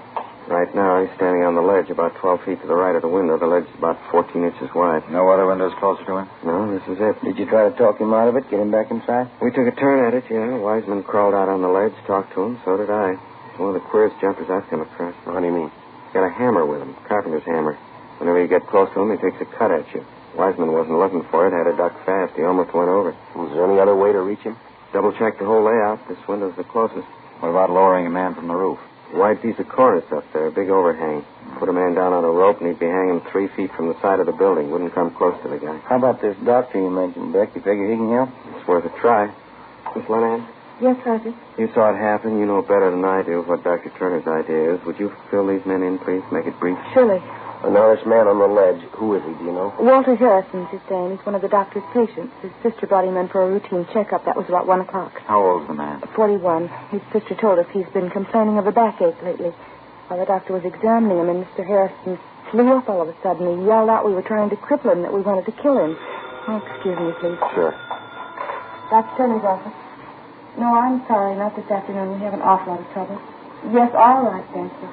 Right now, he's standing on the ledge about 12 feet to the right of the window. The ledge is about 14 inches wide. No other windows closer to him? No, this is it. Did you try to talk him out of it, get him back inside? We took a turn at it, yeah. Wiseman crawled out on the ledge, talked to him. So did I. one of the queerest jumpers I've come across. What do you mean? He's got a hammer with him, carpenter's hammer. Whenever you get close to him, he takes a cut at you. Wiseman wasn't looking for it, had to duck fast. He almost went over. Was there any other way to reach him? Double-checked the whole layout. This window's the closest. What about lowering a man from the roof? A wide piece of cornice up there, a big overhang. Put a man down on a rope, and he'd be hanging 3 feet from the side of the building. Wouldn't come close to the guy. How about this doctor you mentioned, Beck? You figure he can help? It's worth a try. Miss Lenahan? Yes, Sergeant. You saw it happen. You know better than I do what Dr. Turner's idea is. Would you fill these men in, please? Make it brief. Surely. Now, this man on the ledge, who is he, do you know? Walter Harrison's his name. He's one of the doctor's patients. His sister brought him in for a routine checkup. That was about 1 o'clock. How old's the man? 41. His sister told us he's been complaining of a backache lately. While the doctor was examining him, and Mr. Harrison flew up all of a sudden. He yelled out we were trying to cripple him, that we wanted to kill him. Oh, excuse me, please. Sure. Dr. Turner's office. No, I'm sorry. Not this afternoon. We have an awful lot of trouble. Yes, all right, thank you.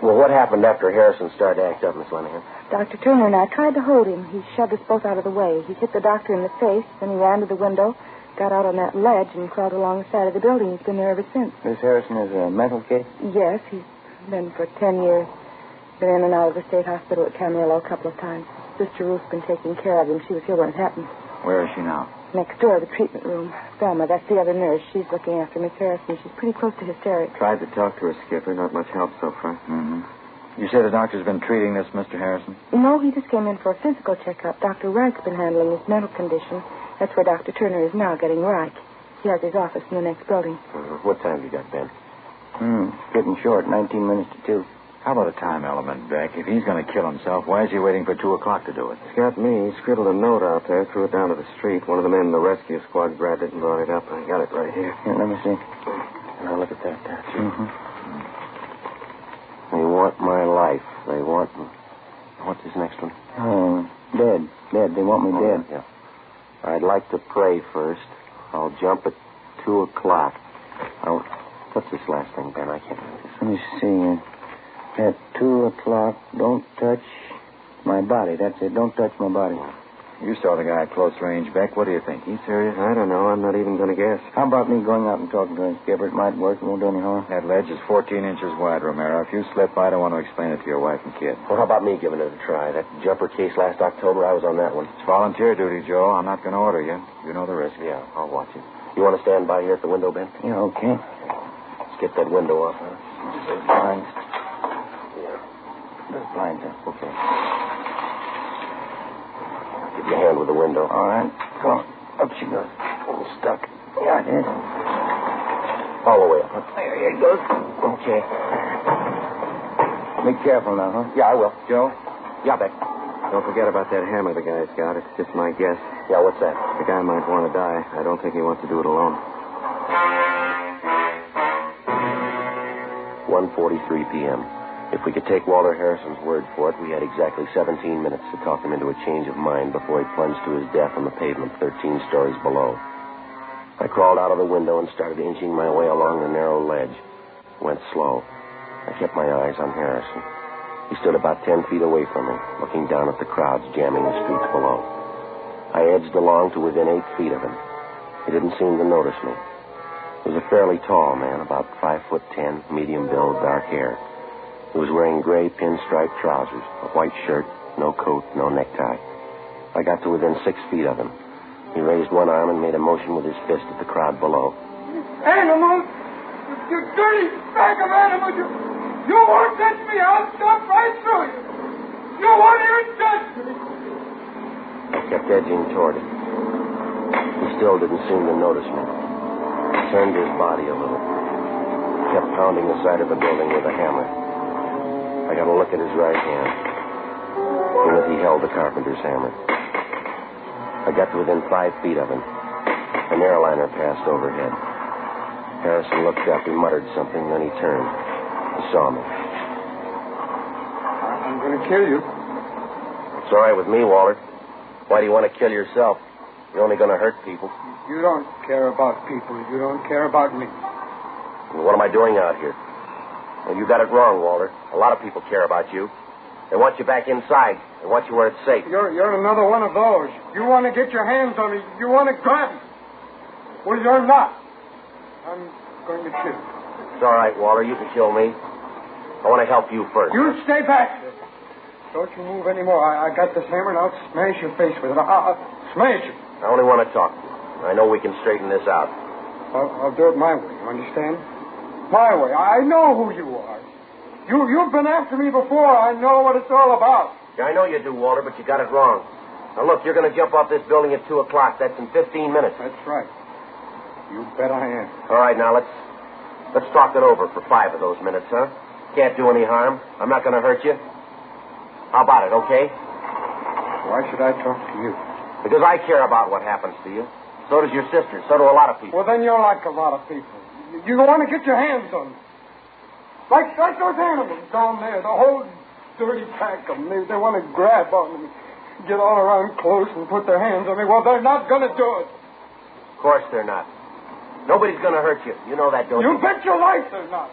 Well, what happened after Harrison started to act up, Miss Lenahan? Dr. Turner and I tried to hold him. He shoved us both out of the way. He hit the doctor in the face, then he ran to the window, got out on that ledge, and crawled along the side of the building. He's been there ever since. Miss Harrison is a mental case? Yes, he's been for 10 years. Been in and out of the state hospital at Camarillo a couple of times. Sister Ruth's been taking care of him. She was here when it happened. Where is she now? Next door, the treatment room. Thelma, that's the other nurse. She's looking after Miss Harrison. She's pretty close to hysterics. Tried to talk to her, Skipper. Not much help so far. Mm-hmm. You say the doctor's been treating this, Mr. Harrison? No, he just came in for a physical checkup. Dr. Reich's been handling his mental condition. That's where Dr. Turner is now, getting Reich. He has his office in the next building. What time have you got, Ben? It's getting short. 19 minutes to 2. How about a time element, Beck? If he's going to kill himself, why is he waiting for 2 o'clock to do it? It's got me. He scribbled a note out there, threw it down to the street. One of the men in the rescue squad grabbed it and brought it up. I got it right here. Here, let me see. Now, look at that. They want my life. They want me. What's this next one? Dead. Dead. They want me dead. Yeah. I'd like to pray first. I'll jump at 2 o'clock. What's this last thing, Ben? I can't remember. Let me see. At 2 o'clock, don't touch my body. That's it. Don't touch my body. You saw the guy at close range, Beck. What do you think? He's serious? I don't know. I'm not even going to guess. How about me going out and talking to him, Skipper? It might work. It won't do any harm. That ledge is 14 inches wide, Romero. If you slip, I don't want to explain it to your wife and kid. Well, how about me giving it a try? That jumper case last October, I was on that one. It's volunteer duty, Joe. I'm not going to order you. You know the risk. Yeah, I'll watch you. You want to stand by here at the window, Ben? Yeah, okay. Let's get that window off, huh? Blinds. Yeah. Those blinds up. Okay. Give your hand with the window. All right. Come on. Up she goes. Oh, stuck. Yeah, it is. All the way up, huh? There it goes. Okay. Be careful now, huh? Yeah, I will. Joe? Yeah, Beck. Don't forget about that hammer the guy's got. It's just my guess. Yeah, what's that? The guy might want to die. I don't think he wants to do it alone. 1:43 p.m. If we could take Walter Harrison's word for it, we had exactly 17 minutes to talk him into a change of mind before he plunged to his death on the pavement 13 stories below. I crawled out of the window and started inching my way along the narrow ledge. Went slow. I kept my eyes on Harrison. He stood about 10 feet away from me, looking down at the crowds jamming the streets below. I edged along to within 8 feet of him. He didn't seem to notice me. He was a fairly tall man, about 5'10", medium build, dark hair. He was wearing gray pinstripe trousers, a white shirt, no coat, no necktie. I got to within 6 feet of him. He raised one arm and made a motion with his fist at the crowd below. Animals! You dirty bag of animals! You won't touch me! I'll stomp right through you! You won't even touch me! I kept edging toward him. He still didn't seem to notice me. He turned his body a little. Kept pounding the side of the building with a hammer. I got a look at his right hand. In it he held the carpenter's hammer. I got to within 5 feet of him. An airliner passed overhead. Harrison looked up. He muttered something, then he turned. He saw me. I'm going to kill you. It's all right with me, Walter. Why do you want to kill yourself? You're only going to hurt people. You don't care about people. You don't care about me. Well, what am I doing out here? Well, you got it wrong, Walter. A lot of people care about you. They want you back inside. They want you where it's safe. You're another one of those. You want to get your hands on me. You want to grab me. Well, you're not. I'm going to kill you. It's all right, Walter. You can kill me. I want to help you first. You stay back. Don't you move anymore. I got this hammer, and I'll smash your face with it. I'll smash it. I only want to talk to you. I know we can straighten this out. I'll do it my way, you understand? My way. I know who you are. You've been after me before. I know what it's all about. Yeah, I know you do, Walter, but you got it wrong. Now, look, you're going to jump off this building at 2 o'clock. That's in 15 minutes. That's right. You bet I am. All right, now, let's talk it over for 5 of those minutes, huh? Can't do any harm. I'm not going to hurt you. How about it, okay? Why should I talk to you? Because I care about what happens to you. So does your sister. So do a lot of people. Well, then you're like a lot of people. You want to get your hands on them. Like those animals down there, the whole dirty pack of them. They want to grab on me, get all around close and put their hands on me. Well, they're not going to do it. Of course they're not. Nobody's going to hurt you. You know that, don't you? You bet your life they're not.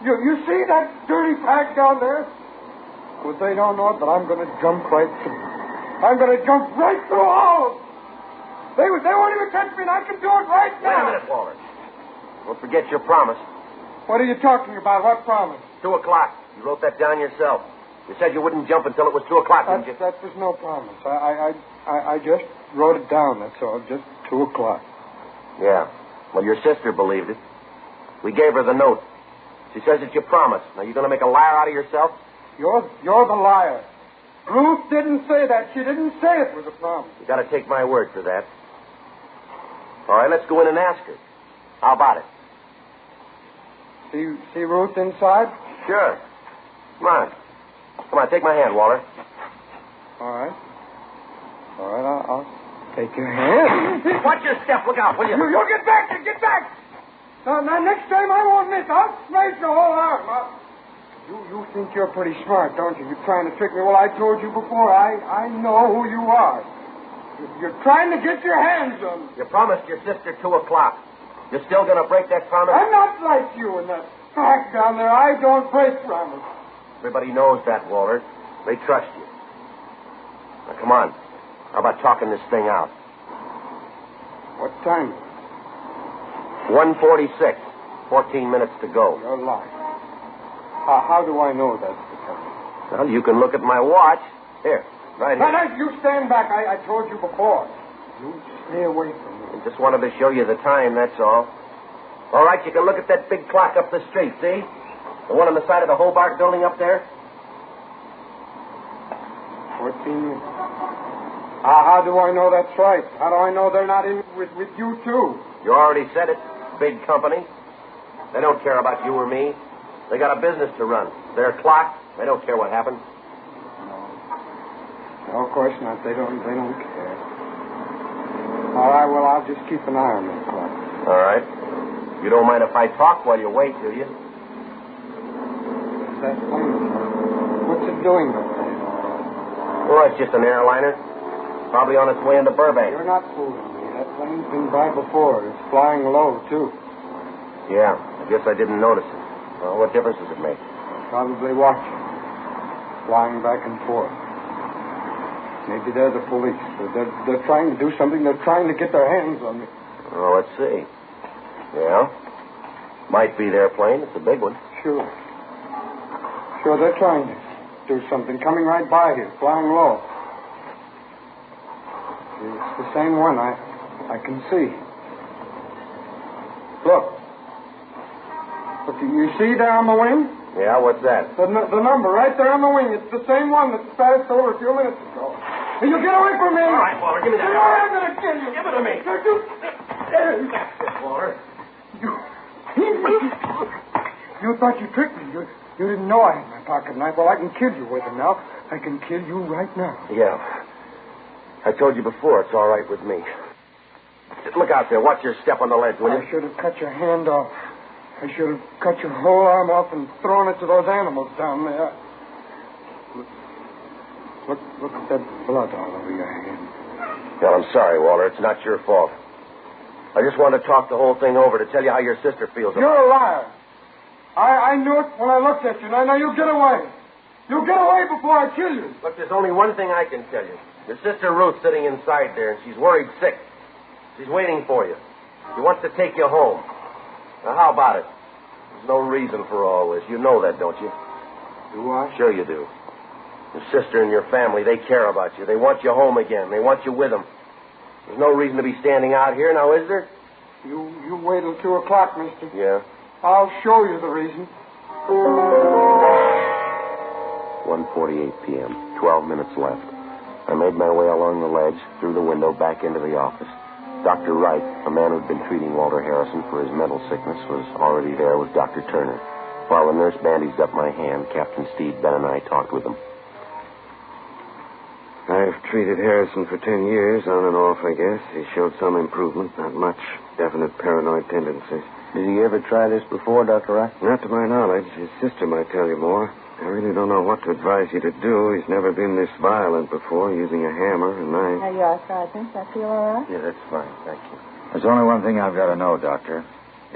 You see that dirty pack down there? Well, they don't know it, but I'm going to jump right through. I'm going to jump right through all of them. They won't even touch me, and I can do it right now. Wait a minute, Walter. Don't forget your promise. What are you talking about? What promise? 2 o'clock. You wrote that down yourself. You said you wouldn't jump until it was 2 o'clock, didn't you? That was no promise. I just wrote it down, that's all. Just 2 o'clock. Yeah. Well, your sister believed it. We gave her the note. She says it's your promise. Now, you going to make a liar out of yourself? You're the liar. Ruth didn't say that. She didn't say it was a promise. You got to take my word for that. All right, let's go in and ask her. How about it? See Ruth inside? Sure. Come on, take my hand, Walter. All right, I'll take your hand. Watch your step. Look out, will you? You get back. Get back. Now, next time I won't miss. I'll smash your whole arm. You think you're pretty smart, don't you? You're trying to trick me. Well, I told you before. I know who you are. You're trying to get your hands on me. You promised your sister 2 o'clock. You're still going to break that promise? I'm not like you and that pack down there. I don't break promise. Everybody knows that, Walter. They trust you. Now, come on. How about talking this thing out? What time? 1:46. 14 minutes to go. You're lying. How do I know that's the time? Well, you can look at my watch. Here, right here. No, you stand back. I told you before. You stay away from me. I just wanted to show you the time, that's all. All right, you can look at that big clock up the street, see? The one on the side of the Hobart building up there? 14 minutes. How do I know that's right? How do I know they're not in with you, too? You already said it. Big company. They don't care about you or me. They got a business to run. Their clock, they don't care what happens. No, of course not. They don't care. All right, well, I'll just keep an eye on that clock. All right. You don't mind if I talk while you wait, do you? What's that plane? What's it doing up there? Well, it's just an airliner. Probably on its way into Burbank. You're not fooling me. That plane's been by before. It's flying low, too. Yeah, I guess I didn't notice it. Well, what difference does it make? Probably watching. Flying back and forth. Maybe they're the police. They're trying to do something. They're trying to get their hands on me. Oh, let's see. Yeah. Might be their plane. It's a big one. Sure, they're trying to do something. Coming right by here, flying low. It's the same one. I can see. Look, you see there on the wing? Yeah, what's that? The number right there on the wing. It's the same one that passed over a few minutes ago. Hey, you get away from me! All right, Walter, give me that. I'm going to kill you. Give it to me. That's it, Walter. You thought you tricked me. You didn't know I had my pocket knife. Well, I can kill you with it now. I can kill you right now. Yeah. I told you before, it's all right with me. Look out there. Watch your step on the ledge, will you? I should have cut your hand off. I should have cut your whole arm off and thrown it to those animals down there. Look at that blood all over your hand. Well, I'm sorry, Walter. It's not your fault. I just wanted to talk the whole thing over to tell you how your sister feels about it. You're a liar. I knew it when I looked at you. Now you get away. You get away before I kill you. Look, there's only one thing I can tell you. Your sister Ruth's sitting inside there, and she's worried sick. She's waiting for you. She wants to take you home. Now, how about it? There's no reason for all this. You know that, don't you? Do I? Sure you do. Your sister and your family, they care about you. They want you home again. They want you with them. There's no reason to be standing out here now, is there? You wait till 2 o'clock, mister. Yeah. I'll show you the reason. 1:48 p.m. 12 minutes left. I made my way along the ledge, through the window, back into the office. Dr. Wright, a man who'd been treating Walter Harrison for his mental sickness, was already there with Dr. Turner. While the nurse bandaged up my hand, Captain Steve, Ben, and I talked with him. I've treated Harrison for 10 years, on and off, I guess. He showed some improvement, not much. Definite paranoid tendencies. Did he ever try this before, Dr. Wright? Not to my knowledge. His sister might tell you more. I really don't know what to advise you to do. He's never been this violent before, using a hammer and knife. There you are, Sergeant. I feel all right? Yeah, that's fine. Thank you. There's only one thing I've got to know, Doctor.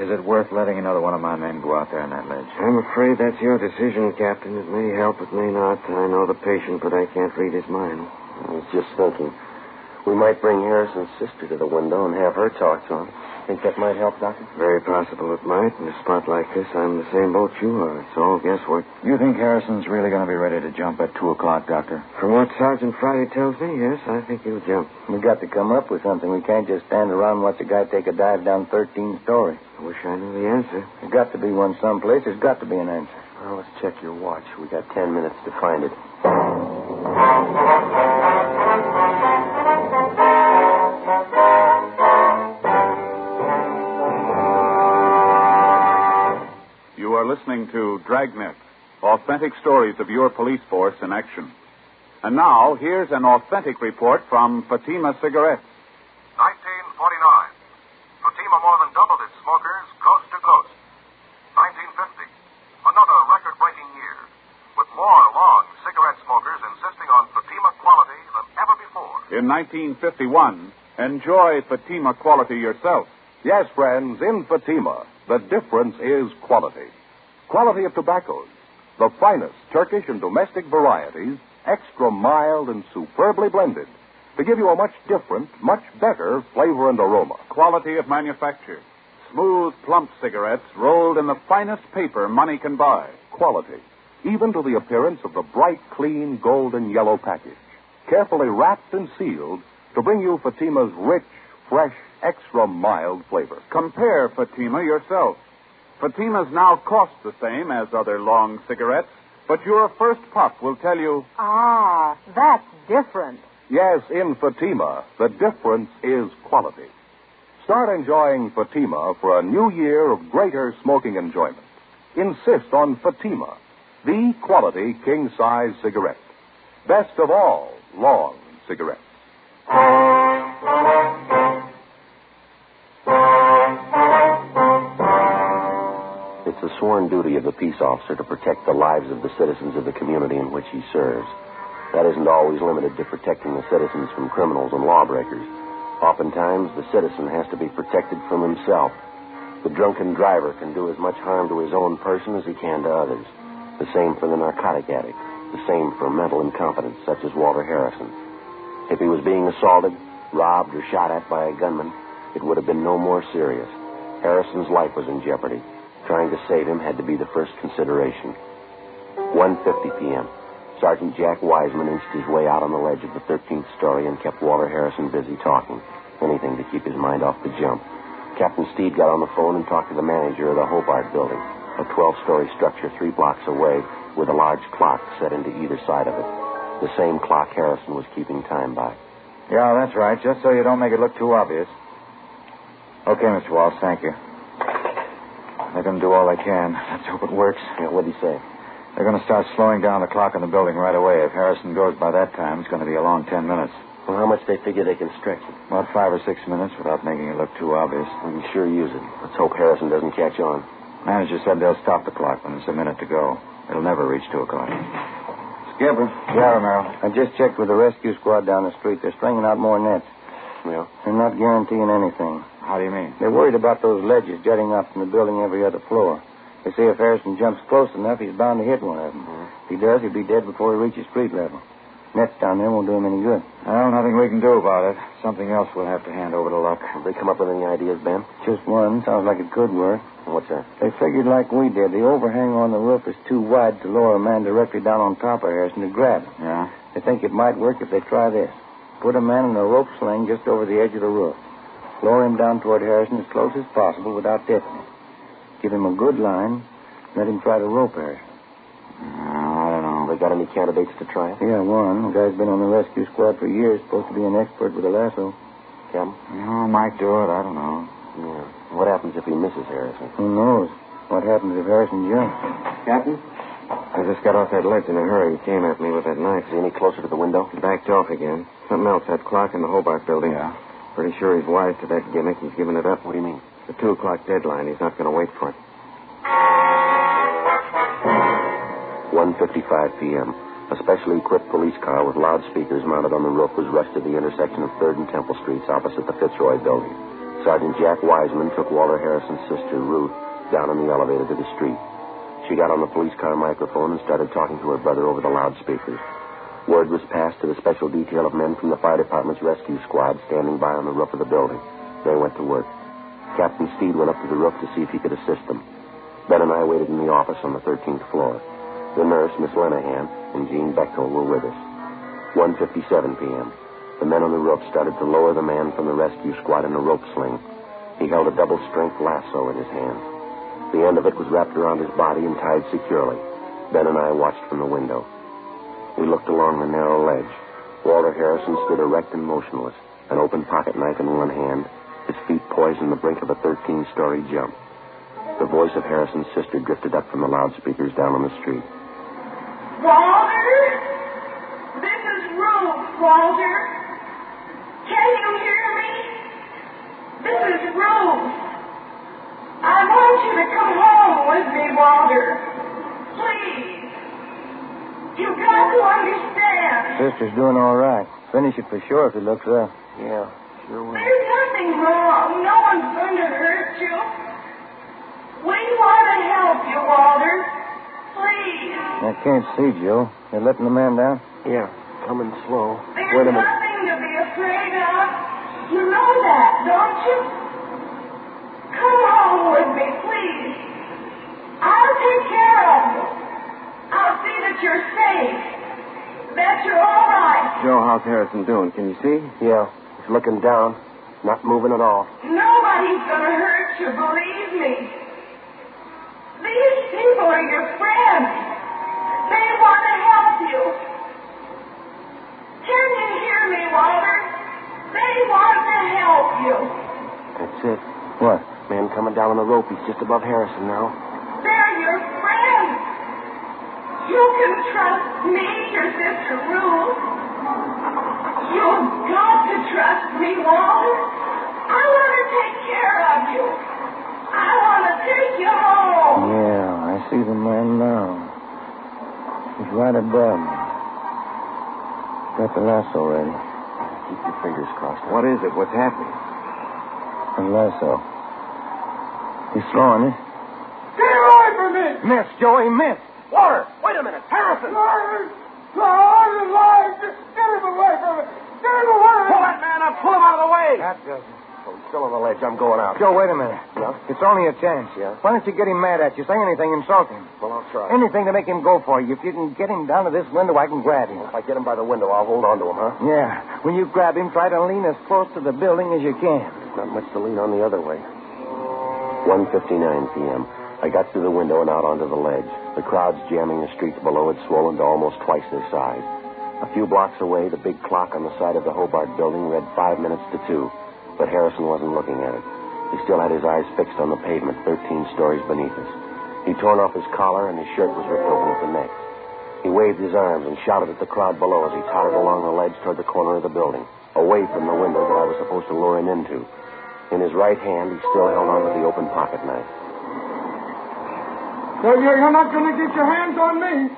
Is it worth letting another one of my men go out there on that ledge? I'm afraid that's your decision, Captain. It may help, it may not. I know the patient, but I can't read his mind. I was just thinking. We might bring Harrison's sister to the window and have her talk to him. Think that might help, Doctor? Very possible it might. In a spot like this, I'm in the same boat you are. It's all guesswork. You think Harrison's really going to be ready to jump at 2 o'clock, Doctor? From what Sergeant Friday tells me, yes, I think he'll jump. We got to come up with something. We can't just stand around and watch a guy take a dive down 13th story. I wish I knew the answer. There's got to be one someplace. There's got to be an answer. Well, let's check your watch. We got 10 minutes to find it. You are listening to Dragnet, authentic stories of your police force in action. And now, here's an authentic report from Fatima Cigarettes. 1949. Fatima more than doubled its smokers coast to coast. 1950. Another record-breaking year, with more long cigarette smokers insisting on Fatima quality than ever before. In 1951, enjoy Fatima quality yourself. Yes, friends, in Fatima, the difference is quality. Quality of tobaccos, the finest Turkish and domestic varieties, extra mild and superbly blended, to give you a much different, much better flavor and aroma. Quality of manufacture. Smooth, plump cigarettes rolled in the finest paper money can buy. Quality, even to the appearance of the bright, clean, golden yellow package, carefully wrapped and sealed to bring you Fatima's rich, fresh, extra mild flavor. Compare Fatima yourself. Fatima's now cost the same as other long cigarettes, but your first puff will tell you... Ah, that's different. Yes, in Fatima, the difference is quality. Start enjoying Fatima for a new year of greater smoking enjoyment. Insist on Fatima, the quality king-size cigarette. Best of all, long cigarettes. It's the sworn duty of the peace officer to protect the lives of the citizens of the community in which he serves. That isn't always limited to protecting the citizens from criminals and lawbreakers. Oftentimes, the citizen has to be protected from himself. The drunken driver can do as much harm to his own person as he can to others. The same for the narcotic addict. The same for mental incompetence, such as Walter Harrison. If he was being assaulted, robbed, or shot at by a gunman, it would have been no more serious. Harrison's life was in jeopardy. Trying to save him had to be the first consideration. 1:50 p.m. Sergeant Jack Wiseman inched his way out on the ledge of the 13th story and kept Walter Harrison busy talking. Anything to keep his mind off the jump. Captain Steed got on the phone and talked to the manager of the Hobart building, a 12-story structure 3 blocks away with a large clock set into either side of it. The same clock Harrison was keeping time by. Yeah, that's right, just so you don't make it look too obvious. Okay, Mr. Walsh, thank you. Let them do all they can. Let's hope it works. Yeah, what'd he say? They're going to start slowing down the clock in the building right away. If Harrison goes by that time, it's going to be a long 10 minutes. Well, how much they figure they can stretch it? About 5 or 6 minutes without making it look too obvious. We can sure use it. Let's hope Harrison doesn't catch on. Manager said they'll stop the clock when it's a minute to go. It'll never reach 2 o'clock. Skipper. Yeah, Romero. I just checked with the rescue squad down the street. They're stringing out more nets. Yeah? They're not guaranteeing anything. How do you mean? They're worried about those ledges jutting up from the building every other floor. They say if Harrison jumps close enough, he's bound to hit one of them. If he does, he'll be dead before he reaches street level. Nets down there won't do him any good. Well, nothing we can do about it. Something else we'll have to hand over to luck. Did they come up with any ideas, Ben? Just one. Sounds like it could work. What's that? They figured like we did. The overhang on the roof is too wide to lower a man directly down on top of Harrison to grab him. Yeah? They think it might work if they try this. Put a man in a rope sling just over the edge of the roof. Lower him down toward Harrison as close as possible without tipping him. Give him a good line. Let him try to rope Harrison. I don't know. They got any candidates to try it? Yeah, one. The guy's been on the rescue squad for years. Supposed to be an expert with a lasso. Captain? No, might do it. I don't know. Yeah. What happens if he misses Harrison? Who knows? What happens if Harrison jumps? Captain? I just got off that ledge in a hurry. He came at me with that knife. Is he any closer to the window? He backed off again. Something else, that clock in the Hobart building. Yeah. Pretty sure he's wise to that gimmick. He's given it up. What do you mean? The 2 o'clock deadline. He's not going to wait for it. 1:55 p.m. A specially equipped police car with loudspeakers mounted on the roof was rushed to the intersection of 3rd and Temple Streets opposite the Fitzroy building. Sergeant Jack Wiseman took Walter Harrison's sister, Ruth, down in the elevator to the street. She got on the police car microphone and started talking to her brother over the loudspeakers. Word was passed to the special detail of men from the fire department's rescue squad standing by on the roof of the building. They went to work. Captain Steed went up to the roof to see if he could assist them. Ben and I waited in the office on the 13th floor. The nurse, Miss Lenahan, and Jean Bechtel were with us. 1:57 p.m. The men on the roof started to lower the man from the rescue squad in a rope sling. He held a double-strength lasso in his hand. The end of it was wrapped around his body and tied securely. Ben and I watched from the window. We looked along the narrow ledge. Walter Harrison stood erect and motionless, an open pocket knife in one hand, his feet poised on the brink of a 13-story jump. The voice of Harrison's sister drifted up from the loudspeakers down on the street. Walter? This is Ruth, Walter. Can you hear me? This is Ruth. I want you to come home with me, Walter. Please. You've got to understand. Sister's doing all right. Finish it for sure if it looks up. Yeah, sure will. There's nothing wrong. No one's going to hurt you. We want to help you, Walter. Please. I can't see, Joe. They're letting the man down? Yeah, coming slow. There's Wait a minute. nothing to be afraid of. You know that, don't you? Come home with me, please. I'll take care of you. I'll see that you're safe. That you're all right. Joe, how's Harrison doing? Can you see? Yeah, he's looking down, not moving at all. Nobody's going to hurt you, believe me. These people are your friends. They want to help you. Can you hear me, Walter? They want to help you. That's it. What? Man coming down on the rope. He's just above Harrison now. They're your friends. You can trust me, your sister Ruth. You've got to trust me, Walter. I want to take care of you. I want to take you home. Yeah, I see the man now. He's right above me. Got the lasso ready. Keep your fingers crossed. What is it? What's happening? The lasso. He's throwing it. Get away from me! Miss, Joey, miss. Walter, wait a minute. Harrison! I'm alive! Just get him away from me! Get him away! Pull that man up! Pull him out of the way! That doesn't. Oh, he's still on the ledge. I'm going out. Joe, wait a minute. Yeah? It's only a chance. Yeah? Why don't you get him mad at you? Say anything, insult him. Well, I'll try. Anything to make him go for you. If you can get him down to this window, I can grab him. If I get him by the window, I'll hold on to him, huh? Yeah. When you grab him, try to lean as close to the building as you can. Not much to lean on the other way. 1:59 p.m. I got through the window and out onto the ledge. The crowds jamming the streets below had swollen to almost twice their size. A few blocks away, the big clock on the side of the Hobart building read 5 minutes to 2, but Harrison wasn't looking at it. He still had his eyes fixed on the pavement 13 stories beneath us. He'd torn off his collar and his shirt was ripped open at the neck. He waved his arms and shouted at the crowd below as he tottered along the ledge toward the corner of the building, away from the window that I was supposed to lure him into. In his right hand, he still held on to the open pocket knife. You're not going to get your hands on me.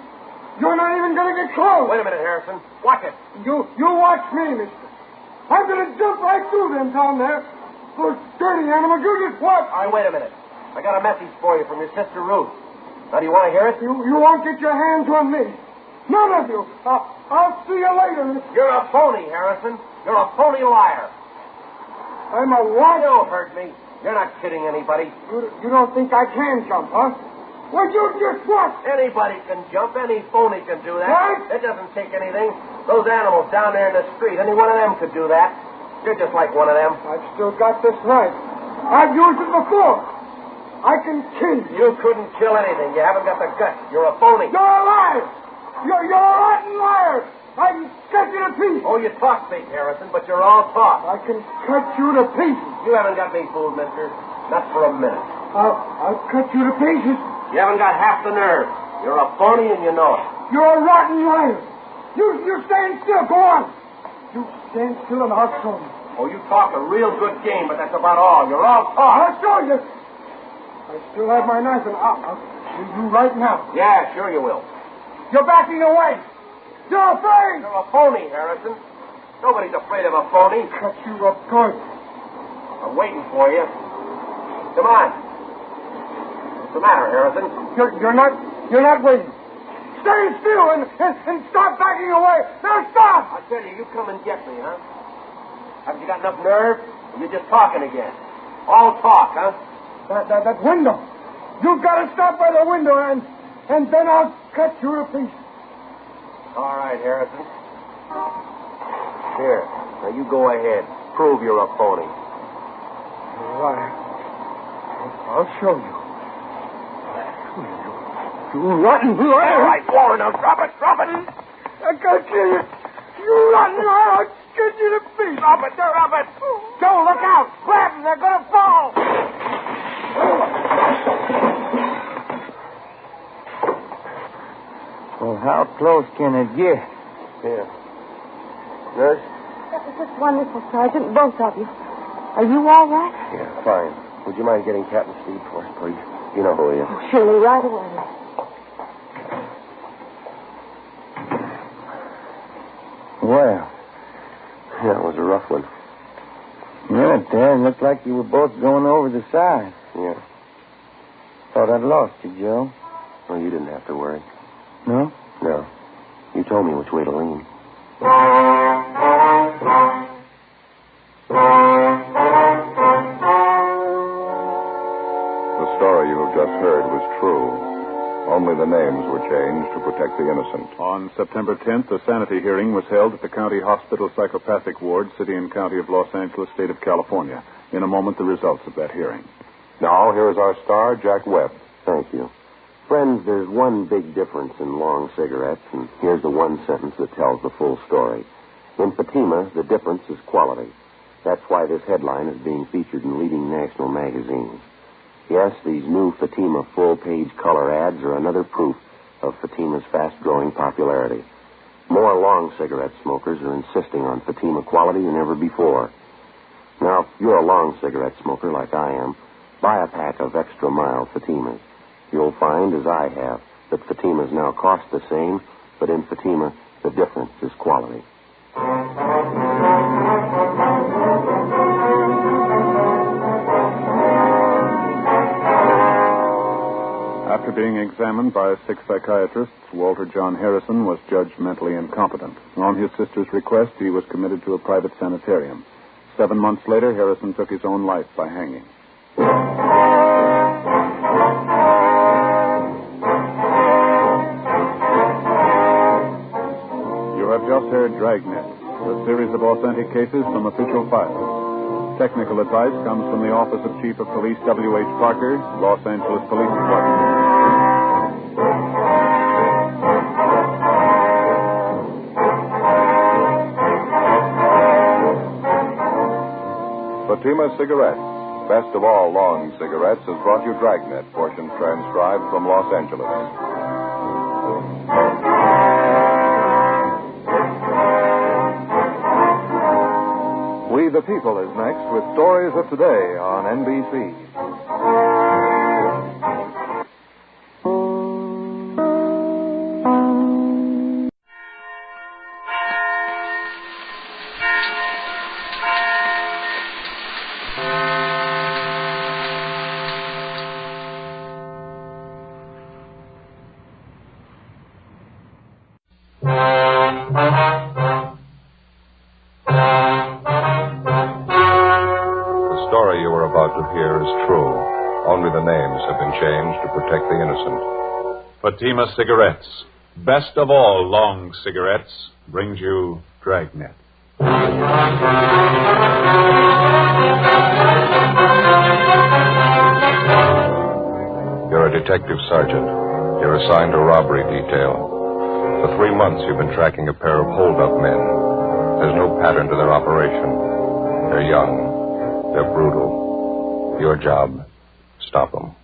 You're not even going to get close. Wait a minute, Harrison. Watch it. You watch me, mister. I'm going to jump right through them down there. Those dirty animals, you just watch. All right, wait a minute. I got a message for you from your sister Ruth. Now, do you want to hear it? You won't get your hands on me. None of you. I'll see you later. You're a phony, Harrison. You're a phony liar. I'm a what? You heard me. You're not kidding anybody. You don't think I can jump, huh? Well, you just what? Anybody can jump. Any phony can do that. What? It doesn't take anything. Those animals down there in the street, any one of them could do that. You're just like one of them. I've still got this knife. I've used it before. I can kill you. You couldn't kill anything. You haven't got the guts. You're a phony. You're a liar. You're a rotten liar. I can cut you to pieces. Oh, you talk big, Harrison, but you're all talk. I can cut you to pieces. You haven't got me fooled, mister. Not for a minute. I'll cut you to pieces. You haven't got half the nerve. You're a phony and you know it. You're a rotten liar. You stand still. Go on. You stand still and I'll show you. Oh, you talk a real good game, but that's about all. You're all talk. I'll show you. I still have my knife and I'll kill you right now. Yeah, sure you will. You're backing away. You're afraid. You're a phony, Harrison. Nobody's afraid of a phony. Cut you up good. I'm waiting for you. Come on. What's the matter, Harrison? You're not waiting. Stay still and stop backing away. Now stop! I tell you, you come and get me, huh? Haven't you got enough nerve? Or you're just talking again. All talk, huh? That window. You've got to stop by the window and then I'll cut you to pieces. All right, Harrison. Here. Now you go ahead. Prove you're a phony. All right. I'll show you. You rotten liar. All right, Warren, now drop it. I can't kill you. You rotten liar. I'll cut you to pieces. Drop it. Joe, look out. Grab them. They're going to fall. Well, how close can it get? Here. Nurse? That was just wonderful, Sergeant, both of you. Are you all right? Yeah, fine. Would you mind getting Captain Steve for us, please? You know who he is. Oh, surely, right away. Well. Yeah, it was a rough one. Yeah, Dad, looked like you were both going over the side. Yeah. Thought I'd lost you, Joe. Well, you didn't have to worry. No? No. You told me which way to lean. The story you have just heard was true. Only the names were changed to protect the innocent. On September 10th, a sanity hearing was held at the County Hospital Psychopathic Ward, City and County of Los Angeles, State of California. In a moment, the results of that hearing. Now, here is our star, Jack Webb. Thank you. Friends, there's one big difference in long cigarettes, and here's the one sentence that tells the full story. In Fatima, the difference is quality. That's why this headline is being featured in leading national magazines. Yes, these new Fatima full-page color ads are another proof of Fatima's fast-growing popularity. More long cigarette smokers are insisting on Fatima quality than ever before. Now, if you're a long cigarette smoker like I am, buy a pack of extra mild Fatimas. You'll find, as I have, that Fatimas now cost the same, but in Fatima, the difference is quality. After being examined by 6 psychiatrists, Walter John Harrison was judged mentally incompetent. On his sister's request, he was committed to a private sanitarium. 7 months later, Harrison took his own life by hanging. You have just heard Dragnet, a series of authentic cases from official files. Technical advice comes from the Office of Chief of Police W.H. Parker, Los Angeles Police Department. Fatima Cigarettes, best of all long cigarettes, has brought you Dragnet, portions transcribed from Los Angeles. We the People is next with Stories of Today on NBC. The story you are about to hear is true. Only the names have been changed to protect the innocent. Fatima Cigarettes, best of all long cigarettes, brings you Dragnet. You're a detective sergeant. You're assigned to robbery detail. For 3 months, you've been tracking a pair of hold-up men. There's no pattern to their operation. They're young. They're brutal. Your job, stop them.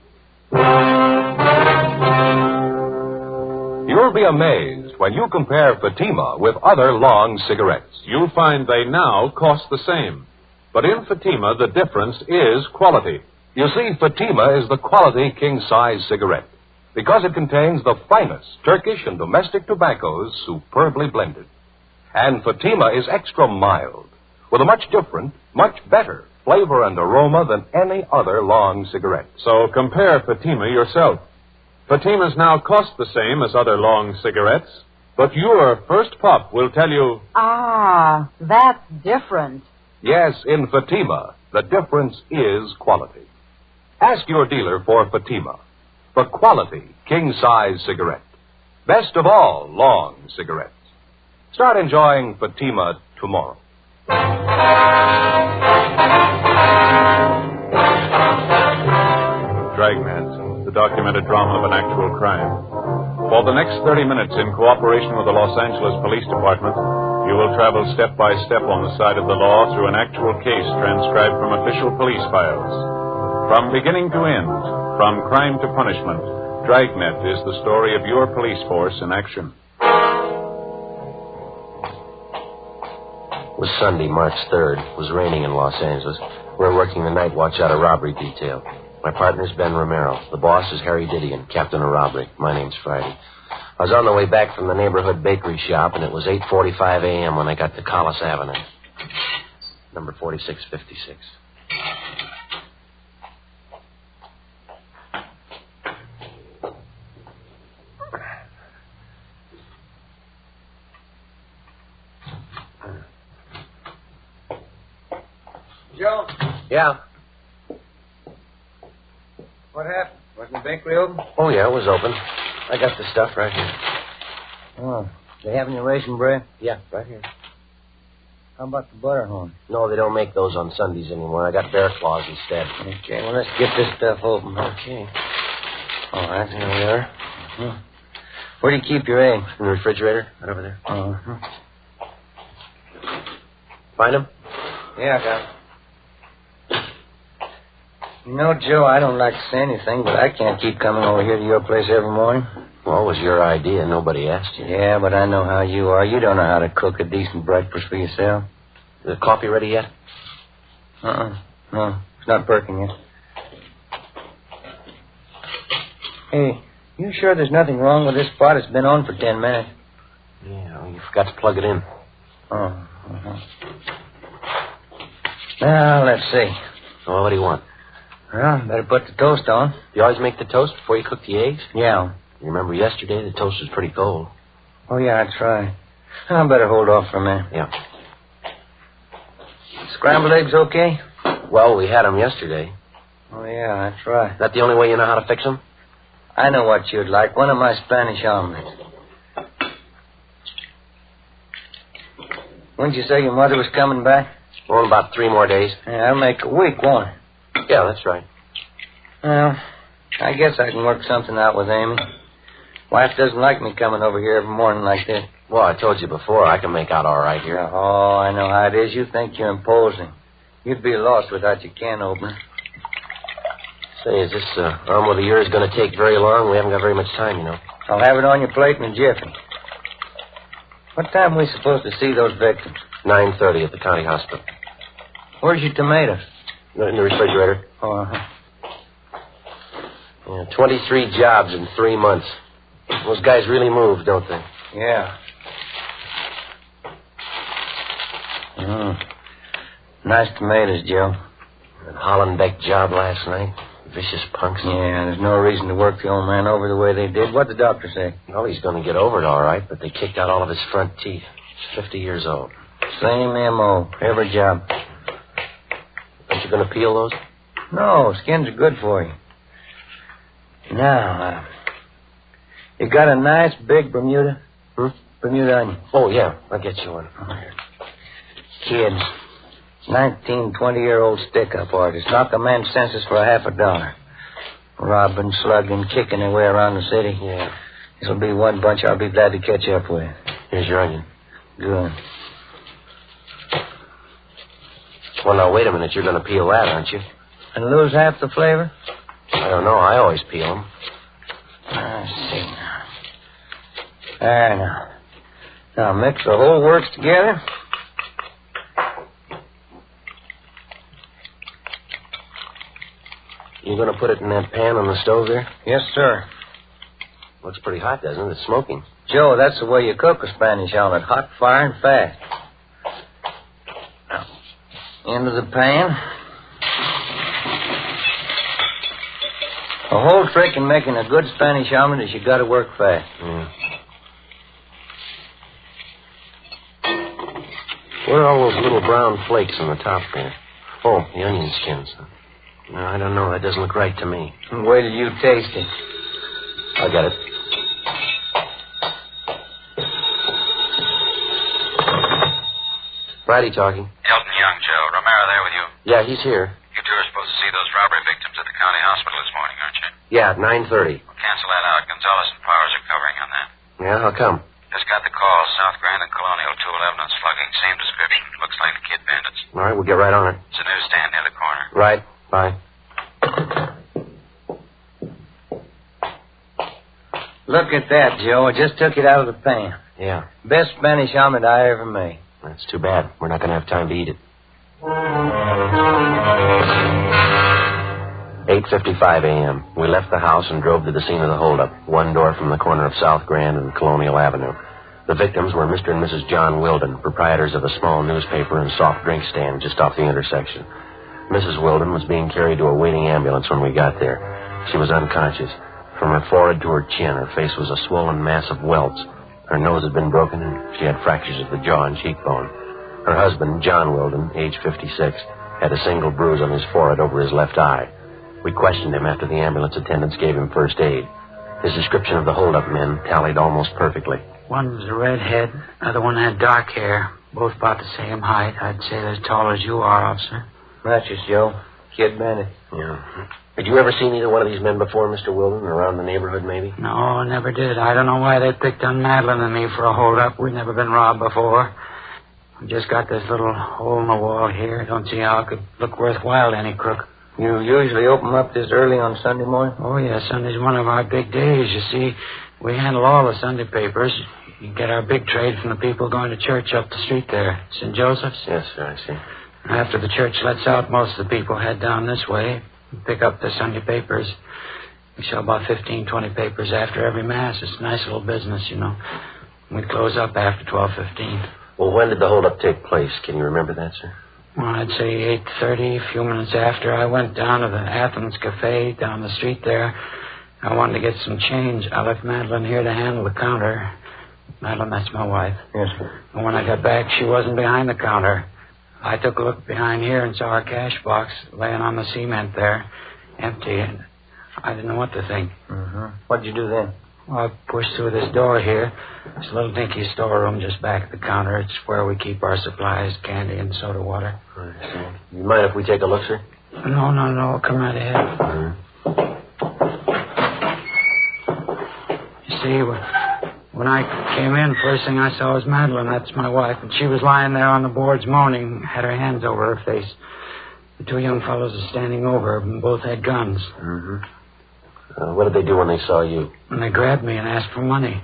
You'll be amazed when you compare Fatima with other long cigarettes. You'll find they now cost the same. But in Fatima, the difference is quality. You see, Fatima is the quality king-size cigarette because it contains the finest Turkish and domestic tobaccos superbly blended. And Fatima is extra mild with a much different, much better flavor and aroma than any other long cigarette. So compare Fatima yourself. Fatimas now cost the same as other long cigarettes, but your first puff will tell you... Ah, that's different. Yes, in Fatima, the difference is quality. Ask your dealer for Fatima, the quality king-size cigarette. Best of all long cigarettes. Start enjoying Fatima tomorrow. Dragnet, the documented drama of an actual crime. For the next 30 minutes, in cooperation with the Los Angeles Police Department, you will travel step by step on the side of the law through an actual case transcribed from official police files. From beginning to end, from crime to punishment, Dragnet is the story of your police force in action. It was Sunday, March 3rd. It was raining in Los Angeles. We were working the night watch out of robbery detail. My partner's Ben Romero. The boss is Harry Didion, captain of robbery. My name's Friday. I was on the way back from the neighborhood bakery shop, and it was 8:45 a.m. when I got to Collis Avenue. Number 4656. Joe? Yeah? What happened? Wasn't the bakery open? Oh, yeah, it was open. I got the stuff right here. Oh, they have any raisin bread? Yeah, right here. How about the butterhorn? No, they don't make those on Sundays anymore. I got bear claws instead. Okay, well, let's get this stuff open. Okay. All right, Here we are. Uh-huh. Where do you keep your eggs? In the refrigerator, right over there. Uh-huh. Find them? Yeah, I got them. You know, Joe, I don't like to say anything, but I can't keep coming over here to your place every morning. Well, it was your idea. Nobody asked you. Yeah, but I know how you are. You don't know how to cook a decent breakfast for yourself. Is the coffee ready yet? No, it's not perking yet. Hey, you sure there's nothing wrong with this pot? It's been on for 10 minutes. Yeah, you forgot to plug it in. Oh, uh-huh. Now, let's see. Well, what do you want? Well, better put the toast on. You always make the toast before you cook the eggs? Yeah. You remember yesterday the toast was pretty cold. Oh, yeah, that's right. I better hold off for a minute. Yeah. Scrambled eggs okay? Well, we had them yesterday. Oh, yeah, that's right. Is that the only way you know how to fix them? I know what you'd like. One of my Spanish omelets. When did you say your mother was coming back? Well, in about 3 more days. Yeah, that'll make a week, won't it? Yeah, that's right. Well, I guess I can work something out with Amy. Wife doesn't like me coming over here every morning like this. Well, I told you before, I can make out all right here. Oh, I know how it is. You think you're imposing. You'd be lost without your can opener. Say, is this omelet of yours going to take very long? We haven't got very much time, you know. I'll have it on your plate in a jiffy. What time are we supposed to see those victims? 9:30 at the county hospital. Where's your tomatoes? In the refrigerator. Oh, uh-huh. Yeah, 23 jobs in 3 months. Those guys really move, don't they? Yeah. Nice tomatoes, Joe. That Hollenbeck job last night. Vicious punks. Yeah, there's no reason to work the old man over the way they did. What'd the doctor say? Well, he's going to get over it all right, but they kicked out all of his front teeth. He's 50 years old. Same M.O. Every job. Aren't you going to peel those? No, skins are good for you. Now, you got a nice big Bermuda? Bermuda onion. Oh, yeah. I'll get you one. Kids. 19, 20-year-old stick-up artists. Knock a man's senses for $50. Robbing, slugging, kicking their way around the city. Yeah. This'll be one bunch I'll be glad to catch up with. Here's your onion. Good. Well, now, wait a minute. You're going to peel that, aren't you? And lose half the flavor? I don't know. I always peel them. I see. There now. Now, mix the whole works together. You going to put it in that pan on the stove there? Yes, sir. Looks pretty hot, doesn't it? It's smoking. Joe, that's the way you cook a Spanish omelet. Hot, fire, and fast. Now, into the pan. The whole trick in making a good Spanish omelet is you got to work fast. Yeah. Where are all those little brown flakes on the top there? Oh, the onion skins. No, I don't know. That doesn't look right to me. Wait till you taste it. I got it. Friday talking. Elton Young, Joe. Romero there with you? Yeah, he's here. You two are supposed to see those robbery victims at the county hospital this morning, aren't you? Yeah, at 9:30. Well, cancel that out. Gonzalez and Powers are covering on that. Yeah, how come? Just got the call. South Grand and Colonial, 211 on slugging. Same description. Looks like the kid bandits. All right, we'll get right on it. It's a newsstand near the corner. Right. Bye. Look at that, Joe. I just took it out of the pan. Yeah. Best Spanish omelet I ever made. That's too bad. We're not going to have time to eat it. 8:55 a.m. We left the house and drove to the scene of the holdup, one door from the corner of South Grand and Colonial Avenue. The victims were Mr. and Mrs. John Wilden, proprietors of a small newspaper and soft drink stand just off the intersection. Mrs. Wilden was being carried to a waiting ambulance when we got there. She was unconscious. From her forehead to her chin, her face was a swollen mass of welts. Her nose had been broken, and she had fractures of the jaw and cheekbone. Her husband, John Wilden, age 56, had a single bruise on his forehead over his left eye. We questioned him after the ambulance attendants gave him first aid. His description of the holdup men tallied almost perfectly. One was a redhead, other one had dark hair, both about the same height. I'd say they're as tall as you are, officer. That's just Joe. Kid bandit. Yeah. Had you ever seen either one of these men before, Mr. Wilden, around the neighborhood, maybe? No, never did. I don't know why they picked on Madeline and me for a holdup. We've never been robbed before. We just got this little hole in the wall here. Don't see how it could look worthwhile to any crook. You usually open up this early on Sunday morning? Oh, yeah, Sunday's one of our big days. You see, we handle all the Sunday papers. You get our big trade from the people going to church up the street there. St. Joseph's? Yes, sir, I see. After the church lets out, most of the people head down this way and pick up the Sunday papers. We sell about 15, 20 papers after every Mass. It's a nice little business, you know. We close up after 12:15. Well, when did the holdup take place? Can you remember that, sir? Well, I'd say 8:30, a few minutes after. I went down to the Athens Cafe down the street there. I wanted to get some change. I left Madeline here to handle the counter. Madeline, that's my wife. Yes, sir. And when I got back, she wasn't behind the counter. I took a look behind here and saw her cash box laying on the cement there, empty, and I didn't know what to think. Mm-hmm. What'd you do then? Well, I pushed through this door here. It's a little dinky storeroom just back of the counter. It's where we keep our supplies, candy and soda water. Right. You mind if we take a look, sir? No. Come right ahead. Mm-hmm. You see, when I came in, first thing I saw was Madeline. That's my wife. And she was lying there on the boards moaning, had her hands over her face. The two young fellows were standing over her, and both had guns. Mm-hmm. What did they do when they saw you? And they grabbed me and asked for money.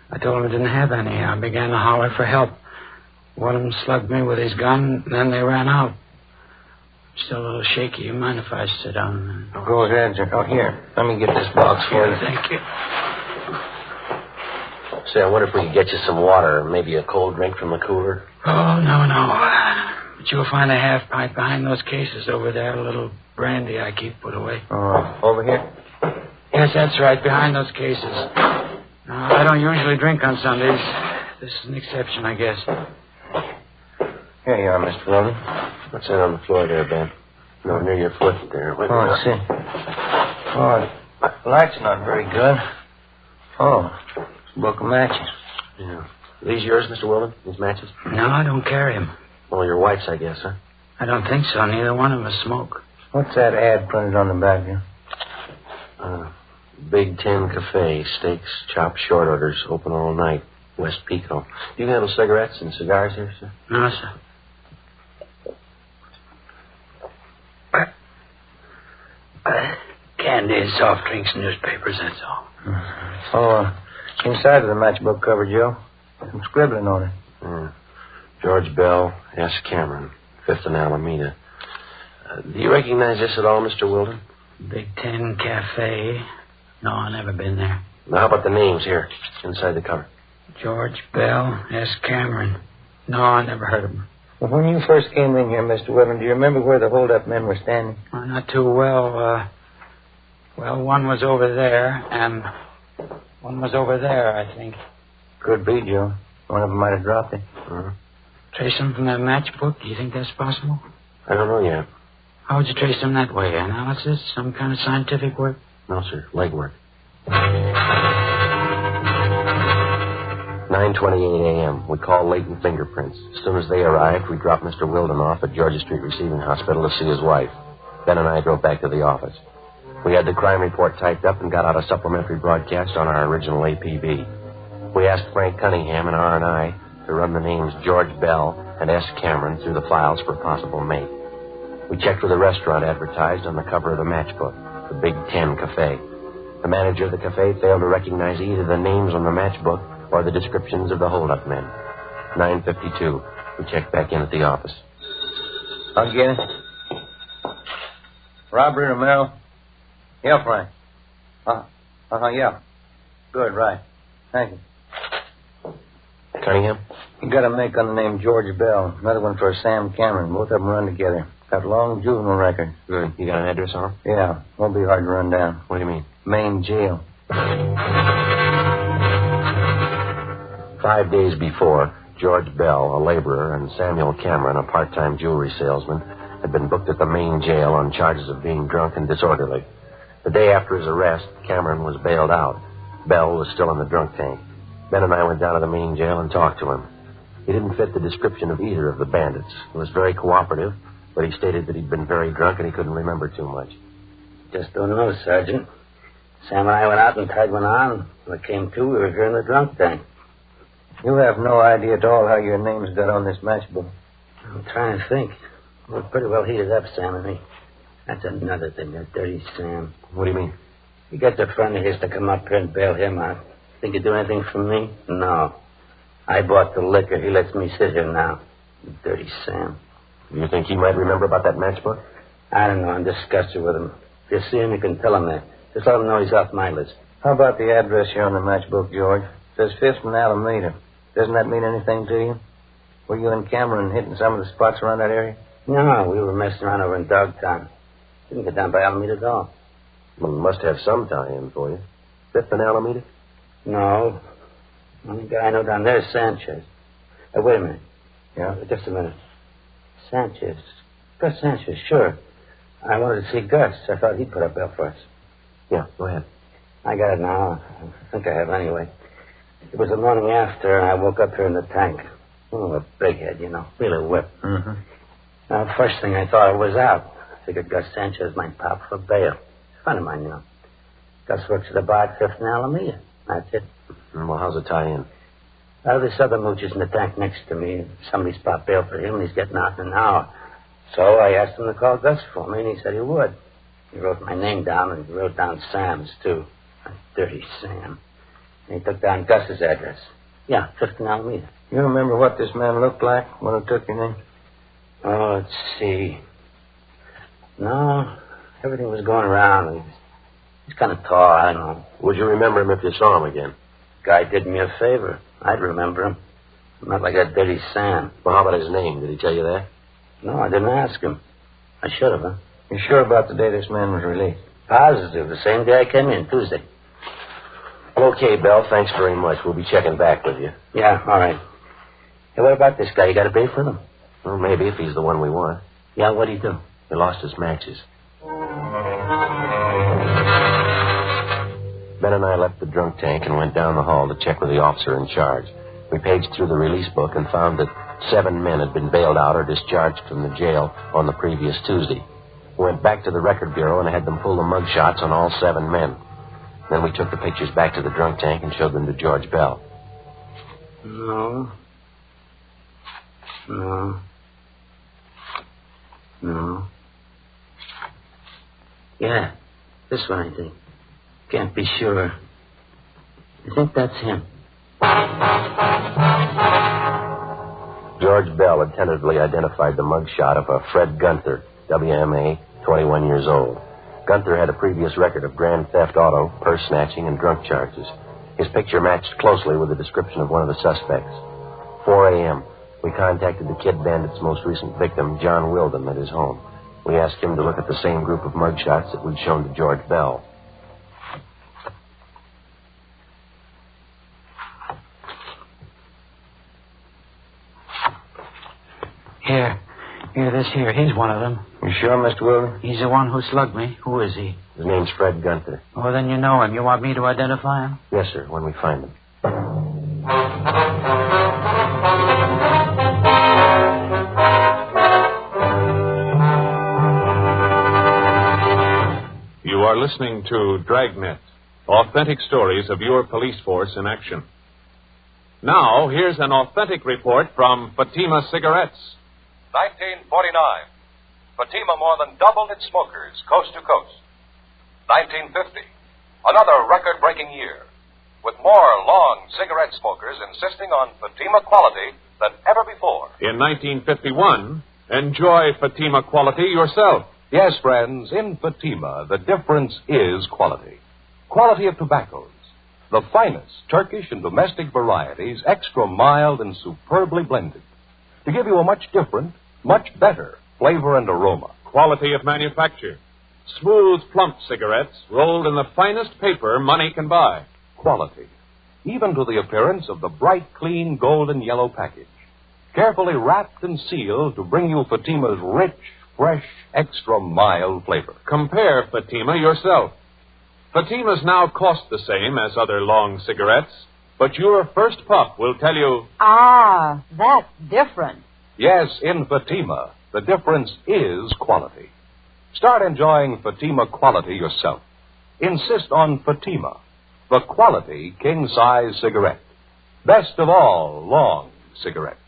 I told them I didn't have any. I began to holler for help. One of them slugged me with his gun, and then they ran out. I'm still a little shaky. You mind if I sit down? Go ahead, sir. Oh, here. Let me get this box for you. Thank you. Say, I wonder if we could get you some water, or maybe a cold drink from the cooler. Oh, no. But you'll find a half pint behind those cases over there, a little brandy I keep put away. Oh, over here? Yes, that's right, behind those cases. I don't usually drink on Sundays. This is an exception, I guess. Here you are, Mr. Logan. What's that on the floor there, Ben? No, near your foot there. I see. Oh, the light's not very good. Oh, it's a book of matches. Yeah. Are these yours, Mr. Wilden, these matches? No, I don't carry them. Well, your wife's, I guess, huh? I don't think so. Neither one of them smoke. What's that ad printed on the back here? Big 10 Cafe, steaks, chopped short orders, open all night, West Pico. Do you handle cigarettes and cigars here, sir? No, sir. Candy, soft drinks, newspapers, that's all. Oh, inside of the matchbook cover, Joe. I'm scribbling on it. George Bell, S. Cameron, 5th and Alameda. Do you recognize this at all, Mr. Wilden? Big 10 Cafe. No, I've never been there. Now, how about the names here, inside the cover? George Bell, S. Cameron. No, I never heard of him. Well, when you first came in here, Mr. Wilden, do you remember where the hold-up men were standing? Not too well. Well, one was over there, and one was over there, I think. Could be, Joe. One of them might have dropped it. Trace them from that matchbook? Do you think that's possible? I don't know yet. How would you trace them that way? Analysis? Some kind of scientific work? No, sir. Legwork. 9:28 a.m. We call latent fingerprints. As soon as they arrived, we dropped Mr. Wilden off at Georgia Street Receiving Hospital to see his wife. Ben and I drove back to the office. We had the crime report typed up and got out a supplementary broadcast on our original APB. We asked Frank Cunningham and R&I to run the names George Bell and S. Cameron through the files for a possible mate. We checked for the restaurant advertised on the cover of the matchbook, the Big 10 Cafe. The manager of the cafe failed to recognize either the names on the matchbook or the descriptions of the hold-up men. 9:52. We checked back in at the office. I'll get it. Robbery, Romero? Yeah, Frank. Yeah. Good, right. Thank you. Cunningham? You got a make on the name George Bell. Another one for Sam Cameron. Both of them run together. Got long juvenile record. Good. You got an address on them? Yeah. Won't be hard to run down. What do you mean? Main jail. 5 days before, George Bell, a laborer, and Samuel Cameron, a part-time jewelry salesman, had been booked at the main jail on charges of being drunk and disorderly. The day after his arrest, Cameron was bailed out. Bell was still in the drunk tank. Ben and I went down to the main jail and talked to him. He didn't fit the description of either of the bandits. He was very cooperative, but he stated that he'd been very drunk and he couldn't remember too much. Just don't know, Sergeant. Sam and I went out and tied one on. When it came to, we were here in the drunk tank. You have no idea at all how your names got on this matchbook. I'm trying to think. We're pretty well heated up, Sam and me. That's another thing, that dirty Sam. What do you mean? You got the friend of his to come up here and bail him out. Think you'd do anything for me? No. I bought the liquor. He lets me sit here now. Dirty Sam. Do you think he might remember about that matchbook? I don't know. I'm disgusted with him. If you see him, you can tell him that. Just let him know he's off my list. How about the address here on the matchbook, George? It says 5th and Alameda. Doesn't that mean anything to you? Were you and Cameron hitting some of the spots around that area? No, we were messing around over in Dogtown. Didn't get down by Alameda at all. Well, it must have some tie-in for you. 5th and Alameda? No. The only guy I know down there is Sanchez. Wait a minute. Yeah? Just a minute. Sanchez. Gus Sanchez, sure. I wanted to see Gus. I thought he'd put up bail for us. Yeah, go ahead. I got it now. I think I have anyway. It was the morning after, and I woke up here in the tank. Oh, a big head, you know. Really whipped. Mm-hmm. Now, first thing I thought I was out. I figured Gus Sanchez might pop for bail. A friend of mine, you know. Gus works at the bar at 5th and Alameda. That's it. Well, how's it tie in? This other mooch is in the tank next to me. Somebody's popped bail for him, and he's getting out in an hour. So I asked him to call Gus for me, and he said he would. He wrote my name down, and he wrote down Sam's, too. Dirty Sam. And he took down Gus's address. Yeah, 5th and Alameda. You remember what this man looked like when he took your name? Oh, let's see. No, everything was going around. He's kind of tall, I don't know. Would you remember him if you saw him again? Guy did me a favor. I'd remember him. Not like that Dirty Sam. Well, how about his name? Did he tell you that? No, I didn't ask him. I should have, huh? You sure about the day this man was released? Positive. The same day I came in, Tuesday. Okay, Bell. Thanks very much. We'll be checking back with you. Yeah, all right. Hey, what about this guy? You got to pay for them? Well, maybe if he's the one we want. Yeah, what'd he do? He lost his matches. Ben and I left the drunk tank and went down the hall to check with the officer in charge. We paged through the release book and found that 7 men had been bailed out or discharged from the jail on the previous Tuesday. We went back to the record bureau and had them pull the mug shots on all 7 men. Then we took the pictures back to the drunk tank and showed them to George Bell. No. Yeah, this one, I think. Can't be sure. I think that's him. George Bell had tentatively identified the mugshot of a Fred Gunther, WMA, 21 years old. Gunther had a previous record of grand theft auto, purse snatching, and drunk charges. His picture matched closely with the description of one of the suspects. 4 a.m., we contacted the Kid Bandit's most recent victim, John Wilden, at his home. We asked him to look at the same group of mugshots that we'd shown to George Bell. Here, this here. He's one of them. You sure, Mr. Wilden? He's the one who slugged me. Who is he? His name's Fred Gunther. Oh, then you know him. You want me to identify him? Yes, sir, when we find him. You are listening to Dragnet, authentic stories of your police force in action. Now, here's an authentic report from Fatima Cigarettes. 1949. Fatima more than doubled its smokers coast to coast. 1950. Another record-breaking year, with more long cigarette smokers insisting on Fatima quality than ever before. In 1951, enjoy Fatima quality yourself. Yes, friends, in Fatima, the difference is quality. Quality of tobaccos. The finest Turkish and domestic varieties, extra mild and superbly blended, to give you a much different, much better flavor and aroma. Quality of manufacture. Smooth, plump cigarettes rolled in the finest paper money can buy. Quality, even to the appearance of the bright, clean, golden yellow package. Carefully wrapped and sealed to bring you Fatima's rich, fresh, extra mild flavor. Compare Fatima yourself. Fatimas now cost the same as other long cigarettes, but your first puff will tell you... Ah, that's different. Yes, in Fatima, the difference is quality. Start enjoying Fatima quality yourself. Insist on Fatima, the quality king-size cigarette. Best of all long cigarettes.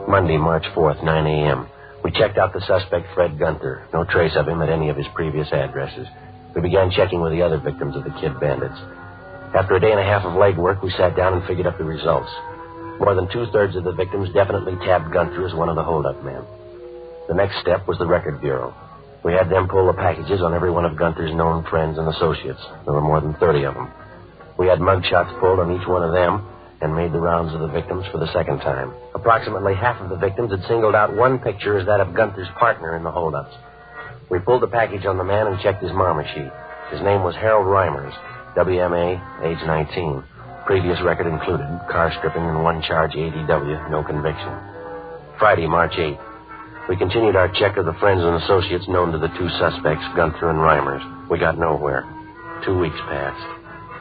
Monday, March 4th, 9 a.m. We checked out the suspect, Fred Gunther. No trace of him at any of his previous addresses. We began checking with the other victims of the Kid Bandits. After a day and a half of legwork, we sat down and figured up the results. More than 2/3 of the victims definitely tabbed Gunther as one of the holdup men. The next step was the record bureau. We had them pull the packages on every one of Gunther's known friends and associates. There were more than 30 of them. We had mugshots pulled on each one of them and made the rounds of the victims for the second time. Approximately half of the victims had singled out one picture as that of Gunther's partner in the holdups. We pulled the package on the man and checked his mama sheet. His name was Harold Reimers, WMA, age 19. Previous record included car stripping and 1 charge ADW, no conviction. Friday, March 8th. We continued our check of the friends and associates known to the 2 suspects, Gunther and Reimers. We got nowhere. 2 weeks passed.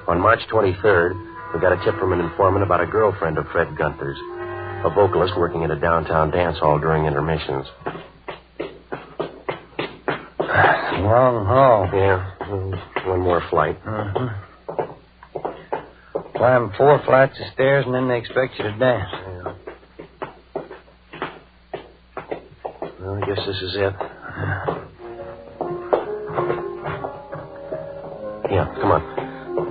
On March 23rd, we got a tip from an informant about a girlfriend of Fred Gunther's, a vocalist working at a downtown dance hall during intermissions. Long haul. Yeah, 1 more flight. Climb 4 flights of stairs and then they expect you to dance. Yeah. Well, I guess this is it. Yeah, come on.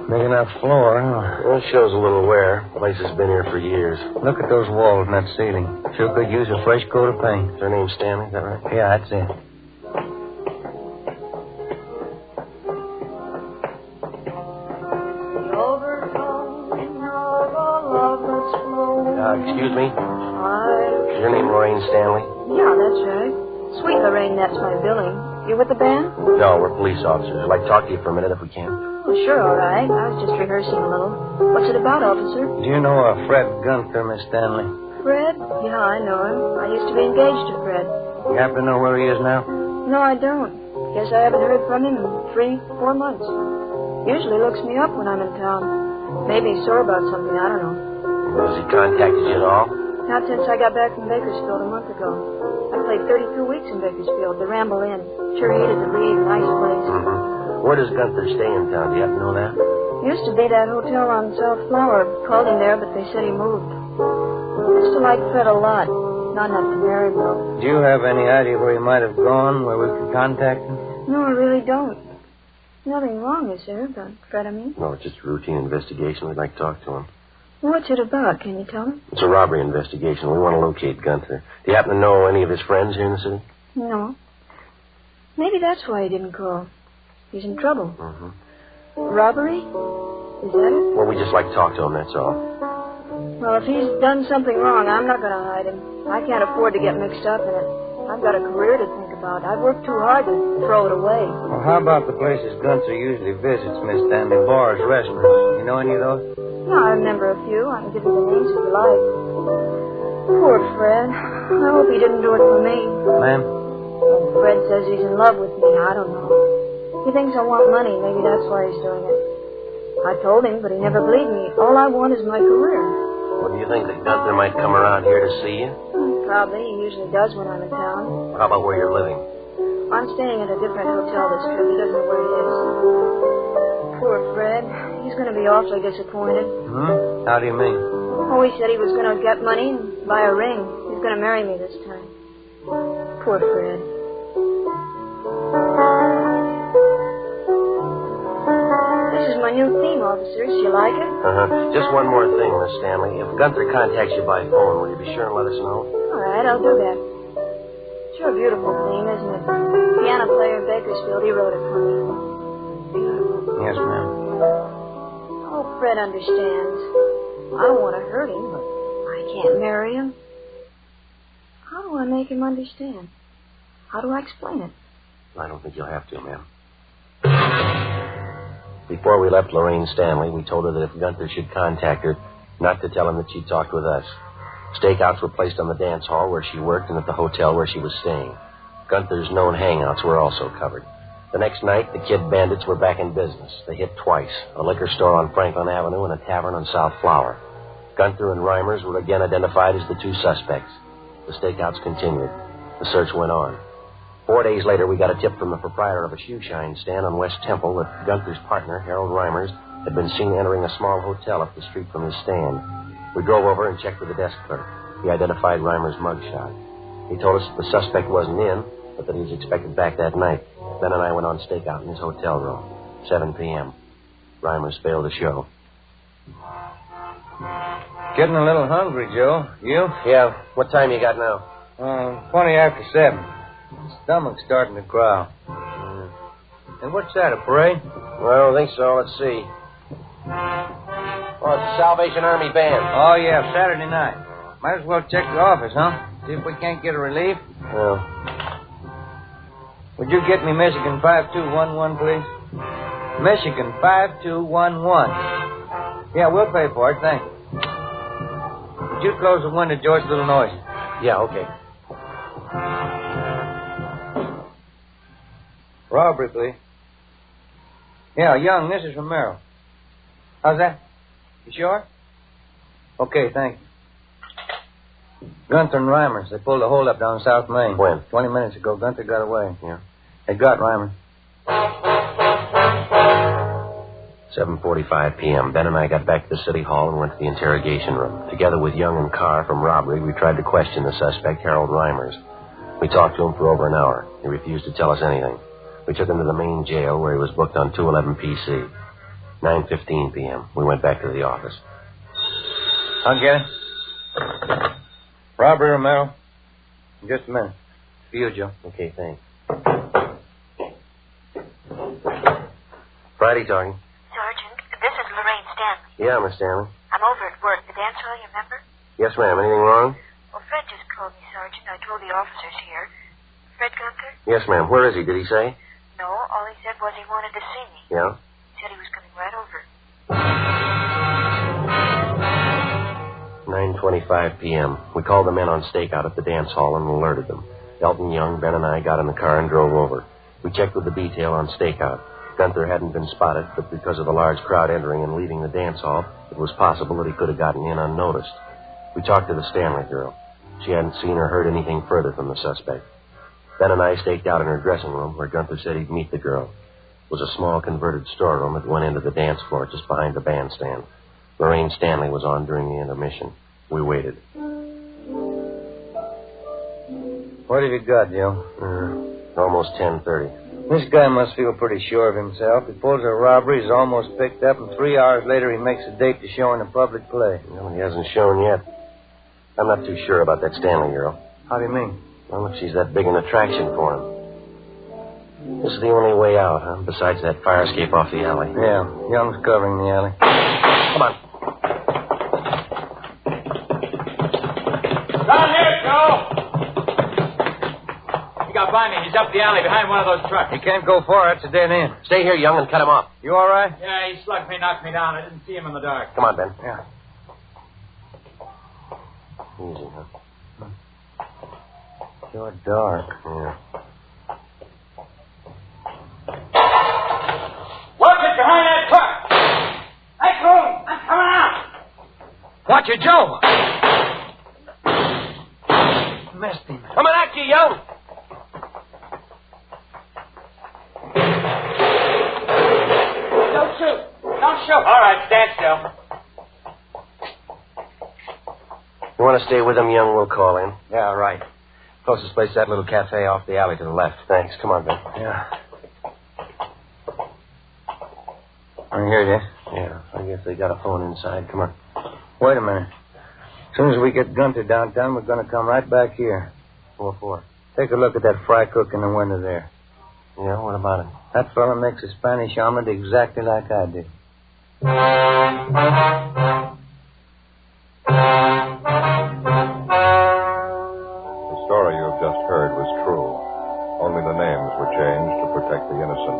Big enough floor, huh? Well, it shows a little wear. The place has been here for years. Look at those walls and that ceiling. Sure could use a fresh coat of paint. Is her name Stanley? Is that right? Yeah, that's it. Excuse me? Hi. Is your name Lorraine Stanley? Yeah, that's right. Sweet Lorraine, that's my billing. You with the band? No, we're police officers. I'd like to talk to you for a minute if we can. Oh, sure, all right. I was just rehearsing a little. What's it about, officer? Do you know a Fred Gunther, Miss Stanley? Fred? Yeah, I know him. I used to be engaged to Fred. You happen to know where he is now? No, I don't. Guess I haven't heard from him in 3-4 months. Usually looks me up when I'm in town. Maybe he's sore about something, I don't know. Has he contacted you at all? Not since I got back from Bakersfield a month ago. I played 32 weeks in Bakersfield, the Ramble Inn. Sure hated to leave, nice place. Mm-hmm. Where does Gunther stay in town? Do you happen to know that? Used to be that hotel on South Flower. Called him there, but they said he moved. Used to like Fred a lot. Not enough to marry him, though. Do you have any idea where he might have gone, where we could contact him? No, I really don't. Nothing wrong, is there, about Fred, I mean? No, it's just a routine investigation. We'd like to talk to him. What's it about? Can you tell me? It's a robbery investigation. We want to locate Gunther. Do you happen to know any of his friends here in the city? No. Maybe that's why he didn't call. He's in trouble. Mm-hmm. Robbery? Is that it? Well, we just like to talk to him, that's all. Well, if he's done something wrong, I'm not going to hide him. I can't afford to get mixed up in it. I've got a career to think about. I've worked too hard to throw it away. Well, how about the places Gunther usually visits, Miss Stanley? Bars, restaurants. You know any of those? No, I remember a few. I can give you the names if you like. Poor Fred. I hope he didn't do it for me. Ma'am? Fred says he's in love with me. I don't know. He thinks I want money. Maybe that's why he's doing it. I told him, but he never believed me. All I want is my career. Well, do you think that Gunther might come around here to see you? Probably. He usually does when I'm in town. How about where you're living? I'm staying at a different hotel this trip. He doesn't know where he is. Poor Fred. He's going to be awfully disappointed. Hmm? How do you mean? Oh, he said he was going to get money and buy a ring. He's going to marry me this time. Poor Fred. This is my new theme, officers. You like it? Uh-huh. Just one more thing, Miss Stanley. If Gunther contacts you by phone, will you be sure and let us know? All right, I'll do that. Sure, beautiful theme, isn't it? Piano player in Bakersfield, he wrote it for me. Beautiful. Yes, ma'am. Oh, Fred understands. I don't want to hurt him, but I can't marry him. How do I make him understand? How do I explain it? I don't think you'll have to, ma'am. Before we left Lorraine Stanley, we told her that if Gunther should contact her, not to tell him that she'd talked with us. Stakeouts were placed on the dance hall where she worked and at the hotel where she was staying. Gunther's known hangouts were also covered. The next night, the Kid Bandits were back in business. They hit twice, a liquor store on Franklin Avenue and a tavern on South Flower. Gunther and Reimers were again identified as the two suspects. The stakeouts continued. The search went on. 4 days later, we got a tip from the proprietor of a shoe shine stand on West Temple that Gunther's partner, Harold Reimers, had been seen entering a small hotel up the street from his stand. We drove over and checked with the desk clerk. He identified Reimers' mugshot. He told us that the suspect wasn't in, but that he was expected back that night. Ben and I went on stakeout in his hotel room. 7 p.m. Reimers failed to show. Getting a little hungry, Joe. You? Yeah. What time you got now? 20 after 7. Stomach's starting to growl. And what's that, a parade? Well, I don't think so. Let's see. Oh, it's the Salvation Army Band. Oh, yeah, Saturday night. Might as well check the office, huh? See if we can't get a relief. Yeah. Would you get me Michigan 5211, please? Michigan 5211. Yeah, we'll pay for it, thanks. Would you close the window, George? A little noise. Yeah, okay. Robbery, please. Yeah, Young, this is from Merrill. How's that? You sure? Okay, thank you. Gunther and Reimers, they pulled a holdup down South Main. When? 20 minutes ago. Gunther got away. Yeah. They got Reimers. 7:45 p.m. Ben and I got back to the city hall and went to the interrogation room. Together with Young and Carr from robbery, we tried to question the suspect, Harold Reimers. We talked to him for over an hour. He refused to tell us anything. We took him to the main jail where he was booked on 211 PC. 9:15 p.m. We went back to the office. I'll get it. Robbery, Romero. In just a minute. For you, Joe. Okay, thanks. Friday talking. Sergeant, this is Lorraine Stanley. Yeah, Miss Stanley. I'm over at work. The dance hall, you remember? Yes, ma'am. Anything wrong? Well, Fred just called me, Sergeant. I told the officers here. Fred Gunther? Yes, ma'am. Where is he? Did he say? No, all he said was he wanted to see me. Yeah? He said he was coming right over. 9:25 p.m. We called the men on stakeout at the dance hall and alerted them. Elton Young, Ben, and I got in the car and drove over. We checked with the detail on stakeout. Gunther hadn't been spotted, but because of the large crowd entering and leaving the dance hall, it was possible that he could have gotten in unnoticed. We talked to the Stanley girl. She hadn't seen or heard anything further from the suspect. Ben and I staked out in her dressing room where Gunther said he'd meet the girl. It was a small converted storeroom at one end of the dance floor, just behind the bandstand. Lorraine Stanley was on during the intermission. We waited. What have you got, Joe? Almost 10:30. This guy must feel pretty sure of himself. He pulls a robbery, he's almost picked up, and 3 hours later he makes a date to show in a public play. Well, he hasn't shown yet. I'm not too sure about that Stanley girl. How do you mean? Well, if she's that big an attraction for him. This is the only way out, huh? Besides that fire escape off the alley. Yeah, Young's covering the alley. Come on. Down here, Joe! He got by me. He's up the alley behind one of those trucks. He can't go far. It's a dead end. Stay here, Young, and cut him off. You all right? Yeah, he slugged me, knocked me down. I didn't see him in the dark. Come on, Ben. Yeah. Easy, huh? Sure dark. Yeah. Watch it behind that truck! Hey, Cole, I'm coming out! Watch it, Joe! Missed him. Coming at you, Young! Don't shoot! Don't shoot! All right, stand still. You want to stay with him, Young? We'll call in. Yeah, right. Closest place, that little cafe off the alley to the left. Thanks. Come on, Ben. Yeah. I'm here, Jay. Yeah, I guess they got a phone inside. Come on. Wait a minute. As soon as we get Gunther downtown, we're going to come right back here. 4-4. Take a look at that fry cook in the window there. Yeah, what about it? That fella makes a Spanish omelet exactly like I do. The story you have just heard was true. Only the names were changed to protect the innocent.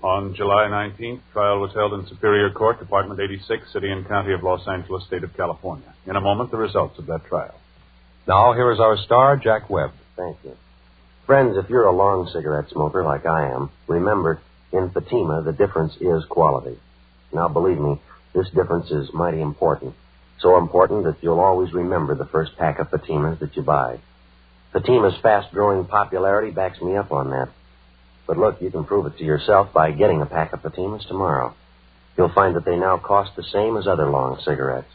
On July 19th, trial was held in Superior Court, Department 86, City and County of Los Angeles, State of California. In a moment, the results of that trial. Now, here is our star, Jack Webb. Thank you. Friends, if you're a long cigarette smoker like I am, remember, in Fatima, the difference is quality. Now, believe me, this difference is mighty important. So important that you'll always remember the first pack of Fatimas that you buy. Fatima's fast-growing popularity backs me up on that. But look, you can prove it to yourself by getting a pack of Fatimas tomorrow. You'll find that they now cost the same as other long cigarettes.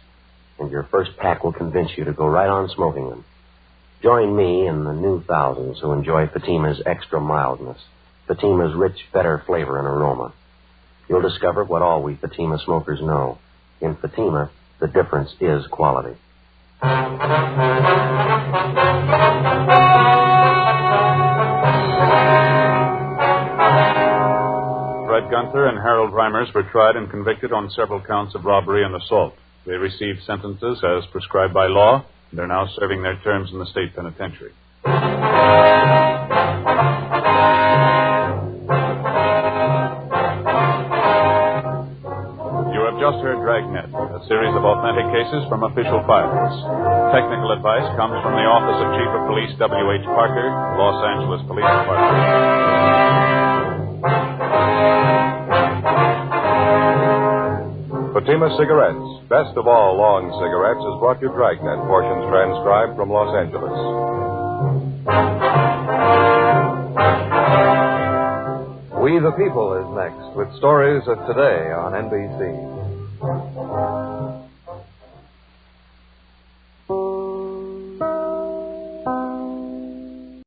And your first pack will convince you to go right on smoking them. Join me and the new thousands who enjoy Fatima's extra mildness, Fatima's rich, better flavor and aroma. You'll discover what all we Fatima smokers know. In Fatima, the difference is quality. Fred Gunther and Harold Reimers were tried and convicted on several counts of robbery and assault. They received sentences as prescribed by law, and they're now serving their terms in the state penitentiary. You have just heard Dragnet, a series of authentic cases from official files. Technical advice comes from the Office of Chief of Police W.H. Parker, Los Angeles Police Department. Fatima Cigarettes, best of all long cigarettes, has brought you Dragnet, portions transcribed from Los Angeles. We the People is next, with stories of today on NBC.